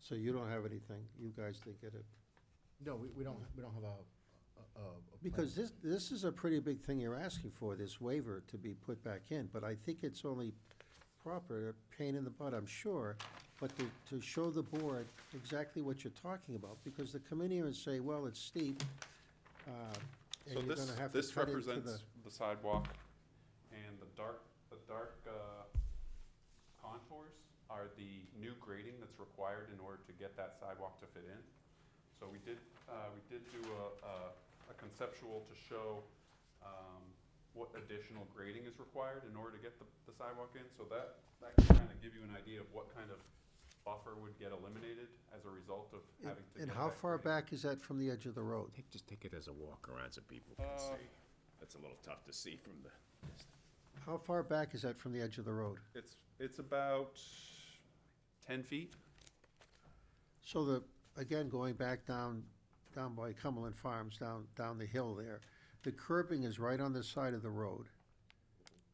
[SPEAKER 1] So you don't have anything, you guys did get it?
[SPEAKER 6] No, we don't have a
[SPEAKER 1] Because this is a pretty big thing you're asking for, this waiver to be put back in, but I think it's only proper, a pain in the butt, I'm sure, but to show the board exactly what you're talking about, because the come in here and say, well, it's steep, and
[SPEAKER 19] So
[SPEAKER 1] you're gonna have to
[SPEAKER 19] this
[SPEAKER 1] cut into the.
[SPEAKER 19] represents the sidewalk, and the dark contours are the new grading that's required in order to get that sidewalk to fit in. So we did do a conceptual to show what additional grading is required in order to get the sidewalk in. So that can kind of give you an idea of what kind of buffer would get eliminated as a result of having to.
[SPEAKER 1] And
[SPEAKER 19] get
[SPEAKER 1] how
[SPEAKER 19] that
[SPEAKER 1] far
[SPEAKER 19] grading.
[SPEAKER 1] back is that from the edge of the road?
[SPEAKER 10] Just take it as a walk around so people can see. That's a little tough to see from the.
[SPEAKER 1] How far back is that from the edge of the road?
[SPEAKER 19] It's about 10 feet.
[SPEAKER 1] So again, going back down by Cumberland Farms, down the hill there, the curbing is right on the side of the road,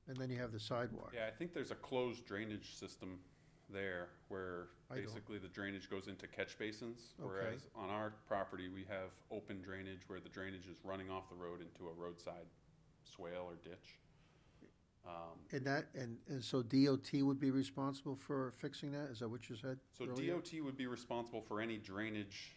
[SPEAKER 1] and then you have the sidewalk.
[SPEAKER 19] Yeah, I think there's a closed drainage system there where
[SPEAKER 1] I don't-
[SPEAKER 19] basically the drainage goes into catch basins.
[SPEAKER 1] Okay.
[SPEAKER 19] Whereas on our property, we have open drainage where the drainage is running off the road into a roadside swale or ditch.
[SPEAKER 1] And so DOT would be responsible for fixing that? Is that what you said
[SPEAKER 19] So
[SPEAKER 1] earlier?
[SPEAKER 19] DOT would be responsible for any drainage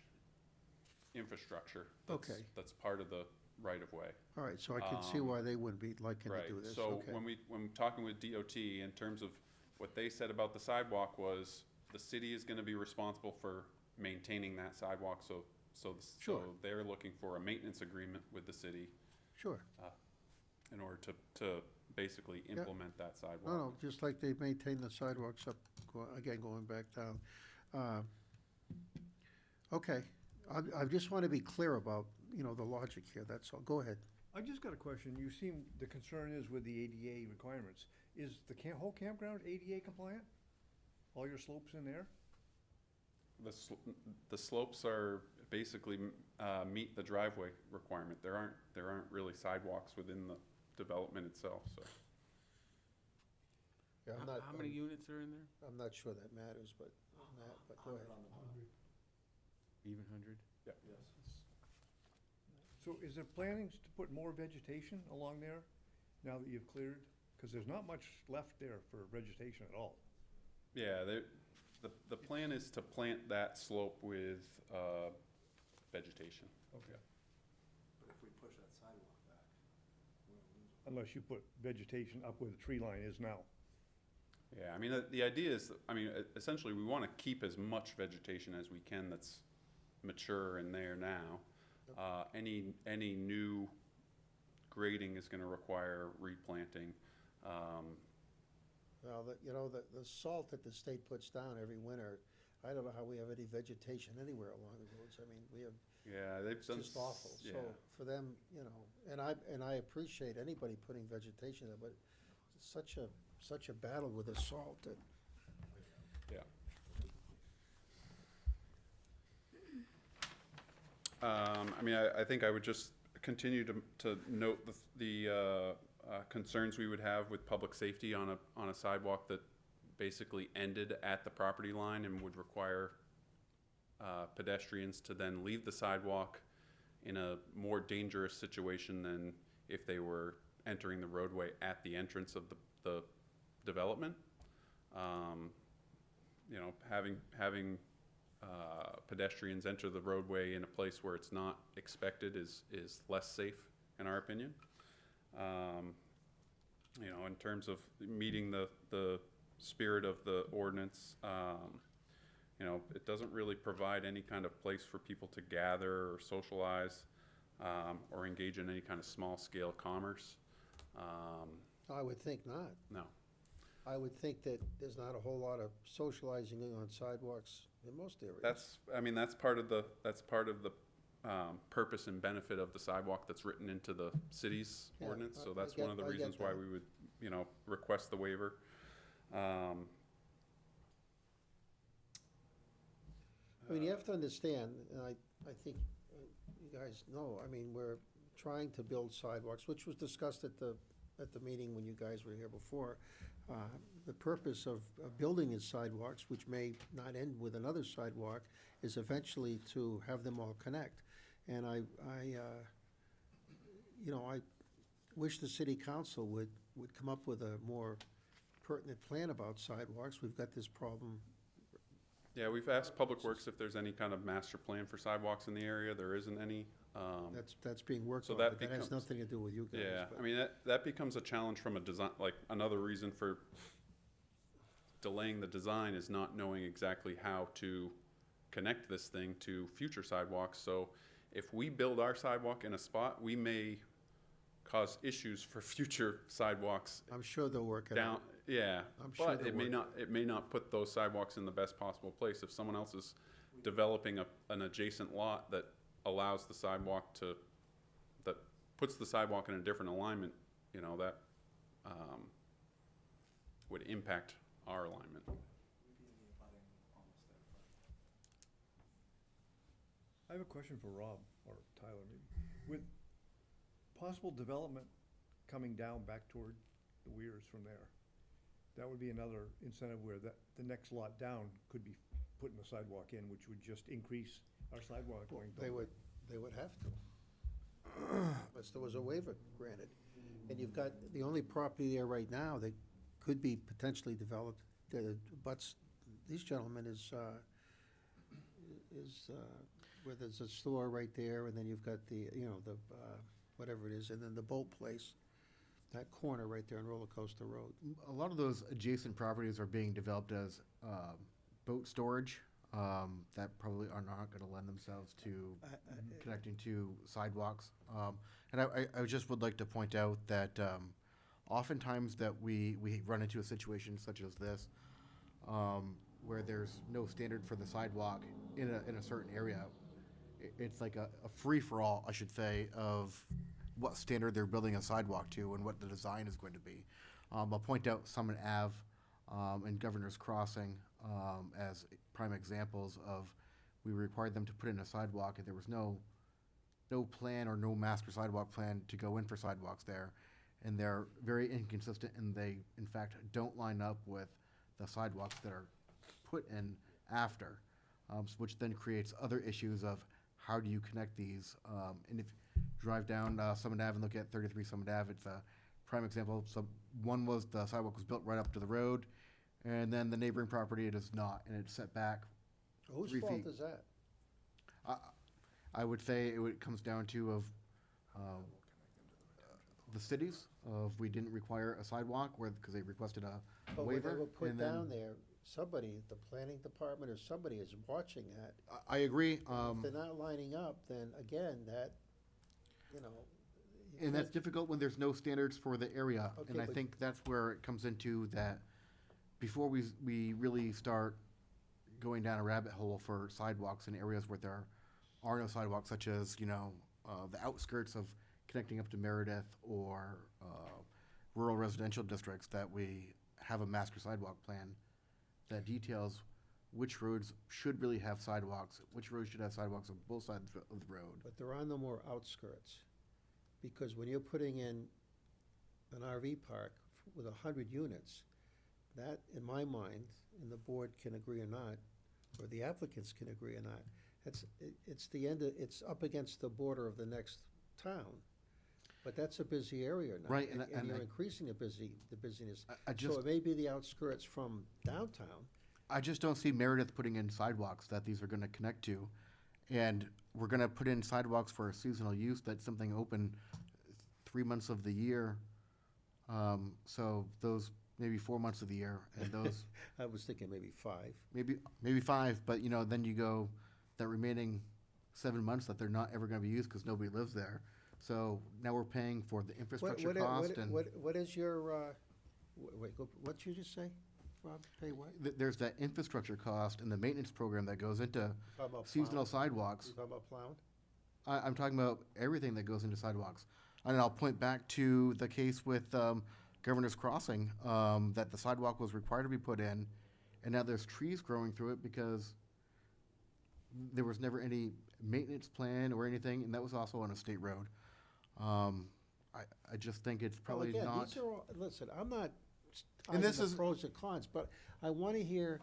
[SPEAKER 19] infrastructure
[SPEAKER 1] Okay.
[SPEAKER 19] that's part of the right-of-way.
[SPEAKER 1] All right, so I can see why they wouldn't be liking to do this.
[SPEAKER 19] So
[SPEAKER 1] Okay.
[SPEAKER 19] when talking with DOT, in terms of what they said about the sidewalk was, the city is gonna be responsible for maintaining that sidewalk, so
[SPEAKER 1] Sure.
[SPEAKER 19] they're looking for a maintenance agreement with the city
[SPEAKER 1] Sure.
[SPEAKER 19] in order to basically implement that sidewalk.
[SPEAKER 1] No, just like they maintain the sidewalks up, again, going back down. Okay, I just want to be clear about, the logic here, that's all. Go ahead.
[SPEAKER 3] I just got a question. You seem, the concern is with the ADA requirements. Is the whole campground ADA compliant? all your slopes in there?
[SPEAKER 19] The slopes are basically, meet the driveway requirement. There aren't really sidewalks within the development itself, so.
[SPEAKER 1] Yeah, I'm not,
[SPEAKER 13] How many units are in there?
[SPEAKER 1] I'm not sure that matters, but on that, but go ahead.
[SPEAKER 6] Even 100?
[SPEAKER 19] Yeah.
[SPEAKER 3] So is there plannings to put more vegetation along there now that you've cleared? Because there's not much left there for vegetation at all.
[SPEAKER 19] Yeah, the plan is to plant that slope with, vegetation.
[SPEAKER 3] Okay.
[SPEAKER 1] But if we push that sidewalk back, we're gonna lose it.
[SPEAKER 3] Unless you put vegetation up where the tree line is now.
[SPEAKER 19] Yeah, I mean, the idea is, I mean, essentially, we want to keep as much vegetation as we can that's mature and there now. Any new grading is gonna require replanting.
[SPEAKER 1] Well, the salt that the state puts down every winter, I don't know how we have any vegetation anywhere along the roads. I mean, we have,
[SPEAKER 19] Yeah, they've
[SPEAKER 1] it's
[SPEAKER 19] done.
[SPEAKER 1] just awful.
[SPEAKER 19] Yeah.
[SPEAKER 1] So for them, and I appreciate anybody putting vegetation there, but it's such a battle with the salt that.
[SPEAKER 19] Yeah. I mean, I think I would just continue to note the concerns we would have with public safety on a sidewalk that basically ended at the property line and would require pedestrians to then leave the sidewalk in a more dangerous situation than if they were entering the roadway at the entrance of the development. Having pedestrians enter the roadway in a place where it's not expected is less safe, in our opinion. In terms of meeting the spirit of the ordinance, it doesn't really provide any kind of place for people to gather or socialize, or engage in any kind of small-scale commerce.
[SPEAKER 1] I would think not.
[SPEAKER 19] No.
[SPEAKER 1] I would think that there's not a whole lot of socializing on sidewalks in most areas.
[SPEAKER 19] That's part of the purpose and benefit of the sidewalk that's written into the city's
[SPEAKER 1] Yeah,
[SPEAKER 19] ordinance, so
[SPEAKER 1] I
[SPEAKER 19] that's
[SPEAKER 1] get-
[SPEAKER 19] one of the
[SPEAKER 1] I get
[SPEAKER 19] reasons why
[SPEAKER 1] that.
[SPEAKER 19] we would, request the waiver.
[SPEAKER 1] I mean, you have to understand, and I think you guys know, I mean, we're trying to build sidewalks, which was discussed at the meeting when you guys were here before. The purpose of building these sidewalks, which may not end with another sidewalk, is eventually to have them all connect. And I wish the city council would come up with a more pertinent plan about sidewalks. We've got this problem.
[SPEAKER 19] Yeah, we've asked Public Works if there's any kind of master plan for sidewalks in the area. There isn't any.
[SPEAKER 1] That's being worked
[SPEAKER 19] so
[SPEAKER 1] on,
[SPEAKER 19] that
[SPEAKER 1] but that has
[SPEAKER 19] becomes-
[SPEAKER 1] nothing to do with you guys.
[SPEAKER 19] Yeah,
[SPEAKER 1] but-
[SPEAKER 19] I mean, that becomes a challenge from a design, like, another reason for delaying the design is not knowing exactly how to connect this thing to future sidewalks. So if we build our sidewalk in a spot, we may cause issues for future sidewalks
[SPEAKER 1] I'm sure they'll work it
[SPEAKER 19] down.
[SPEAKER 1] out.
[SPEAKER 19] Yeah,
[SPEAKER 1] I'm sure
[SPEAKER 19] but
[SPEAKER 1] they'll
[SPEAKER 19] it may
[SPEAKER 1] work
[SPEAKER 19] not, it may not put those sidewalks in the best possible place. If someone else is developing an adjacent lot that allows the sidewalk that puts the sidewalk in a different alignment, that would impact our alignment.
[SPEAKER 3] I have a question for Rob, or Tyler maybe. With possible development coming down back toward the weirs from there, that would be another incentive where the next lot down could be putting a sidewalk in, which would just increase our sidewalk going.
[SPEAKER 1] They would have to. Unless there was a waiver granted. And you've got, the only property there right now that could be potentially developed, that butts these gentlemen is where there's a store right there, and then you've got the whatever it is, and then the boat place, that corner right there on Roller Coaster Road.
[SPEAKER 6] A lot of those adjacent properties are being developed as boat storage that probably are not going to lend themselves to connecting to sidewalks. And I just would like to point out that oftentimes that we run into a situation such as this, where there's no standard for the sidewalk in a certain area. It's like a free-for-all, I should say, of what standard they're building a sidewalk to and what the design is going to be. I'll point out Summit Ave and Governor's Crossing. as prime examples of, we required them to put in a sidewalk, and there was no plan or no master sidewalk plan to go in for sidewalks there. And they're very inconsistent, and they, in fact, don't line up with the sidewalks that are put in after, which then creates other issues of how do you connect these? And if you drive down Summit Ave and look at 33 Summit Ave, it's a prime example. So one was the sidewalk was built right up to the road, and then the neighboring property, it is not, and it's set back
[SPEAKER 1] Whose
[SPEAKER 6] 3
[SPEAKER 1] fault
[SPEAKER 6] feet.
[SPEAKER 1] is that?
[SPEAKER 6] I would say it comes down to of the cities, of we didn't require a sidewalk, where, because they requested a
[SPEAKER 1] But when
[SPEAKER 6] waiver.
[SPEAKER 1] they were put
[SPEAKER 6] and then-
[SPEAKER 1] down there, somebody, the planning department or somebody is watching that.
[SPEAKER 6] I agree,
[SPEAKER 1] If they're not lining up, then again, that, you know. you
[SPEAKER 6] and that's
[SPEAKER 1] can't-
[SPEAKER 6] difficult when there's no standards for the area. And
[SPEAKER 1] Okay,
[SPEAKER 6] I
[SPEAKER 1] but-
[SPEAKER 6] think that's where it comes into that, before we really start going down a rabbit hole for sidewalks in areas where there are no sidewalks, such as, you know, the outskirts of connecting up to Meredith or rural residential districts, that we have a master sidewalk plan that details which roads should really have sidewalks, which roads should have sidewalks on both sides of the road.
[SPEAKER 1] But there are no more outskirts, because when you're putting in an RV park with 100 units, that, in my mind, and the board can agree or not, or the applicants can agree or not, it's the end of, it's up against the border of the next town. But that's a busy area now.
[SPEAKER 6] Right,
[SPEAKER 1] And
[SPEAKER 6] and
[SPEAKER 1] you're
[SPEAKER 6] I-
[SPEAKER 1] increasing the busyness.
[SPEAKER 6] I
[SPEAKER 1] So
[SPEAKER 6] just-
[SPEAKER 1] it may be the outskirts from downtown.
[SPEAKER 6] I just don't see Meredith putting in sidewalks that these are gonna connect to. And we're gonna put in sidewalks for seasonal use, that's something open 3 months of the year. So those, maybe 4 months of the year, and those,
[SPEAKER 1] I was thinking maybe 5.
[SPEAKER 6] maybe 5, but, you know, then you go, that remaining 7 months that they're not ever gonna be used because nobody lives there. So now we're paying for the infrastructure cost and.
[SPEAKER 1] What is your, wait, what'd you just say, Rob? Pay what?
[SPEAKER 6] There's that infrastructure cost and the maintenance program that goes into
[SPEAKER 1] Talking about
[SPEAKER 6] seasonal
[SPEAKER 1] plowing?
[SPEAKER 6] sidewalks.
[SPEAKER 1] You talking about plowing?
[SPEAKER 6] I'm talking about everything that goes into sidewalks. And I'll point back to the case with Governor's Crossing, that the sidewalk was required to be put in, and now there's trees growing through it because there was never any maintenance plan or anything, and that was also on a state road. I just think it's
[SPEAKER 1] Well,
[SPEAKER 6] probably
[SPEAKER 1] again,
[SPEAKER 6] not.
[SPEAKER 1] these are all, listen, I'm not
[SPEAKER 6] And
[SPEAKER 1] arguing
[SPEAKER 6] this
[SPEAKER 1] the
[SPEAKER 6] is-
[SPEAKER 1] pros and cons, but I want to hear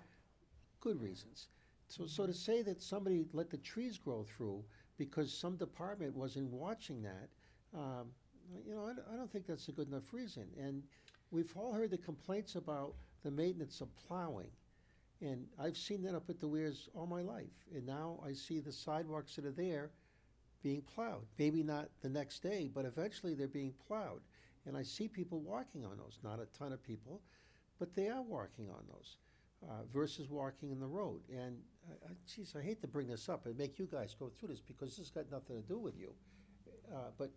[SPEAKER 1] good reasons. So to say that somebody let the trees grow through because some department wasn't watching that, you know, I don't think that's a good enough reason. And we've all heard the complaints about the maintenance of plowing. And I've seen that up at the Weirs all my life. And now I see the sidewalks that are there being plowed. Maybe not the next day, but eventually they're being plowed. And I see people walking on those, not a ton of people, but they are walking on those versus walking in the road. And, geez, I hate to bring this up and make you guys go through this because this has got nothing to do with you. But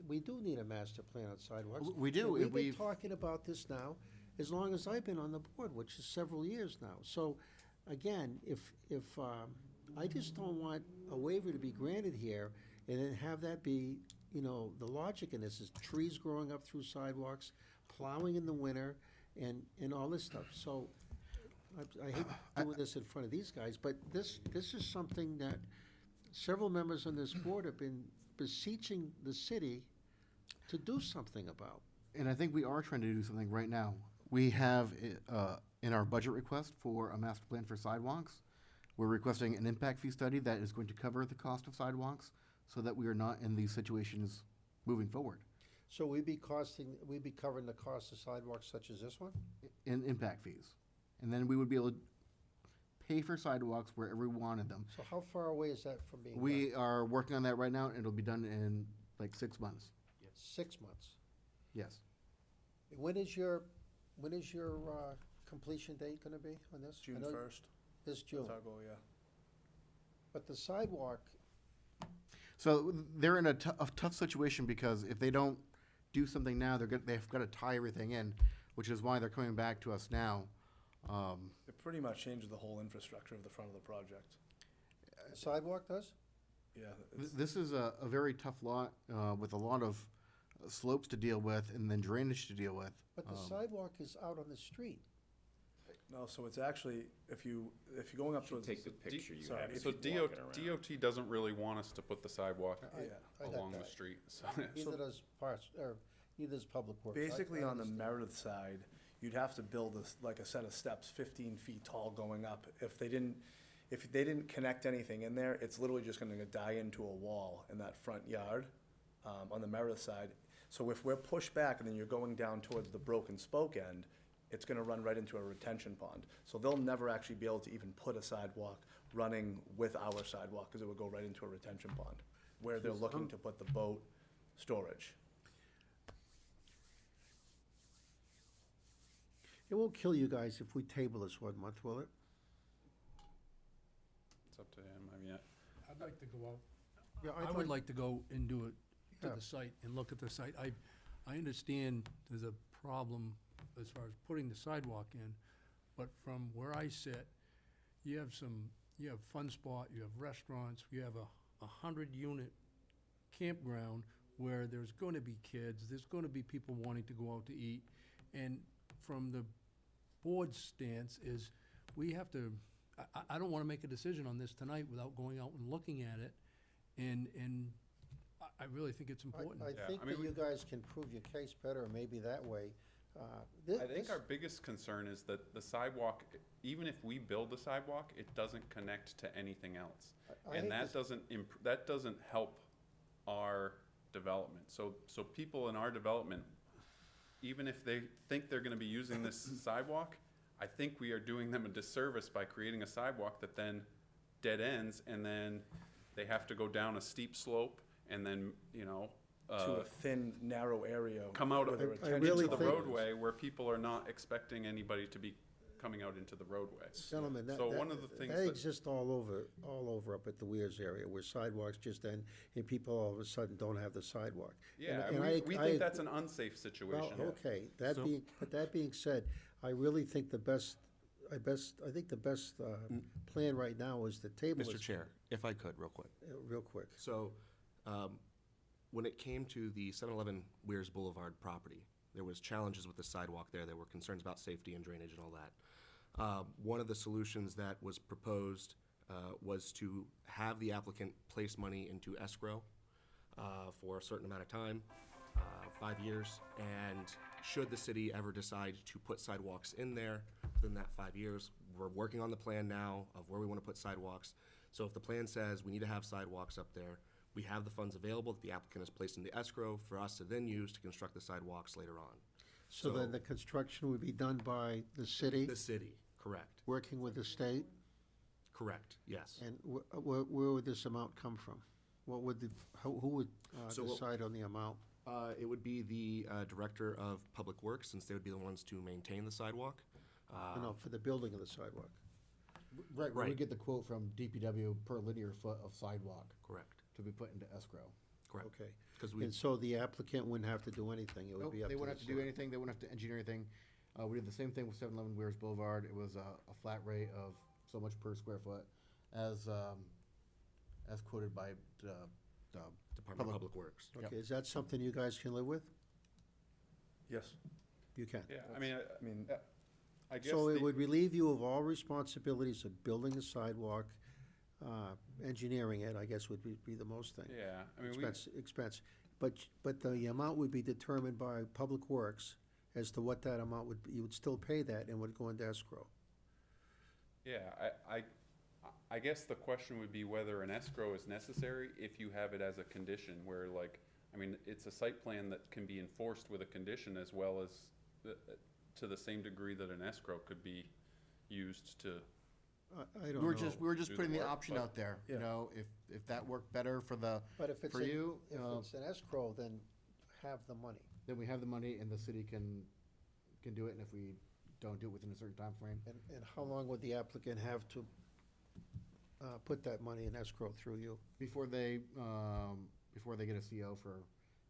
[SPEAKER 1] we do need a master plan on sidewalks.
[SPEAKER 6] We do,
[SPEAKER 1] And
[SPEAKER 6] and
[SPEAKER 1] we've been
[SPEAKER 6] we've-
[SPEAKER 1] talking about this now as long as I've been on the board, which is several years now. So, again, if I just don't want a waiver to be granted here and then have that be, you know, the logic in this is trees growing up through sidewalks, plowing in the winter, and all this stuff. So I hate doing this in front of these guys, but this is something that several members on this board have been beseeching the city to do something about.
[SPEAKER 6] And I think we are trying to do something right now. We have, in our budget request for a master plan for sidewalks, we're requesting an impact fee study that is going to cover the cost of sidewalks so that we are not in these situations moving forward.
[SPEAKER 1] So we'd be covering the cost of sidewalks such as this one?
[SPEAKER 6] In impact fees. And then we would be able to pay for sidewalks wherever we wanted them.
[SPEAKER 1] So how far away is that from being done?
[SPEAKER 6] We are working on that right now, and it'll be done in like 6 months.
[SPEAKER 1] 6 months.
[SPEAKER 6] Yes.
[SPEAKER 1] When is your completion date gonna be on this? I
[SPEAKER 20] June
[SPEAKER 1] know
[SPEAKER 20] 1st.
[SPEAKER 1] This June.
[SPEAKER 20] That's our goal, yeah.
[SPEAKER 1] But the sidewalk,
[SPEAKER 6] So they're in a tough situation because if they don't do something now, they've got to tie everything in, which is why they're coming back to us now.
[SPEAKER 20] It pretty much changes the whole infrastructure of the front of the project.
[SPEAKER 1] the sidewalk does?
[SPEAKER 20] Yeah.
[SPEAKER 6] This is a very tough lot with a lot of slopes to deal with and then drainage to deal with.
[SPEAKER 1] But the sidewalk is out on the street.
[SPEAKER 20] No, so it's actually, if you're going up
[SPEAKER 10] Should
[SPEAKER 20] towards.
[SPEAKER 10] take the picture you
[SPEAKER 20] sorry,
[SPEAKER 10] have.
[SPEAKER 20] if
[SPEAKER 19] So
[SPEAKER 10] you walking around.
[SPEAKER 19] DOT doesn't really want us to put the sidewalk
[SPEAKER 1] I got
[SPEAKER 19] along the
[SPEAKER 1] that.
[SPEAKER 19] street, so.
[SPEAKER 1] Neither does parts, or neither does Public Works.
[SPEAKER 20] Basically,
[SPEAKER 1] I
[SPEAKER 20] on the
[SPEAKER 1] understand.
[SPEAKER 20] Meredith side, you'd have to build like a set of steps 15 feet tall going up. If they didn't connect anything in there, it's literally just gonna die into a wall in that front yard, on the Meredith side. So if we're pushed back and then you're going down towards the Broken Spoke end, it's gonna run right into a retention pond. So they'll never actually be able to even put a sidewalk running with our sidewalk, because it would go right into a retention pond, where they're looking to put the boat storage.
[SPEAKER 1] It won't kill you guys if we table this 1 month, will it?
[SPEAKER 19] It's up to him, I mean,
[SPEAKER 14] I'd like to go out.
[SPEAKER 1] Yeah,
[SPEAKER 14] I would like to go and do it to
[SPEAKER 1] Yeah.
[SPEAKER 14] the site and look at the site. I understand there's a problem as far as putting the sidewalk in, but from where I sit, you have Fun Spot, you have restaurants, you have a 100-unit campground where there's gonna be kids, there's gonna be people wanting to go out to eat. And from the board's stance is, we have to, I don't wanna make a decision on this tonight without going out and looking at it. And I really think it's important.
[SPEAKER 1] I
[SPEAKER 19] Yeah,
[SPEAKER 1] think
[SPEAKER 19] I mean,
[SPEAKER 1] that you guys can prove your case better, maybe that way.
[SPEAKER 19] I think our biggest concern is that the sidewalk, even if we build the sidewalk, it doesn't connect to anything else.
[SPEAKER 1] I
[SPEAKER 19] And
[SPEAKER 1] hate
[SPEAKER 19] that
[SPEAKER 1] this-
[SPEAKER 19] doesn't help our development. So people in our development, even if they think they're gonna be using this sidewalk, I think we are doing them a disservice by creating a sidewalk that then dead ends, and then they have to go down a steep slope, and then,
[SPEAKER 20] To a thin, narrow area.
[SPEAKER 19] come out
[SPEAKER 20] where the
[SPEAKER 1] I
[SPEAKER 20] retention
[SPEAKER 1] really
[SPEAKER 19] into the
[SPEAKER 20] pond is.
[SPEAKER 19] roadway where people are not expecting anybody to be coming out into the roadway.
[SPEAKER 1] Gentlemen,
[SPEAKER 19] So one of the things
[SPEAKER 1] that
[SPEAKER 19] that-
[SPEAKER 1] exists all over up at the Weirs area, where sidewalks just end, and people all of a sudden don't have the sidewalk.
[SPEAKER 19] Yeah,
[SPEAKER 1] And
[SPEAKER 19] we
[SPEAKER 1] I-
[SPEAKER 19] think that's an unsafe situation.
[SPEAKER 1] Well, okay,
[SPEAKER 14] So-
[SPEAKER 1] but that being said, I really think the best plan right now is the table.
[SPEAKER 9] Mr. Chair, if I could, real quick.
[SPEAKER 1] Real quick.
[SPEAKER 9] So, when it came to the 7-Eleven Weirs Boulevard property, there was challenges with the sidewalk there. There were concerns about safety and drainage and all that. One of the solutions that was proposed was to have the applicant place money into escrow for a certain amount of time, 5 years, and should the city ever decide to put sidewalks in there within that 5 years, we're working on the plan now of where we want to put sidewalks. So if the plan says we need to have sidewalks up there, we have the funds available that the applicant has placed into escrow for us to then use to construct the sidewalks later on.
[SPEAKER 1] So then the construction would be done by the city,
[SPEAKER 9] The city, correct,
[SPEAKER 1] working with the state,
[SPEAKER 9] correct, yes.
[SPEAKER 1] and where would this amount come from? What would who would
[SPEAKER 9] So what-
[SPEAKER 1] decide on the amount?
[SPEAKER 9] It would be the Director of Public Works, since they would be the ones to maintain the sidewalk.
[SPEAKER 1] No, for the building of the sidewalk.
[SPEAKER 6] Right, where we
[SPEAKER 9] Right.
[SPEAKER 6] get the quote from DPW per linear foot of sidewalk
[SPEAKER 9] Correct,
[SPEAKER 6] to be put into escrow.
[SPEAKER 9] correct.
[SPEAKER 1] Okay.
[SPEAKER 9] Because we,
[SPEAKER 1] And so the applicant wouldn't have to do anything, it would
[SPEAKER 6] Nope,
[SPEAKER 1] be up to
[SPEAKER 6] they
[SPEAKER 1] the
[SPEAKER 6] wouldn't have to do
[SPEAKER 1] city.
[SPEAKER 6] anything, they wouldn't have to engineer anything. We did the same thing with 7-Eleven Weirs Boulevard. It was a flat rate of so much per square foot as quoted by the
[SPEAKER 9] Department of Public Works.
[SPEAKER 6] Yep.
[SPEAKER 1] Okay, is that something you guys can live with?
[SPEAKER 20] Yes.
[SPEAKER 1] You can.
[SPEAKER 19] Yeah,
[SPEAKER 20] I mean,
[SPEAKER 19] I guess
[SPEAKER 1] So it
[SPEAKER 19] the-
[SPEAKER 1] would relieve you of all responsibilities of building the sidewalk, engineering it, I guess would be the most thing.
[SPEAKER 19] Yeah, I mean,
[SPEAKER 1] Expense. But the amount would be determined by Public Works as to what that amount would be. You would still pay that and would go into escrow.
[SPEAKER 19] Yeah, I guess the question would be whether an escrow is necessary if you have it as a condition where it's a site plan that can be enforced with a condition as well as to the same degree that an escrow could be used to.
[SPEAKER 1] I don't
[SPEAKER 6] We were
[SPEAKER 1] know.
[SPEAKER 6] just
[SPEAKER 19] Do
[SPEAKER 6] putting
[SPEAKER 19] the
[SPEAKER 6] the
[SPEAKER 19] work,
[SPEAKER 6] option
[SPEAKER 19] but-
[SPEAKER 6] out there,
[SPEAKER 20] Yeah.
[SPEAKER 6] if that worked better for
[SPEAKER 1] But if it's
[SPEAKER 6] for you,
[SPEAKER 1] if it's an escrow, then have the money.
[SPEAKER 6] then we have the money and the city can do it, and if we don't do it within a certain time frame.
[SPEAKER 1] And how long would the applicant have to put that money in escrow through you?
[SPEAKER 6] Before they get a CO for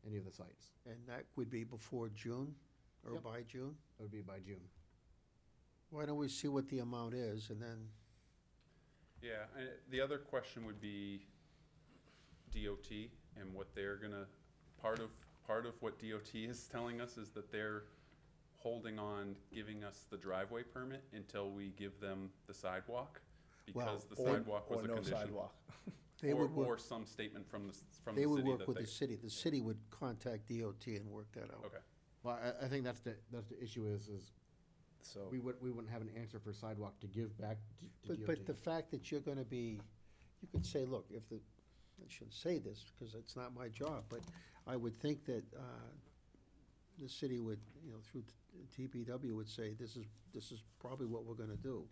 [SPEAKER 6] any of the sites.
[SPEAKER 1] And that would be before June or
[SPEAKER 6] Yep.
[SPEAKER 1] by June?
[SPEAKER 6] It would be by June.
[SPEAKER 1] Why don't we see what the amount is and then,
[SPEAKER 19] Yeah, and the other question would be DOT and what they're gonna, part of what DOT is telling us is that they're holding on giving us the driveway permit until we give them the sidewalk, because the
[SPEAKER 20] Well,
[SPEAKER 19] sidewalk was a
[SPEAKER 20] or no
[SPEAKER 19] condition.
[SPEAKER 20] sidewalk.
[SPEAKER 1] They would work-
[SPEAKER 19] Or some statement from the
[SPEAKER 1] They
[SPEAKER 19] city
[SPEAKER 1] would work
[SPEAKER 19] that
[SPEAKER 1] with
[SPEAKER 19] they.
[SPEAKER 1] the city. The city would contact DOT and work that out.
[SPEAKER 19] Okay.
[SPEAKER 6] Well, I think that's the issue is
[SPEAKER 20] So,
[SPEAKER 6] we wouldn't have an answer for sidewalk to give back to DOT.
[SPEAKER 1] But the fact that you're gonna be, you could say, look, if the, I shouldn't say this because it's not my job, but I would think that, the city would, you know, through TPW would say, this is probably what we're gonna do.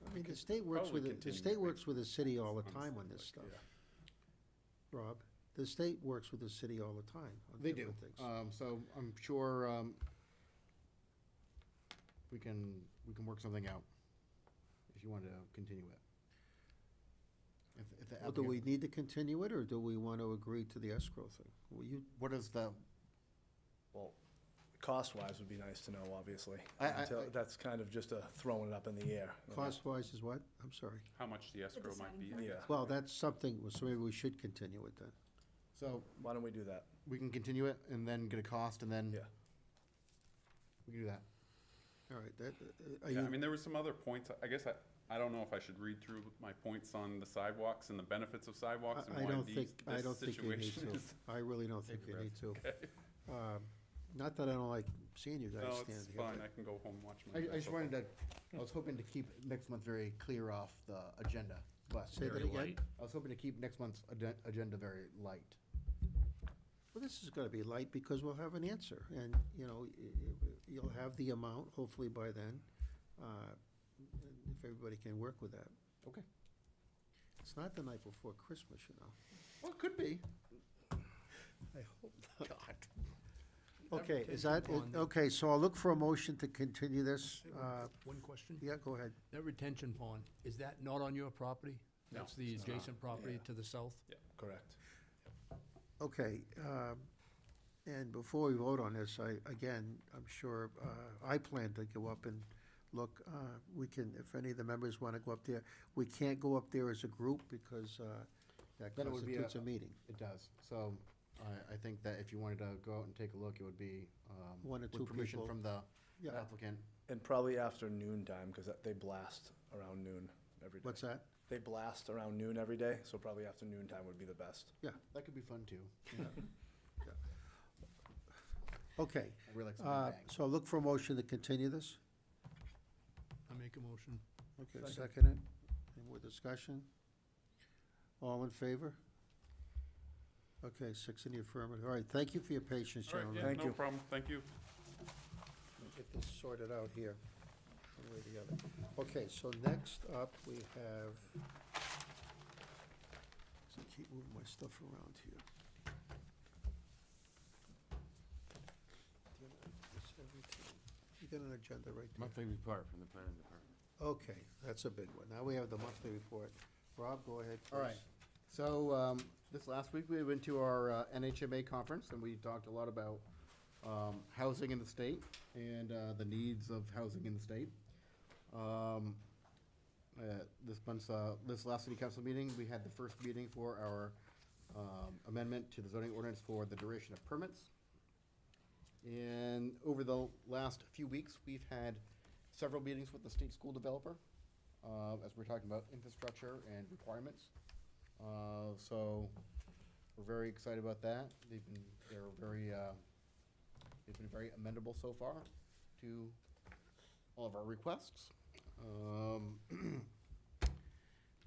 [SPEAKER 1] I mean, the state works
[SPEAKER 19] probably
[SPEAKER 1] with, the
[SPEAKER 19] continue
[SPEAKER 1] state
[SPEAKER 19] to
[SPEAKER 1] works with the city all the
[SPEAKER 19] on
[SPEAKER 1] time on
[SPEAKER 19] something
[SPEAKER 1] this
[SPEAKER 19] like
[SPEAKER 1] stuff. Rob, the state works with the city all the time on
[SPEAKER 6] They do.
[SPEAKER 1] different things.
[SPEAKER 6] So I'm sure we can work something out if you want to continue it. If the
[SPEAKER 1] Well, do we
[SPEAKER 6] applicant-
[SPEAKER 1] need to continue it, or do we want to agree to the escrow thing? Well, you,
[SPEAKER 6] What is the,
[SPEAKER 20] well, cost-wise would be nice to know, obviously.
[SPEAKER 6] I-
[SPEAKER 20] Until- That's kind of just a throwing it up in the air. you know.
[SPEAKER 1] cost-wise is what? I'm sorry.
[SPEAKER 19] How much the escrow might be. I
[SPEAKER 20] Yeah.
[SPEAKER 19] guess.
[SPEAKER 1] Well, that's something, so maybe we should continue it then.
[SPEAKER 6] so
[SPEAKER 20] Why don't we do that?
[SPEAKER 6] we can continue it and then get a cost and then
[SPEAKER 20] Yeah.
[SPEAKER 6] we can do that.
[SPEAKER 1] All right, that, are
[SPEAKER 19] Yeah, I
[SPEAKER 1] you,
[SPEAKER 19] mean, there were some other points, I guess I don't know if I should read through my points on the sidewalks and the benefits of sidewalks and
[SPEAKER 1] I
[SPEAKER 19] why
[SPEAKER 1] don't
[SPEAKER 19] these,
[SPEAKER 1] think, I
[SPEAKER 19] this
[SPEAKER 1] don't think you need
[SPEAKER 19] situation
[SPEAKER 1] to.
[SPEAKER 19] is.
[SPEAKER 1] I really don't think you need to.
[SPEAKER 19] Okay.
[SPEAKER 1] Not that I don't like seeing you guys
[SPEAKER 19] No,
[SPEAKER 1] stand
[SPEAKER 19] it's
[SPEAKER 1] here.
[SPEAKER 19] fine,
[SPEAKER 1] but-
[SPEAKER 19] I can go home and watch my.
[SPEAKER 6] I just wanted to, I was hoping to keep next month very clear off the agenda, but.
[SPEAKER 1] Say that again?
[SPEAKER 6] I was hoping to keep next month's agenda very light.
[SPEAKER 1] Well, this is gonna be light because we'll have an answer, and, you know, you'll have the amount hopefully by then, if everybody can work with that.
[SPEAKER 6] Okay.
[SPEAKER 1] It's not the night before Christmas, you know.
[SPEAKER 6] Well, it could be.
[SPEAKER 1] I hope not.
[SPEAKER 6] God.
[SPEAKER 1] Okay, is
[SPEAKER 14] That
[SPEAKER 1] that,
[SPEAKER 14] retention pond-
[SPEAKER 1] okay, so I'll look for a motion to continue this.
[SPEAKER 14] One question?
[SPEAKER 1] Yeah, go ahead.
[SPEAKER 14] That retention pond, is that not on your property?
[SPEAKER 19] No,
[SPEAKER 14] That's the
[SPEAKER 19] it's not.
[SPEAKER 14] adjacent property to the south?
[SPEAKER 20] Correct.
[SPEAKER 1] Okay, and before we vote on this, again, I'm sure, I plan to go up and look, we can, if any of the members want to go up there, we can't go up there as a group because that
[SPEAKER 6] Then it would be
[SPEAKER 1] constitutes a meeting.
[SPEAKER 6] It does. So I think that if you wanted to go out and take a look, it would be
[SPEAKER 1] One or
[SPEAKER 6] with
[SPEAKER 1] two
[SPEAKER 6] permission
[SPEAKER 1] people.
[SPEAKER 6] from the
[SPEAKER 1] Yeah.
[SPEAKER 6] applicant.
[SPEAKER 20] And probably after noon time, because they blast around noon every day.
[SPEAKER 1] What's that?
[SPEAKER 20] They blast around noon every day, so probably after noon time would be the best.
[SPEAKER 1] Yeah.
[SPEAKER 6] That could be fun too.
[SPEAKER 1] Okay,
[SPEAKER 6] We like some bang.
[SPEAKER 1] so I'll look for a motion to continue this.
[SPEAKER 14] I make a motion.
[SPEAKER 1] Okay, second it. Any more discussion? All in favor? Okay, 6 in the affirmative. All right, thank you for your patience,
[SPEAKER 19] All right,
[SPEAKER 1] gentlemen.
[SPEAKER 19] yeah,
[SPEAKER 20] Thank
[SPEAKER 19] no
[SPEAKER 20] you.
[SPEAKER 19] problem, thank you.
[SPEAKER 1] Get this sorted out here, one way or the other. Okay, so next up, we have, so I keep moving my stuff around here. It's everything. You got an agenda right there.
[SPEAKER 13] Monthly report from the planning department.
[SPEAKER 1] Okay, that's a big one. Now we have the monthly report. Rob, go ahead, please.
[SPEAKER 6] All right. So this last week, we went to our NHMA conference, and we talked a lot about housing in the state and the needs of housing in the state. This last city council meeting, we had the first meeting for our amendment to the zoning ordinance for the duration of permits. And over the last few weeks, we've had several meetings with the state school developer, as we're talking about infrastructure and requirements. So we're very excited about that. They've been very amenable so far to all of our requests.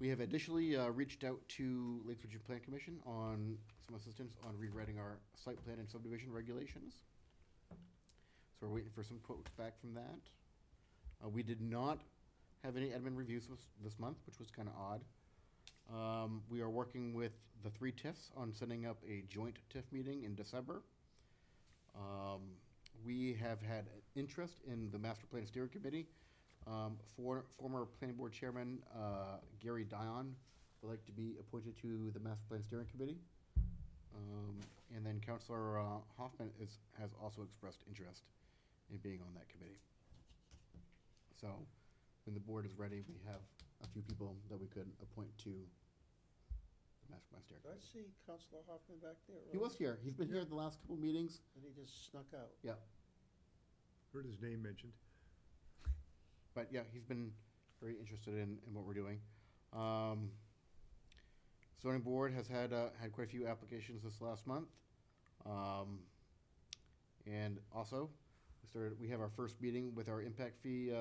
[SPEAKER 6] We have additionally reached out to Lakes Region Plan Commission on some assistance on rewriting our site plan and subdivision regulations. So we're waiting for some quotes back from that. We did not have any admin reviews this month, which was kind of odd. We are working with the 3 TIFs on setting up a joint TIF meeting in December. We have had interest in the Master Plan Steering Committee. Former Planning Board Chairman Gary Dion would like to be appointed to the Master Plan Steering Committee. And then Councilor Hoffman has also expressed interest in being on that committee. So when the board is ready, we have a few people that we could appoint to the Master Plan Steering
[SPEAKER 1] Did I
[SPEAKER 6] Committee.
[SPEAKER 1] see Counselor Hoffman back there?
[SPEAKER 6] He was here. He's been here the last couple meetings.
[SPEAKER 1] And he just snuck out.
[SPEAKER 6] Yeah.
[SPEAKER 3] Heard his name mentioned.
[SPEAKER 6] But yeah, he's been very interested in what we're doing. Zoning board has had quite a few applications this last month. And also, we have our first meeting with our impact fee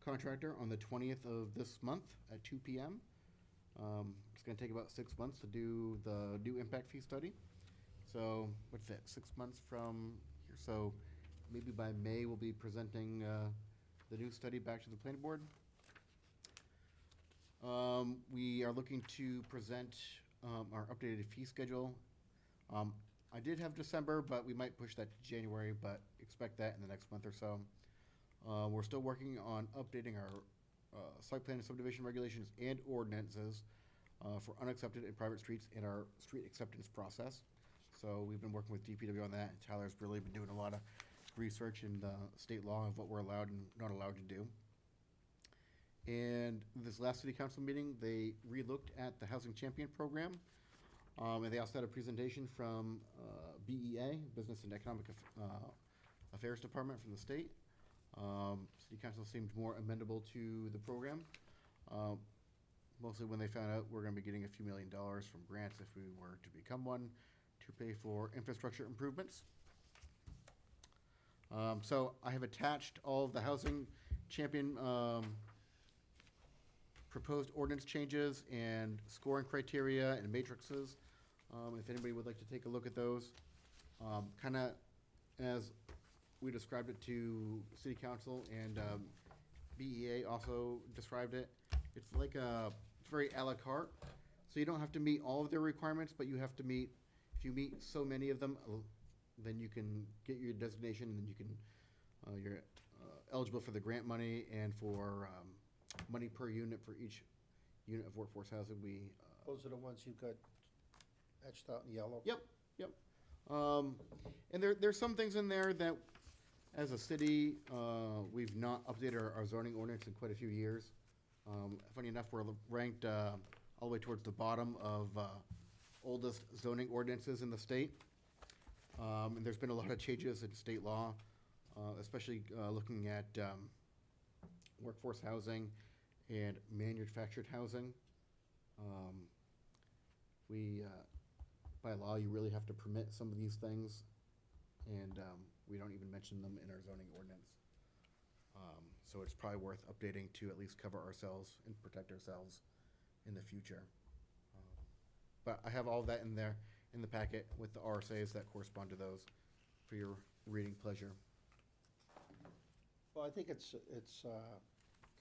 [SPEAKER 6] contractor on the 20th of this month at 2 p.m. It's gonna take about 6 months to do the new impact fee study. So what's that, 6 months from here? So maybe by May, we'll be presenting the new study back to the planning board. We are looking to present our updated fee schedule. I did have December, but we might push that to January, but expect that in the next month or so. We're still working on updating our site plan and subdivision regulations and ordinances for unaccepted and private streets in our street acceptance process. So we've been working with DPW on that, and Tyler's really been doing a lot of research in the state law of what we're allowed and not allowed to do. And this last city council meeting, they re-looked at the Housing Champion Program. And they also had a presentation from BEA, Business and Economic Affairs Department from the state. City council seemed more amenable to the program. Mostly when they found out we're gonna be getting a few $1 million from grants if we were to become one to pay for infrastructure improvements. So I have attached all of the Housing Champion proposed ordinance changes and scoring criteria and matrices. If anybody would like to take a look at those. Kind of as we described it to City Council and BEA also described it. It's like it's very a la carte. So you don't have to meet all of their requirements, but you have to meet, if you meet so many of them, then you can get your designation and then you can, you're eligible for the grant money and for money per unit for each unit of workforce housing.
[SPEAKER 1] Those are the ones you got etched out in yellow?
[SPEAKER 6] Yep. And there's some things in there that, as a city, we've not updated our zoning ordinance in quite a few years. Funny enough, we're ranked all the way towards the bottom of oldest zoning ordinances in the state. And there's been a lot of changes in state law, especially looking at workforce housing and manufactured housing. By law, you really have to permit some of these things, and we don't even mention them in our zoning ordinance. So it's probably worth updating to at least cover ourselves and protect ourselves in the future. But I have all of that in there in the packet with the RSAs that correspond to those for your reading pleasure.
[SPEAKER 1] Well, I think it's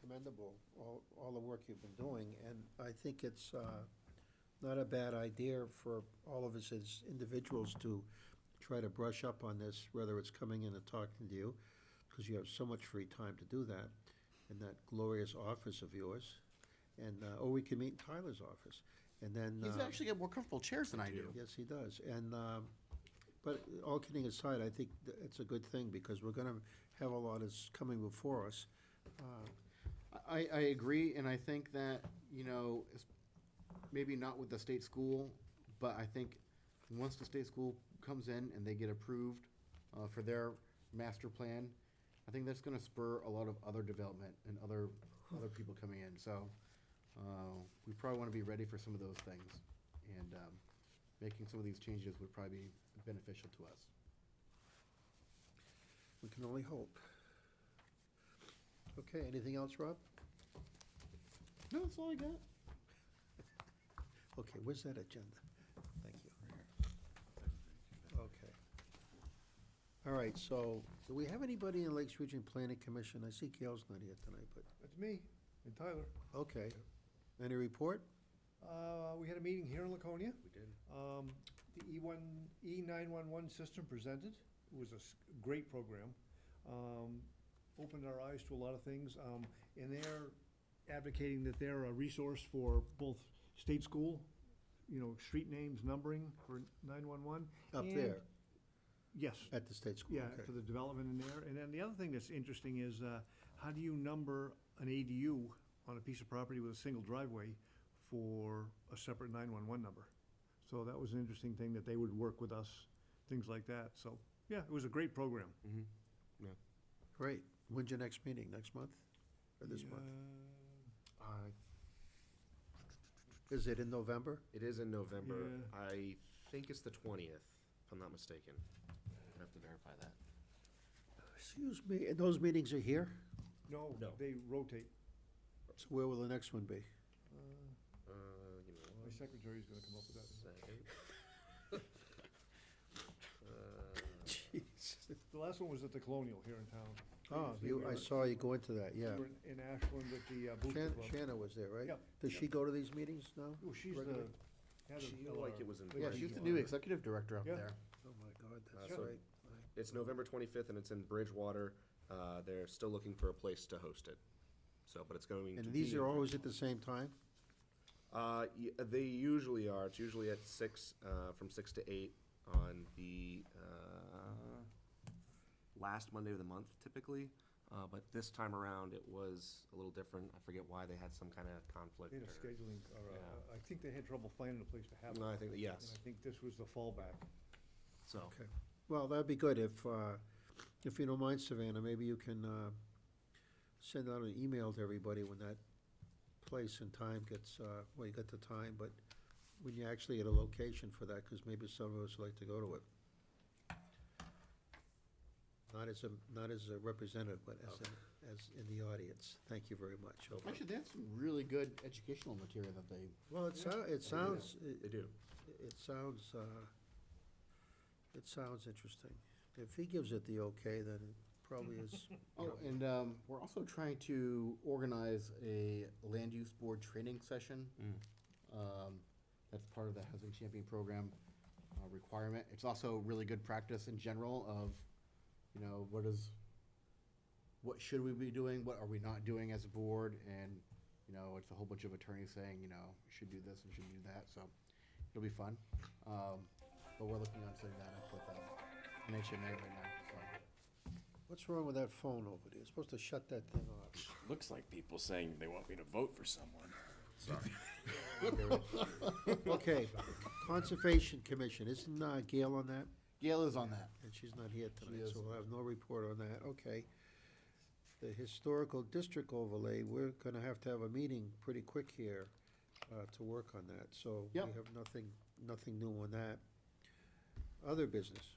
[SPEAKER 1] commendable, all the work you've been doing, and I think it's not a bad idea for all of us as individuals to try to brush up on this, whether it's coming in and talking to you, because you have so much free time to do that, in that glorious office of yours, and, or we can meet in Tyler's office, and then.
[SPEAKER 6] He's actually got more comfortable chairs than I do.
[SPEAKER 1] Yes, he does, and, but all kidding aside, I think it's a good thing, because we're gonna have a lot that's coming before us.
[SPEAKER 6] I agree, and I think that, you know, maybe not with the state school, but I think once the state school comes in and they get approved for their master plan, I think that's gonna spur a lot of other development and other people coming in. So we probably wanna be ready for some of those things, and making some of these changes would probably be beneficial to us.
[SPEAKER 1] We can only hope. Okay, anything else, Rob?
[SPEAKER 6] No, that's all I got.
[SPEAKER 1] Okay, where's that agenda? Thank you. Okay. All right, so, do we have anybody in Lakes Region Planning Commission? I see Gail's not here tonight, but,
[SPEAKER 3] That's me and Tyler.
[SPEAKER 1] okay. Any report?
[SPEAKER 3] We had a meeting here in Laconia.
[SPEAKER 6] We did.
[SPEAKER 3] The E911 system presented. It was a great program. Opened our eyes to a lot of things. And they're advocating that they're a resource for both state school, you know, street names, numbering for 911.
[SPEAKER 1] Up
[SPEAKER 3] and-
[SPEAKER 1] there,
[SPEAKER 3] Yes.
[SPEAKER 1] at the state school?
[SPEAKER 3] Yeah,
[SPEAKER 1] Okay.
[SPEAKER 3] for the development in there. And then the other thing that's interesting is, how do you number an ADU on a piece of property with a single driveway for a separate 911 number? So that was an interesting thing, that they would work with us, things like that. So, yeah, it was a great program.
[SPEAKER 6] Mm-hmm. Yeah.
[SPEAKER 1] Great. When's your next meeting? Next month? Or this month? Is it in November?
[SPEAKER 9] It is in November.
[SPEAKER 3] Yeah.
[SPEAKER 9] I think it's the 20th, if I'm not mistaken. I have to verify that.
[SPEAKER 1] Excuse me, and those meetings are here?
[SPEAKER 3] No,
[SPEAKER 9] No.
[SPEAKER 3] they rotate.
[SPEAKER 1] So where will the next one be?
[SPEAKER 9] Give me
[SPEAKER 3] My
[SPEAKER 9] one
[SPEAKER 3] secretary's gonna come up with that.
[SPEAKER 9] second.
[SPEAKER 1] Jeez.
[SPEAKER 3] The last one was at the Colonial here in town.
[SPEAKER 1] Oh,
[SPEAKER 3] Previously, we
[SPEAKER 1] I
[SPEAKER 3] were-
[SPEAKER 1] saw you go into that, yeah.
[SPEAKER 3] We were in Ashland at the Booster Club.
[SPEAKER 1] Shanna was there, right?
[SPEAKER 3] Yep.
[SPEAKER 1] Does she go to these meetings now?
[SPEAKER 3] Oh, she's the
[SPEAKER 1] Regularly?
[SPEAKER 3] head of
[SPEAKER 9] She like it
[SPEAKER 3] LR.
[SPEAKER 9] was in
[SPEAKER 6] Yeah, she's the new executive director up
[SPEAKER 3] Yeah.
[SPEAKER 6] there.
[SPEAKER 1] Oh, my God, that's
[SPEAKER 9] so-
[SPEAKER 1] right.
[SPEAKER 9] It's November 25th, and it's in Bridgewater. They're still looking for a place to host it. So, but it's going to
[SPEAKER 1] And
[SPEAKER 9] be
[SPEAKER 1] these
[SPEAKER 9] in
[SPEAKER 1] are always at the same time?
[SPEAKER 9] They usually are. It's usually at 6, from 6 to 8 on the last Monday of the month, typically. But this time around, it was a little different. I forget why they had some kind of conflict.
[SPEAKER 3] They had a
[SPEAKER 9] or-
[SPEAKER 3] scheduling, or,
[SPEAKER 9] Yeah.
[SPEAKER 3] I think they had trouble finding a place to have it.
[SPEAKER 9] No, I think that- yes.
[SPEAKER 3] And I think this was the fallback.
[SPEAKER 9] So,
[SPEAKER 1] Okay. Well, that'd be good if you don't mind, Savannah, maybe you can send out an email to everybody when that place and time gets, well, you got the time, but when you actually get a location for that, because maybe some of us like to go to it. Not as a representative, but as in the audience. Thank you very much.
[SPEAKER 6] Actually, they have some really good educational material that they.
[SPEAKER 1] Well, it sounds,
[SPEAKER 9] they do.
[SPEAKER 1] it sounds interesting. If he gives it the okay, then it probably is.
[SPEAKER 6] Oh, and we're also trying to organize a land use board training session. That's part of the Housing Champion Program requirement. It's also really good practice in general of, you know, what should we be doing, what are we not doing as a board, and, you know, it's a whole bunch of attorneys saying, you know, we should do this and should do that, so it'll be fun. But we're looking on setting that up with NHMA right now, so.
[SPEAKER 1] What's wrong with that phone over there? You're supposed to shut that thing off.
[SPEAKER 10] Looks like people saying they want me to vote for someone. Sorry.
[SPEAKER 1] Okay, Conservation Commission, isn't Gail on that?
[SPEAKER 6] Gail is on that.
[SPEAKER 1] And she's not here tonight,
[SPEAKER 6] is.
[SPEAKER 1] so we'll have no report on that, okay. The Historical District Overlay, we're gonna have to have a meeting pretty quick here to work on that, so we
[SPEAKER 6] Yep.
[SPEAKER 1] have nothing new on that. Other business?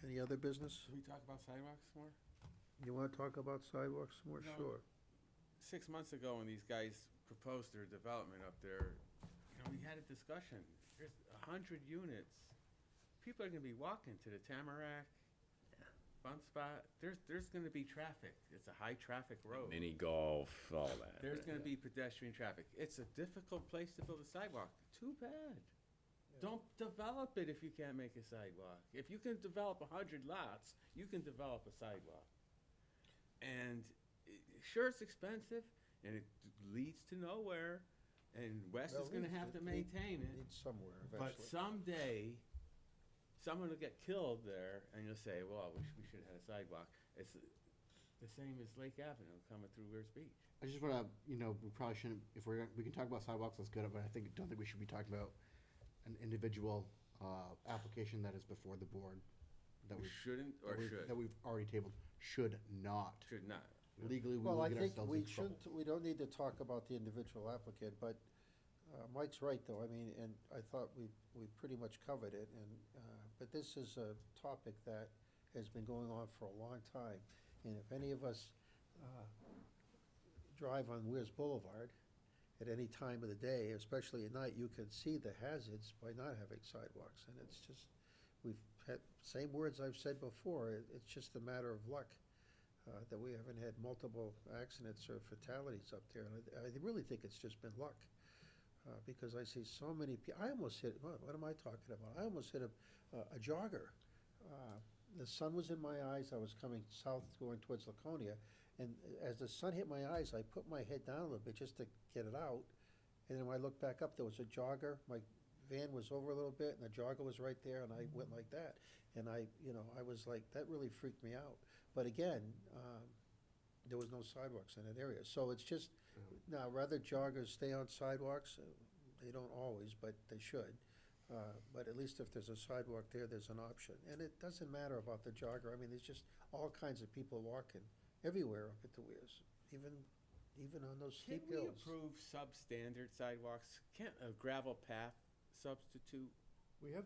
[SPEAKER 1] Any other business?
[SPEAKER 13] Can we talk about sidewalks more?
[SPEAKER 1] You wanna talk about sidewalks more?
[SPEAKER 13] No.
[SPEAKER 1] Sure.
[SPEAKER 13] 6 months ago, when these guys proposed their development up there, you know, we had a discussion. There's 100 units. People are gonna be walking to the Tamarack, Fun Spot. There's gonna be traffic. It's a high-traffic road.
[SPEAKER 10] Mini golf, all that.
[SPEAKER 13] There's gonna be pedestrian traffic. It's a difficult place to build a sidewalk. Too bad. Don't develop it if you can't make a sidewalk. If you can develop 100 lots, you can develop a sidewalk. And sure, it's expensive, and it leads to nowhere, and Wes is gonna have to maintain it.
[SPEAKER 1] Needs somewhere
[SPEAKER 13] But
[SPEAKER 1] eventually.
[SPEAKER 13] someday, someone will get killed there, and you'll say, well, we should have had a sidewalk. It's the same as Lake Avenue coming through Weirs Beach.
[SPEAKER 6] I just wanna, you know, we probably shouldn't, if we can talk about sidewalks, that's good, but don't think we should be talking about an individual, application that is before the board. That
[SPEAKER 13] We
[SPEAKER 6] we've-
[SPEAKER 13] shouldn't or
[SPEAKER 6] that we've-
[SPEAKER 13] should?
[SPEAKER 6] That we've already tabled, should not.
[SPEAKER 13] Should not.
[SPEAKER 6] Legally, we
[SPEAKER 1] Well,
[SPEAKER 6] will
[SPEAKER 1] I
[SPEAKER 6] get
[SPEAKER 1] think
[SPEAKER 6] ourselves
[SPEAKER 1] we
[SPEAKER 6] in trouble.
[SPEAKER 1] shouldn't, we don't need to talk about the individual applicant, but Mike's right, though, I mean, and I thought we pretty much covered it, and, but this is a topic that has been going on for a long time, and if any of us drive on Weirs Boulevard at any time of the day, especially at night, you can see the hazards by not having sidewalks, and it's just, we've had, same words I've said before, it's just a matter of luck that we haven't had multiple accidents or fatalities up there. And I really think it's just been luck, because I see so many I almost hit, what am I talking about? I almost hit a jogger. The sun was in my eyes, I was coming south going towards Laconia, and as the sun hit my eyes, I put my head down a little bit just to get it out, and then when I looked back up, there was a jogger, my van was over a little bit, and the jogger was right there, and I went like that. And I was like, that really freaked me out. But again, there was no sidewalks in that area. So it's just, now, rather joggers stay on sidewalks, they don't always, but they should. But at least if there's a sidewalk there, there's an option. And it doesn't matter about the jogger. I mean, there's just all kinds of people walking everywhere up at the weirs, even on those
[SPEAKER 13] Can
[SPEAKER 1] steep
[SPEAKER 13] we
[SPEAKER 1] hills.
[SPEAKER 13] approve substandard sidewalks? Can't a gravel path substitute?
[SPEAKER 3] We have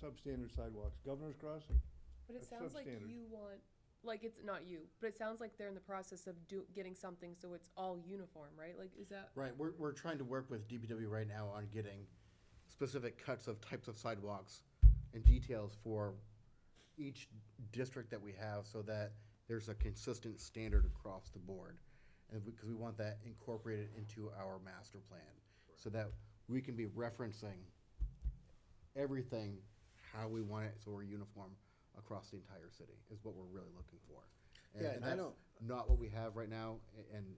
[SPEAKER 3] substandard sidewalks. Governor's Crossing.
[SPEAKER 15] But it
[SPEAKER 3] That's
[SPEAKER 15] sounds like
[SPEAKER 3] substandard.
[SPEAKER 15] you want, like, it's not you, but it sounds like they're in the process of getting something so it's all uniform, right? Like, is that?
[SPEAKER 6] Right, we're trying to work with DPW right now on getting specific cuts of types of sidewalks and details for each district that we have so that there's a consistent standard across the board. And because we want that incorporated into our master plan, so that we can be referencing everything, how we want it, so we're uniform across the entire city, is what we're really looking for.
[SPEAKER 1] Yeah, and I
[SPEAKER 6] that's
[SPEAKER 1] don't-
[SPEAKER 6] not what we have right now, and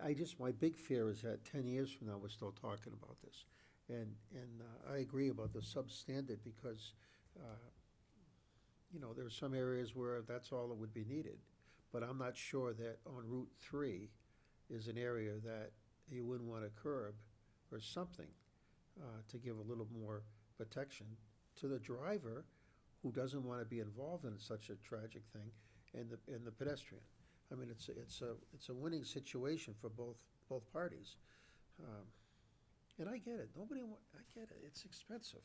[SPEAKER 1] I just, my big fear is that 10 years from now, we're still talking about this. And I agree about the substandard because, you know, there are some areas where that's all that would be needed. But I'm not sure that on Route 3 is an area that you wouldn't want to curb or something to give a little more protection to the driver who doesn't want to be involved in such a tragic thing and the pedestrian. I mean, it's a winning situation for both parties. And I get it. I get it. It's expensive.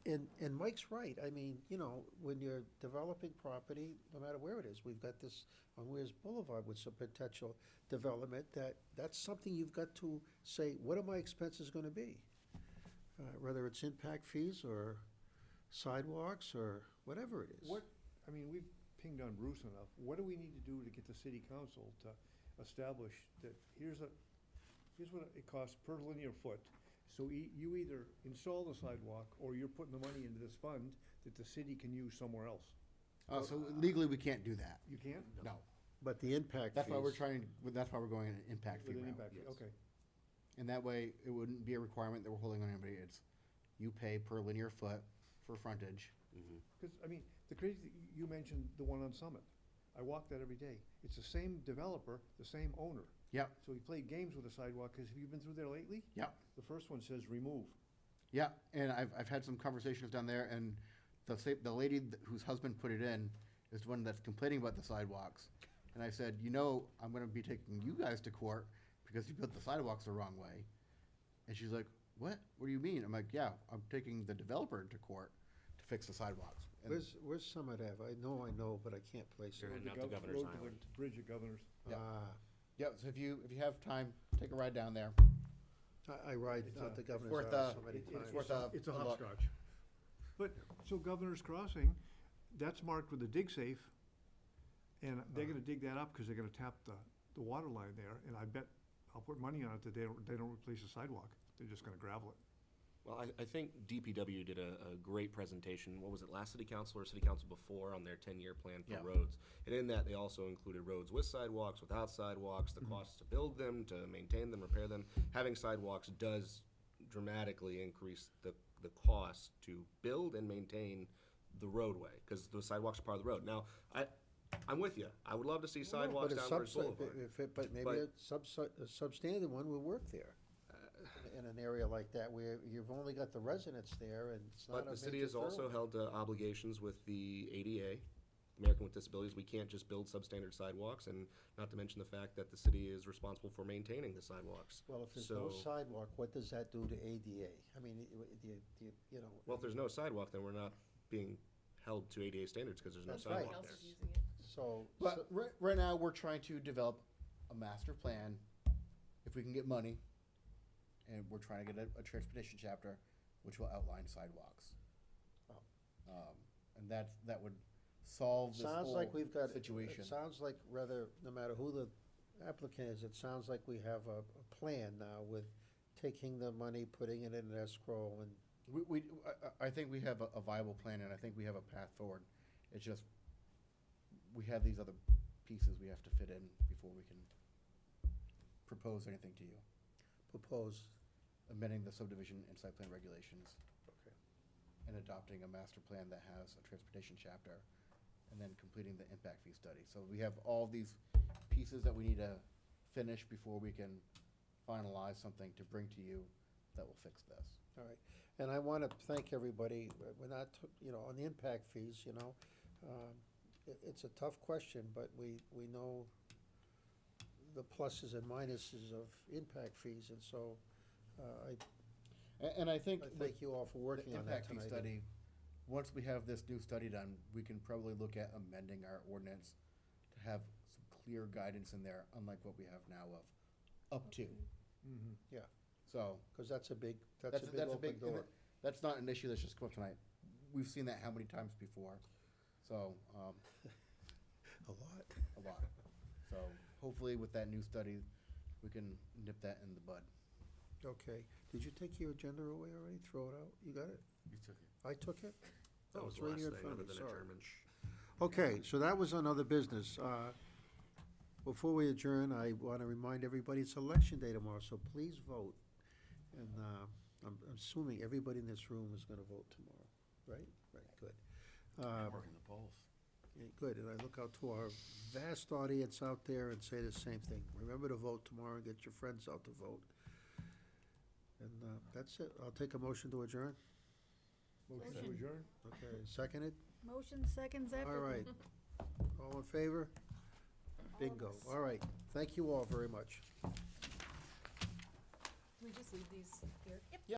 [SPEAKER 1] And Mike's right. I mean, you know, when you're developing property, no matter where it is, we've got this on Weirs Boulevard with some potential development that's something you've got to say, what are my expenses gonna be? Whether it's impact fees or sidewalks or whatever it is.
[SPEAKER 3] I mean, we've pinged on Bruce enough. What do we need to do to get the city council to establish that here's what it costs per linear foot? So you either install the sidewalk or you're putting the money into this fund that the city can use somewhere else.
[SPEAKER 6] so legally, we can't do that.
[SPEAKER 3] You can't?
[SPEAKER 6] No.
[SPEAKER 1] But the impact fees.
[SPEAKER 6] That's why that's why we're going an impact fee
[SPEAKER 3] With an
[SPEAKER 6] route.
[SPEAKER 3] impact fee, okay.
[SPEAKER 6] And that way, it wouldn't be a requirement that we're holding on anybody. It's, you pay per linear foot for frontage.
[SPEAKER 3] Because, I mean, the crazy, you mentioned the one on Summit. I walk that every day. It's the same developer, the same owner.
[SPEAKER 6] Yep.
[SPEAKER 3] So he played games with the sidewalk, because have you been through there lately?
[SPEAKER 6] Yep.
[SPEAKER 3] The first one says remove.
[SPEAKER 6] Yeah, and I've had some conversations down there, and the lady whose husband put it in is the one that's complaining about the sidewalks. And I said, you know, I'm gonna be taking you guys to court because you built the sidewalks the wrong way. And she's like, what? What do you mean? I'm like, yeah, I'm taking the developer to court to fix the sidewalks. And-
[SPEAKER 1] Where's Summit Ave? I know, but I can't place it.
[SPEAKER 3] Road to the bridge at Governor's.
[SPEAKER 6] Yep. Yeah, so if you have time, take a ride down there.
[SPEAKER 1] I ride
[SPEAKER 3] It's
[SPEAKER 1] out the
[SPEAKER 3] it's
[SPEAKER 1] Governor's
[SPEAKER 6] worth
[SPEAKER 1] Island
[SPEAKER 6] a-
[SPEAKER 1] so many
[SPEAKER 6] it's
[SPEAKER 1] times.
[SPEAKER 6] worth a-
[SPEAKER 3] It's a
[SPEAKER 6] look.
[SPEAKER 3] hopscotch. But, so Governor's Crossing, that's marked with a dig safe, and they're gonna dig that up, because they're gonna tap the water line there, and I bet, I'll put money on it that they don't replace the sidewalk. They're just gonna gravel it.
[SPEAKER 9] Well, I think DPW did a great presentation, what was it, last city council or city council before, on their 10-year plan for
[SPEAKER 6] Yeah.
[SPEAKER 9] roads. And in that, they also included roads with sidewalks, without sidewalks, the costs to build them, to maintain them, repair them. Having sidewalks does dramatically increase the cost to build and maintain the roadway, because the sidewalks are part of the road. Now, I'm with you, I would love to see sidewalks down Weirs Boulevard.
[SPEAKER 1] But maybe
[SPEAKER 9] But-
[SPEAKER 1] a substandard one will work there. In an area like that where you've only got the residents there and it's not a
[SPEAKER 9] But the city
[SPEAKER 1] major
[SPEAKER 9] has also
[SPEAKER 1] thoroughfare.
[SPEAKER 9] held obligations with the ADA, American with Disabilities. We can't just build substandard sidewalks, and not to mention the fact that the city is responsible for maintaining the sidewalks.
[SPEAKER 1] Well, if there's no
[SPEAKER 9] So-
[SPEAKER 1] sidewalk, what does that do to ADA? I mean, you know.
[SPEAKER 9] Well, if there's no sidewalk, then we're not being held to ADA standards, because there's no
[SPEAKER 1] That's right.
[SPEAKER 9] sidewalk there.
[SPEAKER 1] So.
[SPEAKER 6] But right now, we're trying to develop a master plan, if we can get money, and we're trying to get a transportation chapter, which will outline sidewalks. And that would solve this
[SPEAKER 1] Sounds
[SPEAKER 6] whole
[SPEAKER 1] like we've got.
[SPEAKER 6] situation.
[SPEAKER 1] It sounds like rather, no matter who the applicant is, it sounds like we have a plan now with taking the money, putting it in an escrow and.
[SPEAKER 6] I think we have a viable plan, and I think we have a path forward. It's just, we have these other pieces we have to fit in before we can propose anything to you.
[SPEAKER 1] Propose.
[SPEAKER 6] Amending the subdivision and site plan regulations.
[SPEAKER 1] Okay.
[SPEAKER 6] And adopting a master plan that has a transportation chapter, and then completing the impact fee study. So we have all these pieces that we need to finish before we can finalize something to bring to you that will fix this.
[SPEAKER 1] All right, and I want to thank everybody, we're not, on the impact fees, it's a tough question, but we know the pluses and minuses of impact fees, and so,
[SPEAKER 6] And I think
[SPEAKER 1] I
[SPEAKER 6] with
[SPEAKER 1] thank you all for working
[SPEAKER 6] the
[SPEAKER 1] on that
[SPEAKER 6] impact fee
[SPEAKER 1] tonight.
[SPEAKER 6] study, once we have this new study done, we can probably look at amending our ordinance to have some clear guidance in there, unlike what we have now of up to.
[SPEAKER 1] Yeah,
[SPEAKER 6] So,
[SPEAKER 1] because that's a big open door.
[SPEAKER 6] that's not an issue that's just come up tonight. We've seen that how many times before? So,
[SPEAKER 1] A lot.
[SPEAKER 6] a lot. So hopefully with that new study, we can nip that in the bud.
[SPEAKER 1] Okay, did you take your agenda away already? Throw it out? You got it?
[SPEAKER 13] You took it.
[SPEAKER 1] I took it?
[SPEAKER 9] That
[SPEAKER 1] Oh,
[SPEAKER 9] was
[SPEAKER 1] it's
[SPEAKER 9] the
[SPEAKER 1] right
[SPEAKER 9] last
[SPEAKER 1] here in
[SPEAKER 9] thing,
[SPEAKER 1] front of
[SPEAKER 9] other
[SPEAKER 1] me,
[SPEAKER 9] than
[SPEAKER 1] sorry.
[SPEAKER 9] adjournment.
[SPEAKER 1] Okay, so that was another business. Before we adjourn, I want to remind everybody it's election day tomorrow, so please vote. And I'm assuming everybody in this room is going to vote tomorrow, right? Right, good.
[SPEAKER 13] Working the polls.
[SPEAKER 1] Yeah, good, and I look out to our vast audience out there and say the same thing. Remember to vote tomorrow and get your friends out to vote. And that's it. I'll take a motion to adjourn.
[SPEAKER 3] Motion to adjourn?
[SPEAKER 1] Okay, seconded?
[SPEAKER 4] Motion seconds everything.
[SPEAKER 1] All right. All in favor? Bingo. All right. Thank you all very much.
[SPEAKER 15] Can we just leave these here?